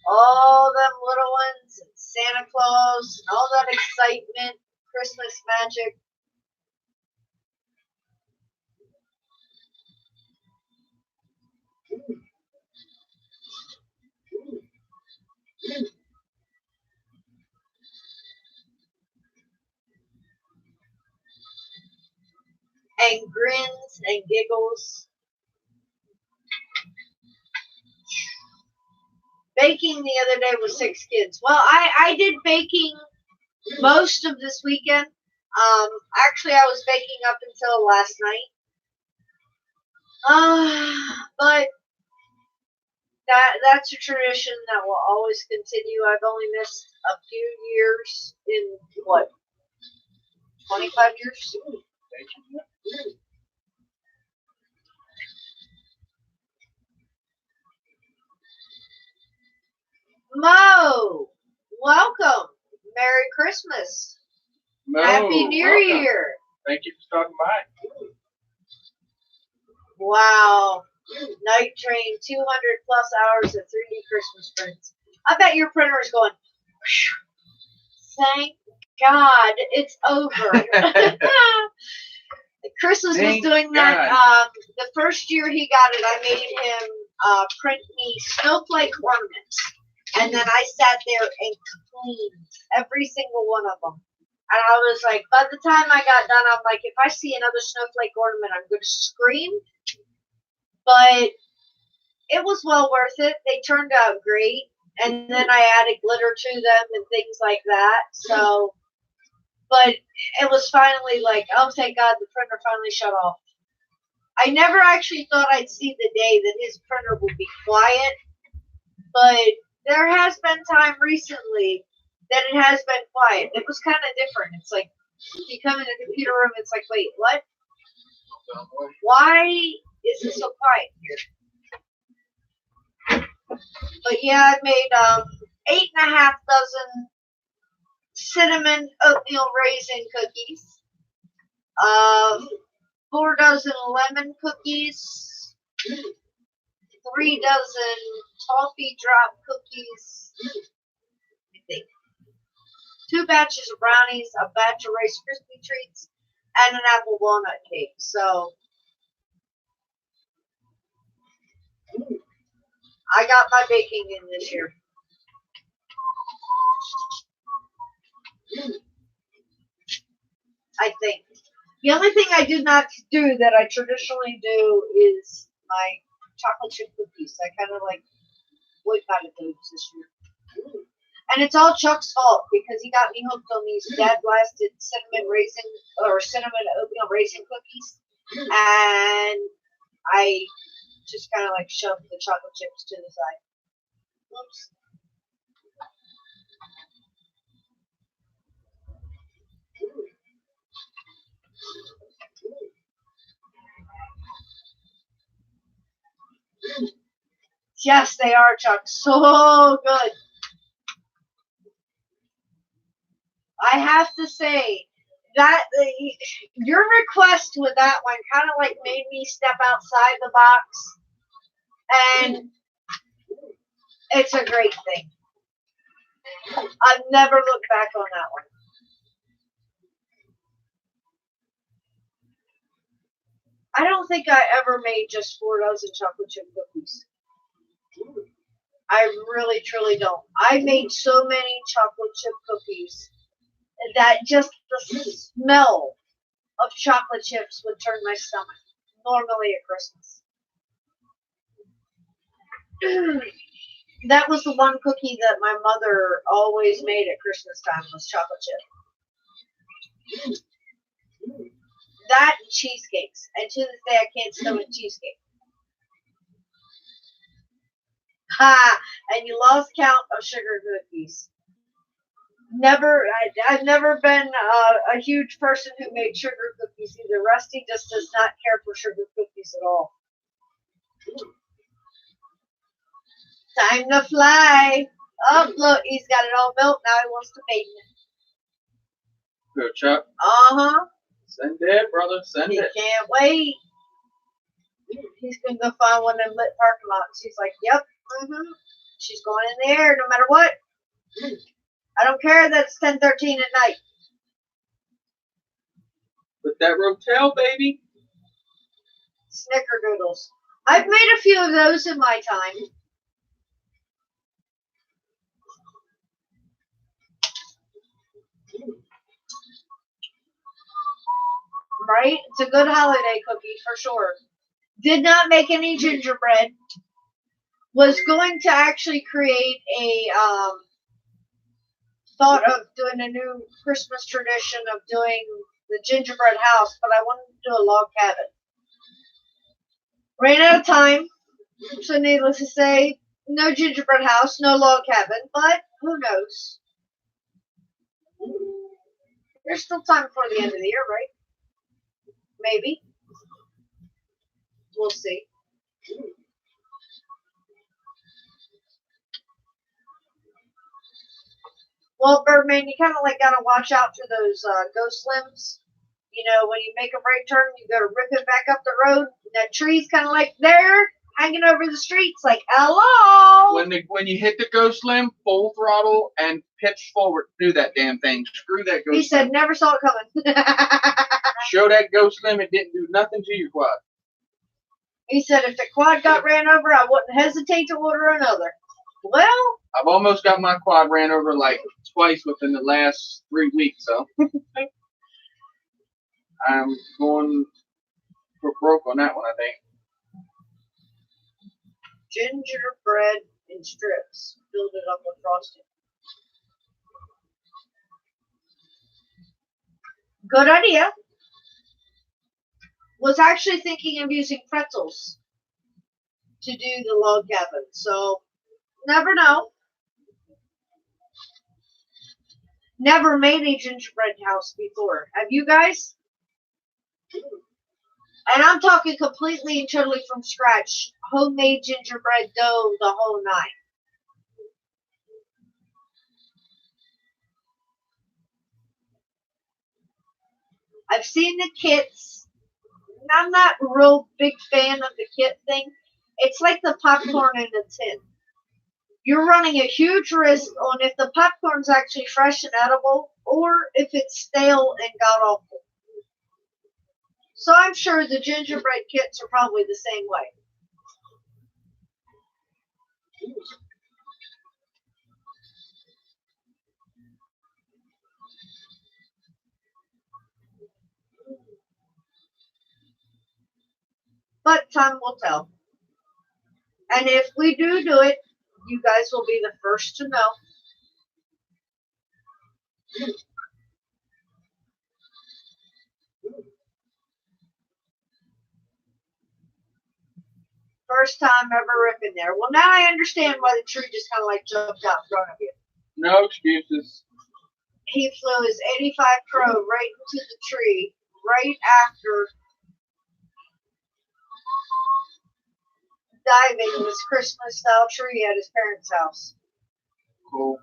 Speaker 1: All them little ones, and Santa Claus, and all that excitement, Christmas magic. And grins and giggles. Baking the other day with 6 kids. Well, I did baking most of this weekend. Actually, I was baking up until last night. But That's a tradition that will always continue. I've only missed a few years in what, 25 years? Mo, welcome. Merry Christmas.
Speaker 2: Mo,
Speaker 1: Happy New
Speaker 2: welcome.
Speaker 1: Year.
Speaker 2: Thank you for stopping by.
Speaker 1: Wow. Night Train, 200 plus hours of 3D Christmas prints. I bet your printer is going, thank God it's over. Christmas was
Speaker 2: Thank
Speaker 1: doing that.
Speaker 2: God.
Speaker 1: The first year he got it, I made him print me snowflake ornaments. And then I sat there and cleaned every single one of them. And I was like, by the time I got done, I'm like, if I see another snowflake ornament, I'm going to scream. But it was well worth it. They turned out great. And then I added glitter to them and things like that. So, but it was finally like, oh, thank God the printer finally shut off. I never actually thought I'd see the day that his printer would be quiet. But there has been time recently that it has been quiet. It was kind of different. It's like, you come in the computer room, it's like, wait, what? Why is it so quiet here? But yeah, I made 8.5 dozen cinnamon oatmeal raisin cookies, 4 dozen lemon cookies, 3 dozen toffee drop cookies, I think, 2 batches of brownies, a batch of Rice Krispie treats, and an apple walnut cake. So I got my baking in this year. I think. The only thing I did not do that I traditionally do is my chocolate chip cookies. I kind of like boycotted those this year. And it's all Chuck's fault because he got me hooked on these dad blasted cinnamon oatmeal raisin cookies. And I just kind of like shoved the chocolate chips to the side. Whoops. Yes, they are, Chuck. So good. I have to say that your request with that one kind of like made me step outside the box, and it's a great thing. I've never looked back on that one. I don't think I ever made just 4 dozen chocolate chip cookies. I really, truly don't. I made so many chocolate chip cookies that just the smell of chocolate chips would turn my stomach. Normally at Christmas. That was the one cookie that my mother always made at Christmas time was chocolate chip. That and cheesecakes. And to this day I can't stomach cheesecake. Ha! And you lost count of sugar cookies. I've never been a huge person who made sugar cookies either. Rusty just does not care for sugar cookies at all. Time to fly. Oh, look, he's got it all built. Now he wants to paint it.
Speaker 2: Go, Chuck.
Speaker 1: Uh-huh.
Speaker 2: Send it, brother. Send
Speaker 1: He
Speaker 2: it.
Speaker 1: can't wait. He's going to go find one of them lit parking lots. He's like, yep. She's going in the air no matter what. I don't care that it's 10:13 at night.
Speaker 2: With that Rotel, baby.
Speaker 1: Snickerdoodles. I've made a few of those in my time. Right? It's a good holiday cookie for sure. Did not make any gingerbread. Was going to actually create a thought of doing a new Christmas tradition of doing the gingerbread house, but I wanted to do a log cabin. Ran out of time, so needless to say, No gingerbread house, no log cabin, but who knows? There's still time before the end of the year, right? Maybe. We'll see. Well, Birdman, you kind of like gotta watch out for those ghost limbs. You know, when you make a right turn, you go to rip it back up the road. That tree's kind of like there, hanging over the streets, like hello.
Speaker 2: When you hit the ghost limb, full throttle and pitch forward. Do that damn thing. Screw that ghost.
Speaker 1: He said,
Speaker 2: limb.
Speaker 1: never saw it coming.
Speaker 2: Show that ghost limb. It didn't do nothing to your quad.
Speaker 1: He said, if the quad got ran over, I wouldn't hesitate to order another. Well,
Speaker 2: I've almost got my quad ran over like twice within the last 3 weeks, so I'm going for broke on that one, I think.
Speaker 1: gingerbread in strips. Filled it up with frosting. Good idea. Was actually thinking of using pretzels to do the log cabin. So, never know. Never made a gingerbread house before. Have you guys? And I'm talking completely and totally from scratch. Homemade gingerbread dough, the whole nine. I've seen the kits. I'm not a real big fan of the kit thing. It's like the popcorn in a tin. You're running a huge risk on if the popcorn's actually fresh and edible or if it's stale and god awful. So I'm sure the gingerbread kits are probably the same way. But time will tell. And if we do it, you guys will be the first to know. First time ever ripping there. Well, now I understand why the tree just kind of like jumped out in front of you.
Speaker 2: No excuses.
Speaker 1: He flew his 85 Pro right into the tree right after diving this Christmas style tree at his parents' house.
Speaker 2: Cool.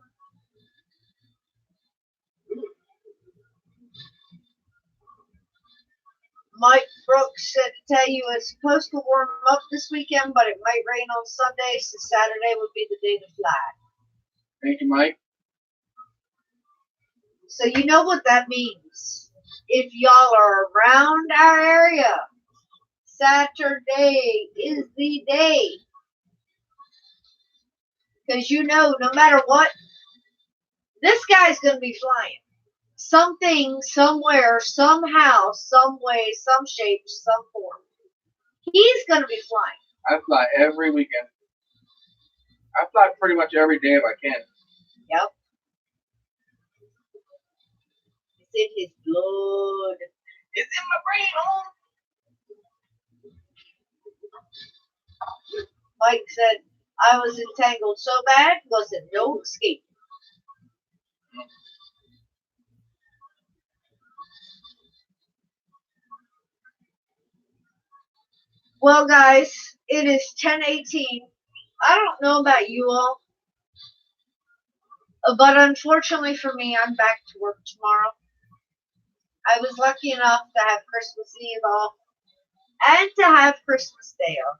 Speaker 1: Mike Brooks said to tell you it's supposed to warm up this weekend, but it might rain on Sunday, so Saturday would be the day to fly.
Speaker 2: Thank you, Mike.
Speaker 1: So you know what that means. If y'all are around our area, Saturday is the day. Because you know, no matter what, this guy's going to be flying. Something, somewhere, somehow, some way, some shape, some form. He's going to be flying.
Speaker 2: I fly every weekend. I fly pretty much every day if I can.
Speaker 1: Yep. It's in his blood. It's in my brain, oh. Mike said, I was entangled so bad, wasn't no escape. Well, guys, it is 10:18. I don't know about you all, but unfortunately for me, I'm back to work tomorrow. I was lucky enough to have Christmas Eve off and to have Christmas Day off.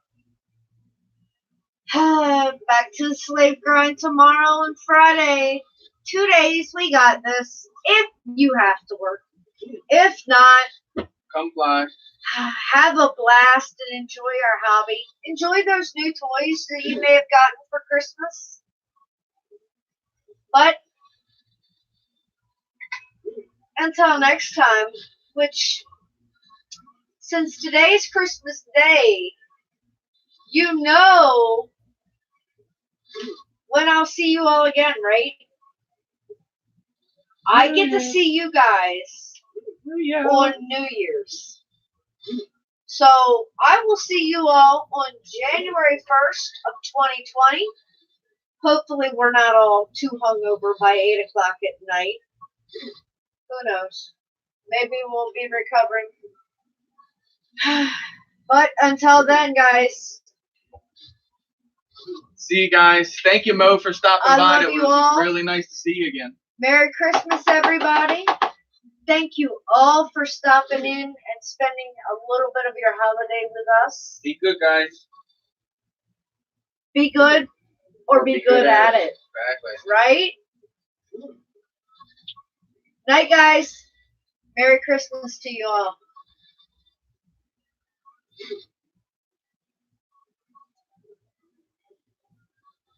Speaker 1: Back to the slave grind tomorrow and Friday. 2 days, we got this. If you have to work. If not,
Speaker 2: come fly.
Speaker 1: Have a blast and enjoy our hobby. Enjoy those new toys that you may have gotten for Christmas. But until next time, which since today's Christmas Day, you know when I'll see you all again, right? I get to see you guys on New Year's. So I will see you all on January 1st of 2020. Hopefully, we're not all too hungover by 8 o'clock at night. Who knows? Maybe we'll be recovering. But until then, guys,
Speaker 2: See you guys. Thank you, Mo, for stopping
Speaker 1: I
Speaker 2: by.
Speaker 1: love
Speaker 2: It
Speaker 1: you
Speaker 2: was
Speaker 1: all.
Speaker 2: really nice to see you again.
Speaker 1: Merry Christmas, everybody. Thank you all for stopping in and spending a little bit of your holiday with us.
Speaker 2: Be good, guys.
Speaker 1: Be good or be good at it,
Speaker 2: Exactly.
Speaker 1: right? Night, guys. Merry Christmas to you all.